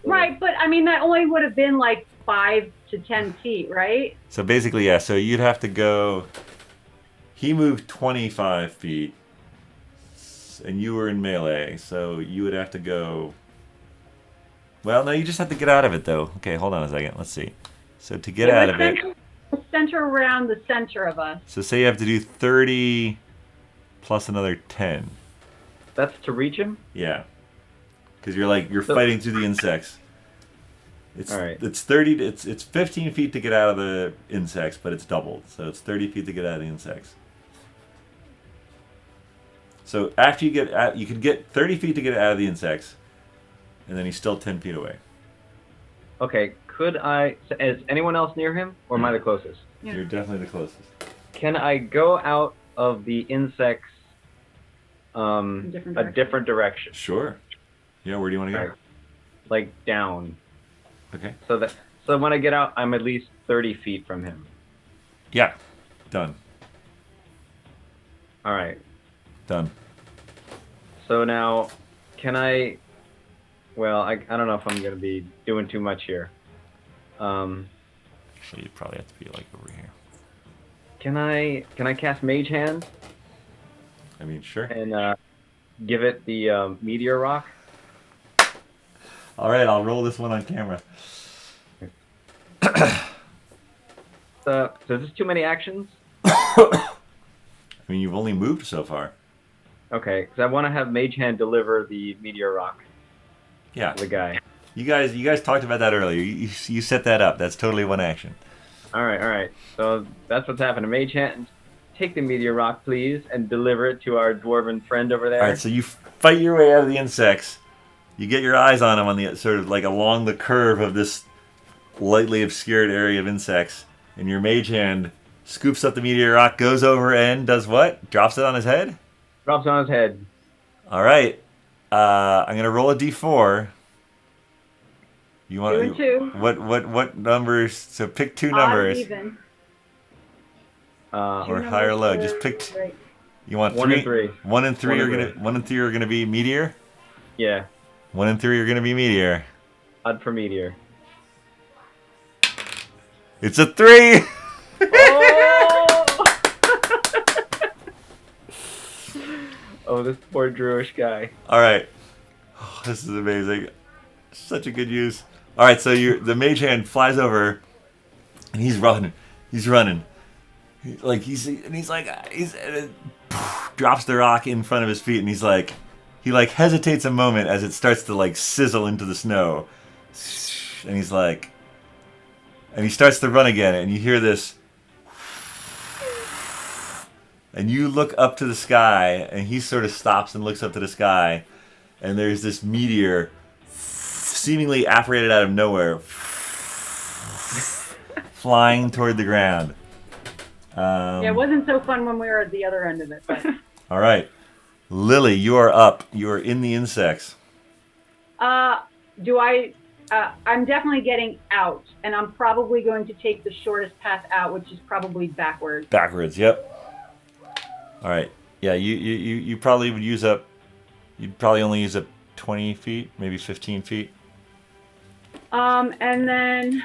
[SPEAKER 4] Right, but I mean that only would have been like 5 to 10 feet, right?
[SPEAKER 1] So basically, yeah. So you'd have to go. He moved 25 feet, and you were in melee, so you would have to go. Well, no, you just have to get out of it, though. Okay, hold on a second. Let's see. So to get out of it.
[SPEAKER 4] Center around the center of us.
[SPEAKER 1] So say you have to do 30 plus another 10.
[SPEAKER 3] That's to reach him?
[SPEAKER 1] Yeah. Because you're fighting through the insects. It's
[SPEAKER 3] all right.
[SPEAKER 1] It's 30. It's 15 feet to get out of the insects, but it's doubled, so it's 30 feet to get out of the insects. So after you get out, you could get 30 feet to get out of the insects, and then he's still 10 feet away.
[SPEAKER 3] Okay, is anyone else near him, or am I the closest?
[SPEAKER 4] Yeah.
[SPEAKER 1] You're definitely the closest.
[SPEAKER 3] Can I go out of the insects
[SPEAKER 4] Different
[SPEAKER 3] a
[SPEAKER 4] direction.
[SPEAKER 3] different direction?
[SPEAKER 1] Sure. Yeah, where do you want to go?
[SPEAKER 3] Right. Like down.
[SPEAKER 1] Okay.
[SPEAKER 3] So when I get out, I'm at least 30 feet from him.
[SPEAKER 1] Yeah. Done.
[SPEAKER 3] All right.
[SPEAKER 1] Done.
[SPEAKER 3] So now, can I... Well, I don't know if I'm going to be doing too much here.
[SPEAKER 1] Actually, you probably have to be like over here.
[SPEAKER 3] Can I cast Mage Hand
[SPEAKER 1] I mean, sure.
[SPEAKER 3] and give it the meteor rock?
[SPEAKER 1] All right, I'll roll this one on camera.
[SPEAKER 3] So is this too many actions?
[SPEAKER 1] I mean, you've only moved so far.
[SPEAKER 3] Okay, because I want to have Mage Hand deliver the meteor rock
[SPEAKER 1] Yeah.
[SPEAKER 3] to the guy.
[SPEAKER 1] You guys talked about that earlier. You set that up. That's totally one action.
[SPEAKER 3] All right. So that's what's happening. Mage Hand, take the meteor rock, please, and deliver it to our dwarven friend over there.
[SPEAKER 1] All right, so you fight your way out of the insects. You get your eyes on him on the sort of like along the curve of this lightly obscured area of insects, and your mage hand scoops up the meteor rock, goes over and does what? Drops it on his head?
[SPEAKER 3] Drops on his head.
[SPEAKER 1] All right. I'm gonna roll a d4. You want
[SPEAKER 4] 2 and 2.
[SPEAKER 1] What numbers? So pick two
[SPEAKER 4] Odd
[SPEAKER 1] numbers,
[SPEAKER 4] even.
[SPEAKER 1] or
[SPEAKER 4] Two
[SPEAKER 1] high or low.
[SPEAKER 4] numbers
[SPEAKER 1] Just pick.
[SPEAKER 4] right.
[SPEAKER 1] You want
[SPEAKER 3] 1 and 3.
[SPEAKER 1] 1 and 3
[SPEAKER 3] 1
[SPEAKER 1] are
[SPEAKER 3] and
[SPEAKER 1] gonna 1 and 3 are gonna be meteor.
[SPEAKER 3] Yeah,
[SPEAKER 1] 1 and 3 are gonna be meteor.
[SPEAKER 3] odd for meteor.
[SPEAKER 1] It's a 3.
[SPEAKER 3] Oh, this poor Druish guy.
[SPEAKER 1] All right. Oh, this is amazing. Such a good use. All right, so the mage hand flies over, and he's running. He's running. Drops the rock in front of his feet, and he hesitates a moment as it starts to like sizzle into the snow, and he starts to run again, and you hear this. And you look up to the sky, and he sort of stops and looks up to the sky, and there's this meteor seemingly apparated out of nowhere flying toward the ground.
[SPEAKER 4] Yeah, it wasn't so fun when we were at the other end of it. But
[SPEAKER 1] All right. Lily, you are up. You are in the insects.
[SPEAKER 4] I'm definitely getting out, and I'm probably going to take the shortest path out, which is probably backwards.
[SPEAKER 1] Backwards, yep. All right. Yeah, you probably would use up... You'd probably only use up 20 feet, maybe 15 feet.
[SPEAKER 4] And then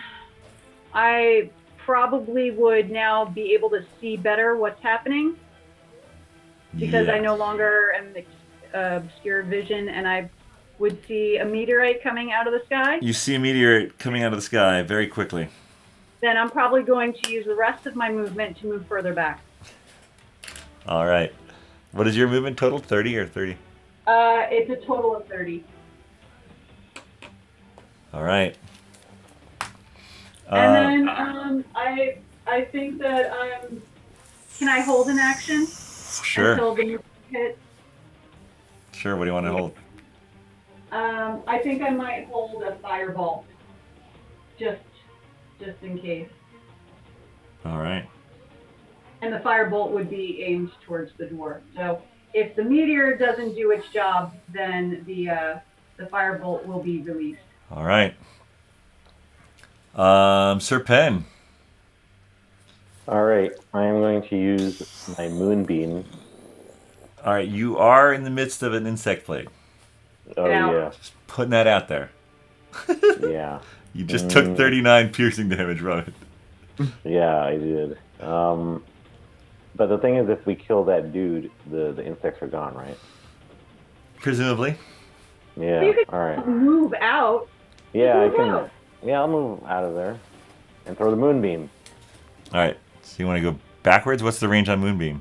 [SPEAKER 4] I probably would now be able to see better what's happening because I
[SPEAKER 1] Yeah.
[SPEAKER 4] no longer am obscure vision, and I would see a meteorite coming out of the sky.
[SPEAKER 1] You see a meteor coming out of the sky very quickly.
[SPEAKER 4] Then I'm probably going to use the rest of my movement to move further back.
[SPEAKER 1] All right. What is your movement total? 30 or 30?
[SPEAKER 4] It's a total of 30.
[SPEAKER 1] All right.
[SPEAKER 4] And then I think that can I hold an action
[SPEAKER 1] Sure.
[SPEAKER 4] until the hit?
[SPEAKER 1] Sure. What do you want to hold?
[SPEAKER 4] I think I might hold a fireball, just in case.
[SPEAKER 1] All right.
[SPEAKER 4] And the firebolt would be aimed towards the dwarf. So if the meteor doesn't do its job, then the firebolt will be released.
[SPEAKER 1] All right. Sir Penn.
[SPEAKER 2] All right, I am going to use my moonbeam.
[SPEAKER 1] All right. You are in the midst of an insect plague.
[SPEAKER 2] Oh
[SPEAKER 4] Now-
[SPEAKER 2] yeah,
[SPEAKER 1] Just putting that out there.
[SPEAKER 2] yeah,
[SPEAKER 1] You just took 39 piercing damage, Robin.
[SPEAKER 2] yeah. I did. But the thing is, if we kill that dude, the insects are gone, right?
[SPEAKER 1] Presumably.
[SPEAKER 2] Yeah.
[SPEAKER 4] So you could
[SPEAKER 2] All right.
[SPEAKER 4] move out.
[SPEAKER 2] Yeah, I
[SPEAKER 4] Move
[SPEAKER 2] can.
[SPEAKER 4] out.
[SPEAKER 2] Yeah, I'll move out of there and throw the moonbeam.
[SPEAKER 1] All right. So you want to go backwards? What's the range on Moonbeam?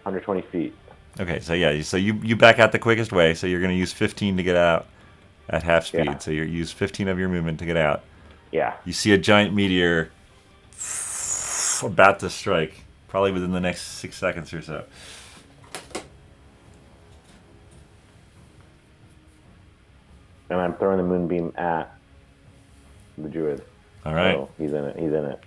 [SPEAKER 2] 120 feet.
[SPEAKER 1] Okay. So yeah. So you back out the quickest way. So you're going to use 15 to get out at half speed.
[SPEAKER 2] Yeah.
[SPEAKER 1] So you use 15 of your movement to get out.
[SPEAKER 2] Yeah.
[SPEAKER 1] You see a giant meteor about to strike, probably within the next 6 seconds or so.
[SPEAKER 2] And I'm throwing the moonbeam at the druid.
[SPEAKER 1] All right.
[SPEAKER 2] So he's in it. He's in it.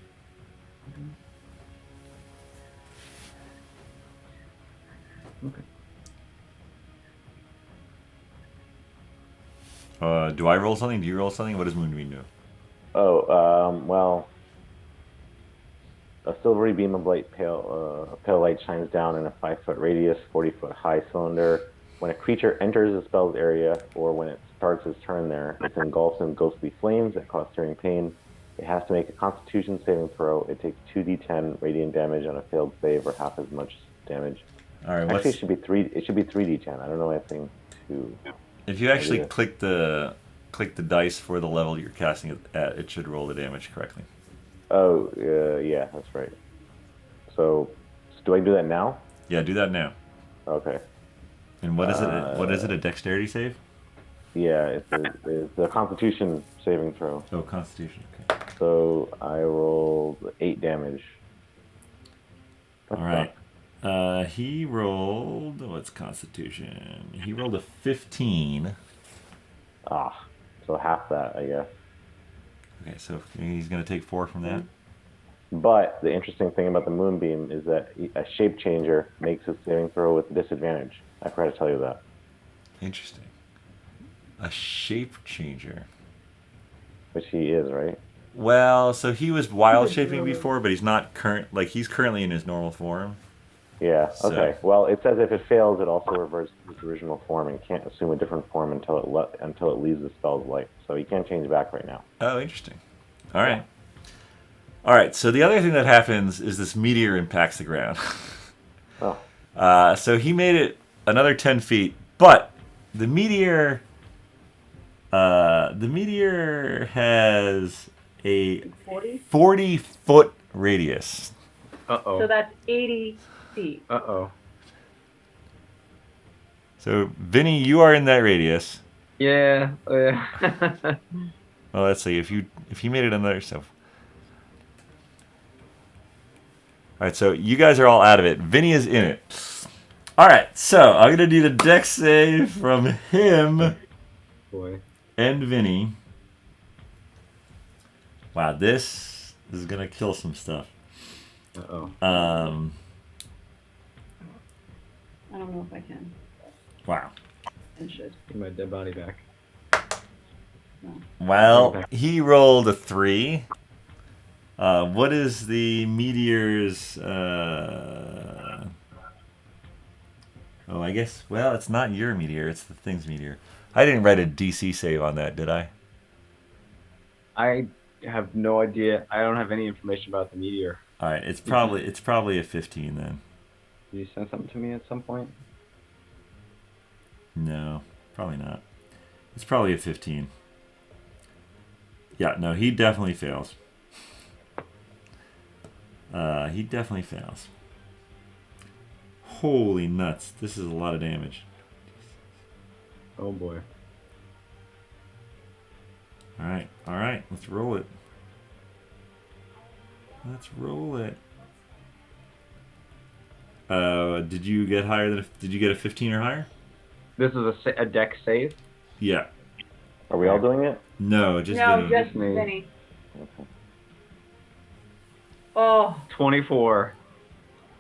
[SPEAKER 1] Do I roll something? Do you roll something? What does Moonbeam do?
[SPEAKER 2] Oh, well, a silvery beam of light, pale light shines down in a 5-foot radius, 40-foot high cylinder. When a creature enters the spell's area, or when it starts its turn there, it's engulfed in ghostly flames that cause searing pain. It has to make a Constitution saving throw. It takes 2d10 radiant damage on a failed save, or half as much damage.
[SPEAKER 1] All right.
[SPEAKER 2] Actually, it should be 3d10. I don't know why I think 2.
[SPEAKER 1] If you actually
[SPEAKER 2] Yeah.
[SPEAKER 1] click the dice for the level you're casting it at, it should roll the damage correctly.
[SPEAKER 2] Oh, yeah, that's right. So do I do that now?
[SPEAKER 1] Yeah, do that now.
[SPEAKER 2] Okay.
[SPEAKER 1] And what is it? What is it? A dexterity save?
[SPEAKER 2] Yeah, it's a Constitution saving throw.
[SPEAKER 1] Oh, Constitution. Okay.
[SPEAKER 2] So I rolled 8 damage.
[SPEAKER 1] All right. He rolled. What's Constitution? He rolled a 15.
[SPEAKER 2] So half that, I guess.
[SPEAKER 1] Okay, so he's gonna take 4 from that.
[SPEAKER 2] But the interesting thing about the moonbeam is that a shape changer makes his saving throw with disadvantage. I forgot to tell you that.
[SPEAKER 1] Interesting. A shape changer.
[SPEAKER 2] Which he is, right?
[SPEAKER 1] Well, so he was wild shaping before, but he's not current. Like he's currently in his normal form.
[SPEAKER 2] Yeah.
[SPEAKER 1] So-
[SPEAKER 2] Okay. Well, it says if it fails, it also reverts to its original form and can't assume a different form until it leaves the spell's life. So he can't change back right now.
[SPEAKER 1] Oh, interesting. All right. All right. So the other thing that happens is this meteor impacts the ground.
[SPEAKER 2] Oh.
[SPEAKER 1] So he made it another 10 feet, but the meteor has a
[SPEAKER 4] 40?
[SPEAKER 1] 40-foot radius.
[SPEAKER 3] Uh-oh.
[SPEAKER 4] So that's 80 feet.
[SPEAKER 3] Uh-oh.
[SPEAKER 1] So Vinny, you are in that radius.
[SPEAKER 3] Yeah.
[SPEAKER 1] Well, let's see if he made it another so. All right, so you guys are all out of it. Vinny is in it. All right, so I'm gonna need a dex save from him
[SPEAKER 3] Boy.
[SPEAKER 1] and Vinny. Wow, this is gonna kill some stuff.
[SPEAKER 3] Uh-oh.
[SPEAKER 4] I don't know if I can.
[SPEAKER 1] Wow.
[SPEAKER 4] I should.
[SPEAKER 3] Get my dead body back.
[SPEAKER 1] Well, he rolled a 3. What is the meteor's? Oh, I guess. Well, it's not your meteor; it's the thing's meteor. I didn't write a DC save on that, did I?
[SPEAKER 3] I have no idea. I don't have any information about the meteor.
[SPEAKER 1] All right, it's probably a 15 then.
[SPEAKER 3] Did you send something to me at some point?
[SPEAKER 1] No, probably not. It's probably a 15. Yeah, no, he definitely fails. He definitely fails. Holy nuts! This is a lot of damage.
[SPEAKER 3] Oh boy.
[SPEAKER 1] All right. Let's roll it. Did you get higher than? Did you get a 15 or higher?
[SPEAKER 3] This is a deck save.
[SPEAKER 1] Yeah.
[SPEAKER 2] Are we all doing it?
[SPEAKER 1] No, just
[SPEAKER 4] No,
[SPEAKER 1] Vinny.
[SPEAKER 4] just
[SPEAKER 3] Me.
[SPEAKER 4] Vinny. Oh,
[SPEAKER 3] 24.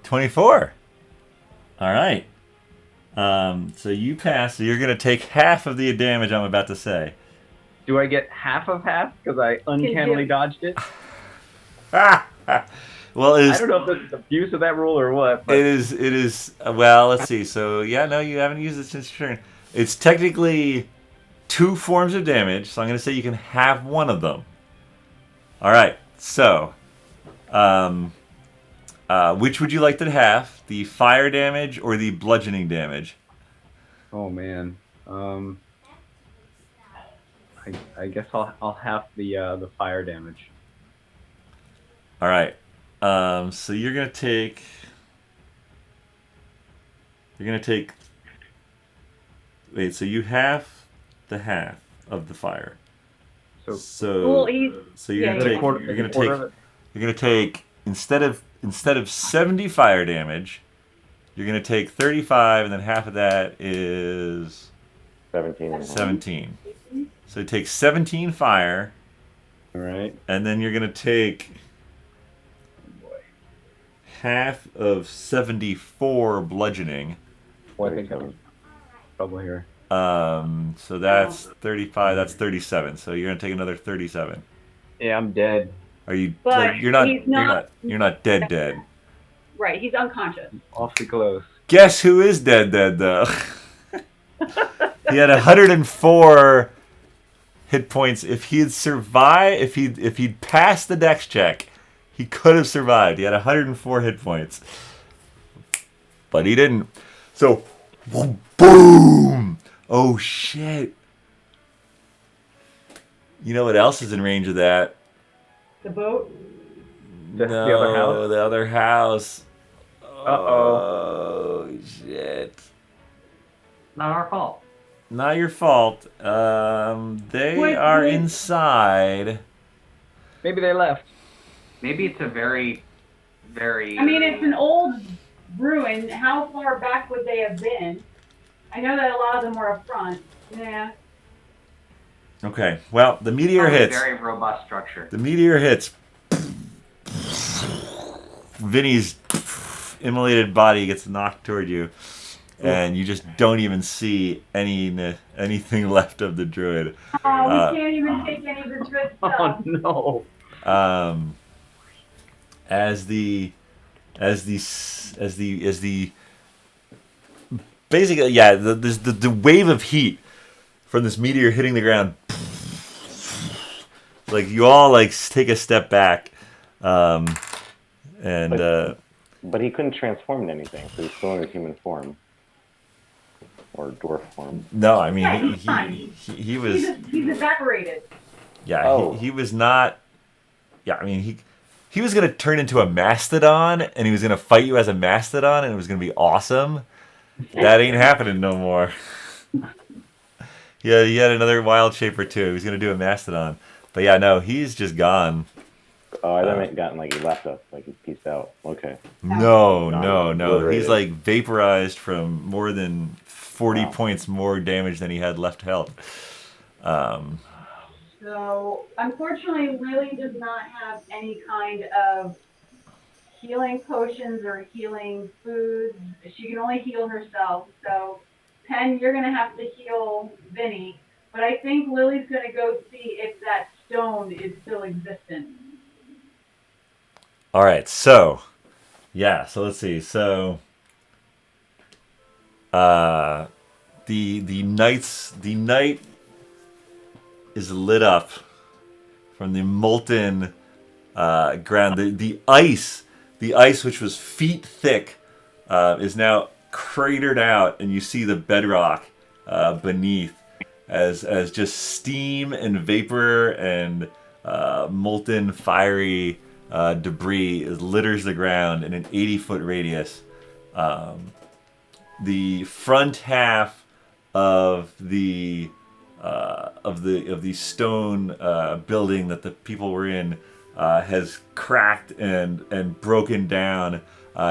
[SPEAKER 1] 24. All right. So you pass. So you're gonna take half of the damage I'm about to say.
[SPEAKER 3] Do I get half of half because I uncannily dodged it?
[SPEAKER 1] Well,
[SPEAKER 3] I don't know if this is abuse of that rule or what. But
[SPEAKER 1] It is. Well, let's see. So yeah, no, you haven't used it since your turn. It's technically 2 forms of damage. So I'm gonna say you can have one of them. All right. So, which would you like to have? The fire damage or the bludgeoning damage?
[SPEAKER 3] Oh man. I guess I'll have the fire damage.
[SPEAKER 1] All right. So you're gonna take. Wait. So you have the half of the fire.
[SPEAKER 4] well, he's
[SPEAKER 1] So you're
[SPEAKER 4] yeah,
[SPEAKER 1] gonna
[SPEAKER 4] yeah.
[SPEAKER 1] take.
[SPEAKER 3] Quarter-
[SPEAKER 1] You're gonna
[SPEAKER 3] quarter
[SPEAKER 1] take.
[SPEAKER 3] of it?
[SPEAKER 1] You're gonna take instead of 70 fire damage, you're gonna take 35, and then half of that is
[SPEAKER 2] 17.
[SPEAKER 1] 17. So you take 17 fire,
[SPEAKER 3] All right.
[SPEAKER 1] and then you're gonna take half of 74 bludgeoning.
[SPEAKER 3] Well, I think I'm in trouble here.
[SPEAKER 1] So that's 35. That's 37. So you're gonna take another 37.
[SPEAKER 3] Yeah, I'm dead.
[SPEAKER 1] Are you?
[SPEAKER 4] But
[SPEAKER 1] Like, you're not.
[SPEAKER 4] he's
[SPEAKER 1] You're
[SPEAKER 4] not-
[SPEAKER 1] not. You're not dead.
[SPEAKER 4] right. He's unconscious.
[SPEAKER 3] Awfully close.
[SPEAKER 1] Guess who is dead though? He had 104 hit points. If he had survived, if he'd passed the dex check, he could have survived. He had 104 hit points, but he didn't. So, boom! Oh shit! You know what else is in range of that?
[SPEAKER 4] The boat.
[SPEAKER 3] The other house?
[SPEAKER 1] The other house.
[SPEAKER 3] Uh-oh.
[SPEAKER 1] Oh shit!
[SPEAKER 5] Not our fault.
[SPEAKER 1] Not your fault. They
[SPEAKER 4] Wait,
[SPEAKER 1] are
[SPEAKER 4] wait.
[SPEAKER 1] inside.
[SPEAKER 3] Maybe they left.
[SPEAKER 5] Maybe it's a very, very.
[SPEAKER 4] I mean, it's an old ruin. How far back would they have been? I know that a lot of them were up front. Yeah.
[SPEAKER 1] Okay. Well, the meteor
[SPEAKER 5] probably
[SPEAKER 1] hits.
[SPEAKER 5] Very robust structure.
[SPEAKER 1] The meteor hits. Vinny's immolated body gets knocked toward you, and you just don't even see anything left of the druid.
[SPEAKER 4] Oh, we can't even take any of the good
[SPEAKER 3] Oh
[SPEAKER 4] stuff.
[SPEAKER 3] no.
[SPEAKER 1] As the basically, yeah, the wave of heat from this meteor hitting the ground, like you all like take a step back, and
[SPEAKER 2] But he couldn't transform into anything, so he's still in his human form. Or dwarf form.
[SPEAKER 1] no, I mean
[SPEAKER 4] Yeah, he's fine.
[SPEAKER 1] he was
[SPEAKER 4] He's evaporated.
[SPEAKER 1] yeah
[SPEAKER 2] Oh.
[SPEAKER 1] he was not yeah I mean he was gonna turn into a mastodon and he was gonna fight you as a mastodon and it was gonna be awesome. That ain't happening no more. Yeah, he had another wild shape or two. He was gonna do a mastodon, but yeah, no, he's just gone.
[SPEAKER 2] Oh, I thought it gotten like he left us, like he peaced out. Okay.
[SPEAKER 1] No.
[SPEAKER 2] Obliterated.
[SPEAKER 1] He's like vaporized from more than 40
[SPEAKER 2] Wow.
[SPEAKER 1] points more damage than he had left health.
[SPEAKER 4] So, unfortunately, Lily does not have any kind of healing potions or healing foods. She can only heal herself. So, Penn, you're going to have to heal Vinny. But I think Lily's going to go see if that stone is still existent.
[SPEAKER 1] All right, so yeah, so let's see. So the night is lit up from the molten ground. The ice which was feet thick is now cratered out, and you see the bedrock beneath as just steam and vapor and molten fiery debris litters the ground in an 80-foot radius. The front half of the stone building that the people were in has cracked and broken down.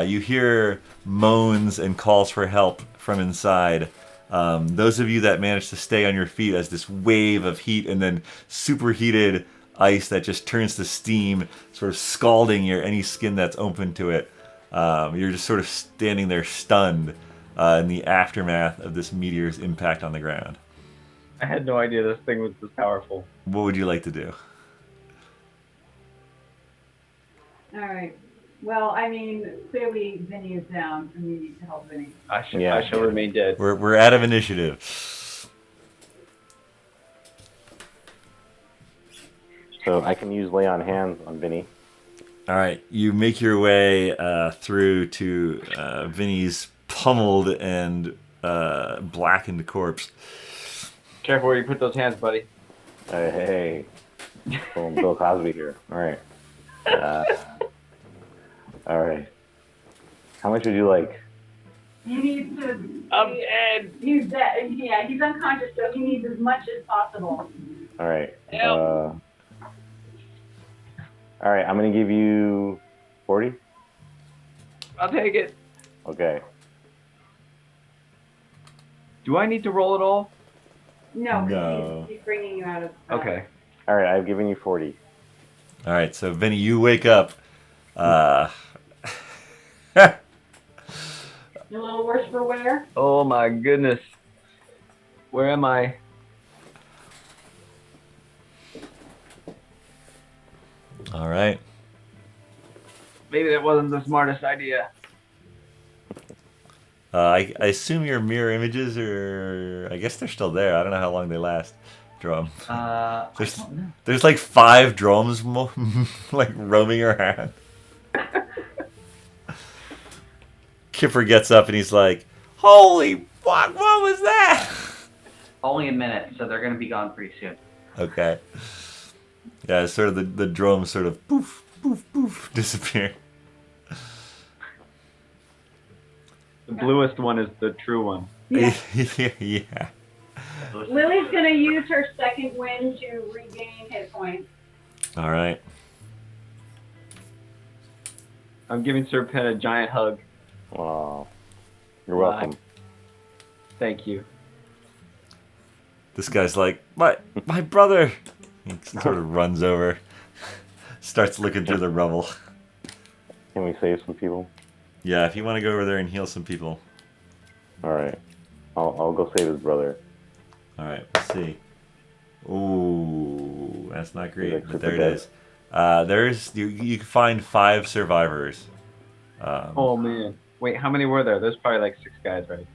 [SPEAKER 1] You hear moans and calls for help from inside. Those of you that managed to stay on your feet as this wave of heat and then superheated ice that just turns to steam, sort of scalding any skin that's open to it. You're just sort of standing there stunned in the aftermath of this meteor's impact on the ground.
[SPEAKER 3] I had no idea this thing was this powerful.
[SPEAKER 1] What would you like to do?
[SPEAKER 4] All right. Well, I mean, clearly Vinny is down, and we need to help Vinny.
[SPEAKER 3] I shall remain dead.
[SPEAKER 1] We're out of initiative.
[SPEAKER 2] So I can use lay on hands on Vinny.
[SPEAKER 1] All right, you make your way through to Vinny's pummeled and blackened corpse.
[SPEAKER 3] Careful where you put those hands, buddy.
[SPEAKER 2] Hey. Bill Cosby here. All right. All right. How much would you like?
[SPEAKER 4] He needs to.
[SPEAKER 3] I'm dead.
[SPEAKER 4] He's dead. Yeah, he's unconscious, so he needs as much as possible.
[SPEAKER 2] All right.
[SPEAKER 3] Help.
[SPEAKER 2] All right. I'm gonna give you 40.
[SPEAKER 3] I'll take it.
[SPEAKER 2] Okay.
[SPEAKER 3] Do I need to roll it all?
[SPEAKER 4] No.
[SPEAKER 1] No.
[SPEAKER 4] He's bringing you out of.
[SPEAKER 3] Okay.
[SPEAKER 2] All right. I've given you 40.
[SPEAKER 1] All right, so Vinny, you wake up.
[SPEAKER 4] You're a little worse for wear.
[SPEAKER 3] Oh my goodness. Where am I?
[SPEAKER 1] All right.
[SPEAKER 3] Maybe that wasn't the smartest idea.
[SPEAKER 1] I assume your mirror images are. I guess they're still there. I don't know how long they last. Drum.
[SPEAKER 5] I don't know.
[SPEAKER 1] There's like 5 drums like roaming around. Kipper gets up and he's like, "Holy fuck! What was that?"
[SPEAKER 5] Only a minute, so they're going to be gone pretty soon.
[SPEAKER 1] Okay. Yeah, it's sort of the drums sort of poof, poof, poof disappear.
[SPEAKER 3] The bluest one is the true one.
[SPEAKER 4] Yeah.
[SPEAKER 1] Yeah.
[SPEAKER 4] Lily's gonna use her second wind to regain hit points.
[SPEAKER 1] All right.
[SPEAKER 3] I'm giving Serpent a giant hug.
[SPEAKER 2] Wow. You're welcome.
[SPEAKER 3] Thank you.
[SPEAKER 1] This guy's like, my brother. He sort of runs over, starts looking through the rubble.
[SPEAKER 2] Can we save some people?
[SPEAKER 1] Yeah, if you want to go over there and heal some people.
[SPEAKER 2] All right. I'll go save his brother.
[SPEAKER 1] All right, let's see. Ooh, that's not great,
[SPEAKER 2] Like
[SPEAKER 1] but there it
[SPEAKER 2] super
[SPEAKER 1] is. There's you can find 5 survivors.
[SPEAKER 3] Oh man. Wait, how many were there? There's probably like 6 guys, right?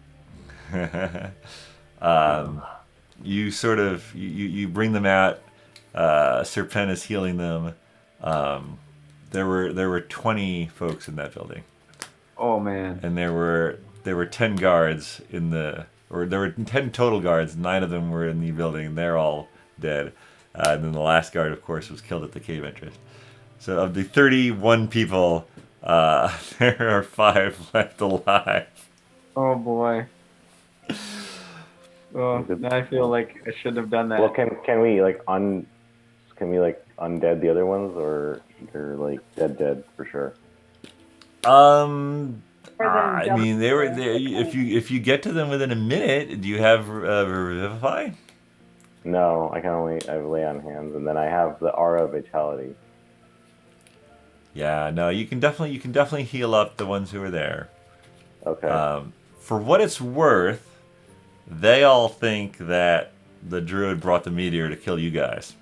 [SPEAKER 1] You sort of you bring them out. Serpent is healing them. There were 20 folks in that building.
[SPEAKER 3] Oh man.
[SPEAKER 1] And there were 10 guards there were 10 total guards. 9 of them were in the building. They're all dead. And then the last guard, of course, was killed at the cave entrance. So of the 31 people, there are 5 left alive.
[SPEAKER 3] Oh boy. Oh, now I feel like I shouldn't have done that.
[SPEAKER 2] Well, can we undead the other ones, or they're like dead for sure?
[SPEAKER 1] I mean, they were there. If you get to them within a minute, do you have Revivify?
[SPEAKER 2] No, I have lay on hands, and then I have the aura of vitality.
[SPEAKER 1] Yeah, no, you can definitely heal up the ones who are there.
[SPEAKER 2] Okay.
[SPEAKER 1] For what it's worth, they all think that the druid brought the meteor to kill you guys.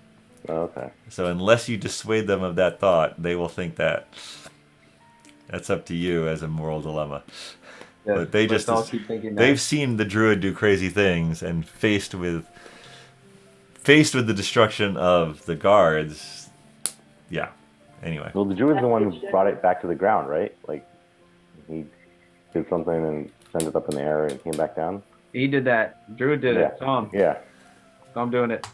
[SPEAKER 2] Okay.
[SPEAKER 1] So unless you dissuade them of that thought, they will think that. That's up to you as a moral dilemma.
[SPEAKER 3] Yes,
[SPEAKER 1] But they
[SPEAKER 3] let's
[SPEAKER 1] just
[SPEAKER 3] all keep thinking that.
[SPEAKER 1] they've seen the druid do crazy things, and faced with the destruction of the guards. Yeah. Anyway.
[SPEAKER 2] Well, the druid's the one who brought it back to the ground, right? Like, he did something and sent it up in the air and it came back down?
[SPEAKER 3] He did that. Drew did it. So
[SPEAKER 2] Yeah.
[SPEAKER 3] I'm doing it.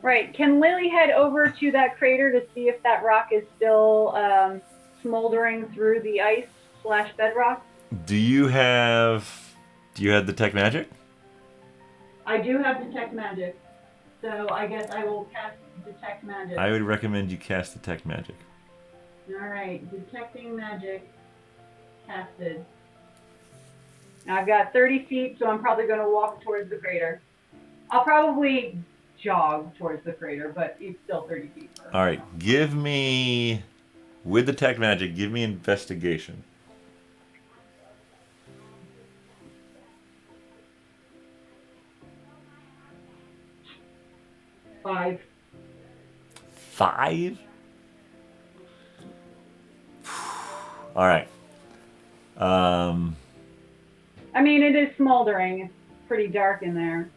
[SPEAKER 4] Right. Can Lily head over to that crater to see if that rock is still smoldering through the ice / bedrock?
[SPEAKER 1] Do you have detect magic?
[SPEAKER 4] I do have detect magic, so I guess I will cast detect magic.
[SPEAKER 1] I would recommend you cast Detect Magic.
[SPEAKER 4] All right, detecting magic casted. Now I've got 30 feet, so I'm probably going to walk towards the crater. I'll probably jog towards the crater, but it's still 30 feet.
[SPEAKER 1] All right, give me, with Detect Magic, give me Investigation.
[SPEAKER 4] 5.
[SPEAKER 1] 5? All right.
[SPEAKER 4] I mean, it is smoldering. It's pretty dark in there.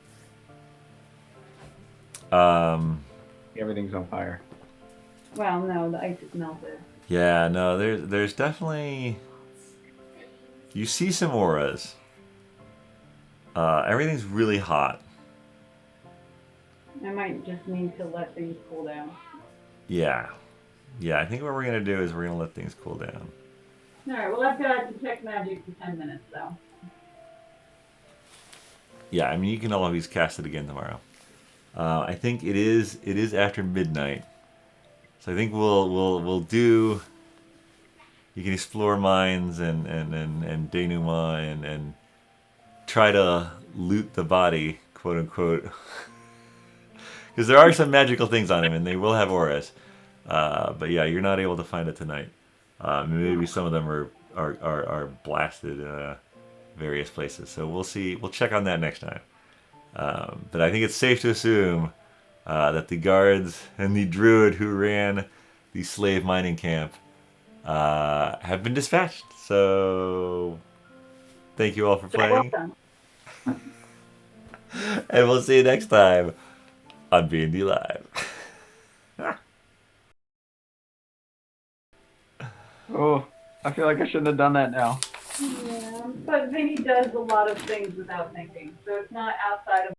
[SPEAKER 3] Everything's on fire.
[SPEAKER 4] Well, no, the ice is melted.
[SPEAKER 1] Yeah, no, there's definitely, you see some auras. Everything's really hot.
[SPEAKER 4] I might just need to let things cool down.
[SPEAKER 1] Yeah. Yeah, I think what we're going to do is we're going to let things cool down.
[SPEAKER 4] All right, well, I've got detect magic for 10 minutes, though.
[SPEAKER 1] Yeah, I mean, you can always cast it again tomorrow. I think it is after midnight. So I think we'll do, you can explore mines and denouement and try to loot the body, quote unquote. Because there are some magical things on him, and they will have auras. But yeah, you're not able to find it tonight. Maybe some of them are blasted various places. So we'll see. We'll check on that next time. But I think it's safe to assume that the guards and the druid who ran the slave mining camp have been dispatched. So thank you all for playing. And we'll see you next time on BND Live.
[SPEAKER 3] Oh, I feel like I shouldn't have done that now.
[SPEAKER 4] Yeah, but Vinny does a lot of things without thinking, so it's not outside of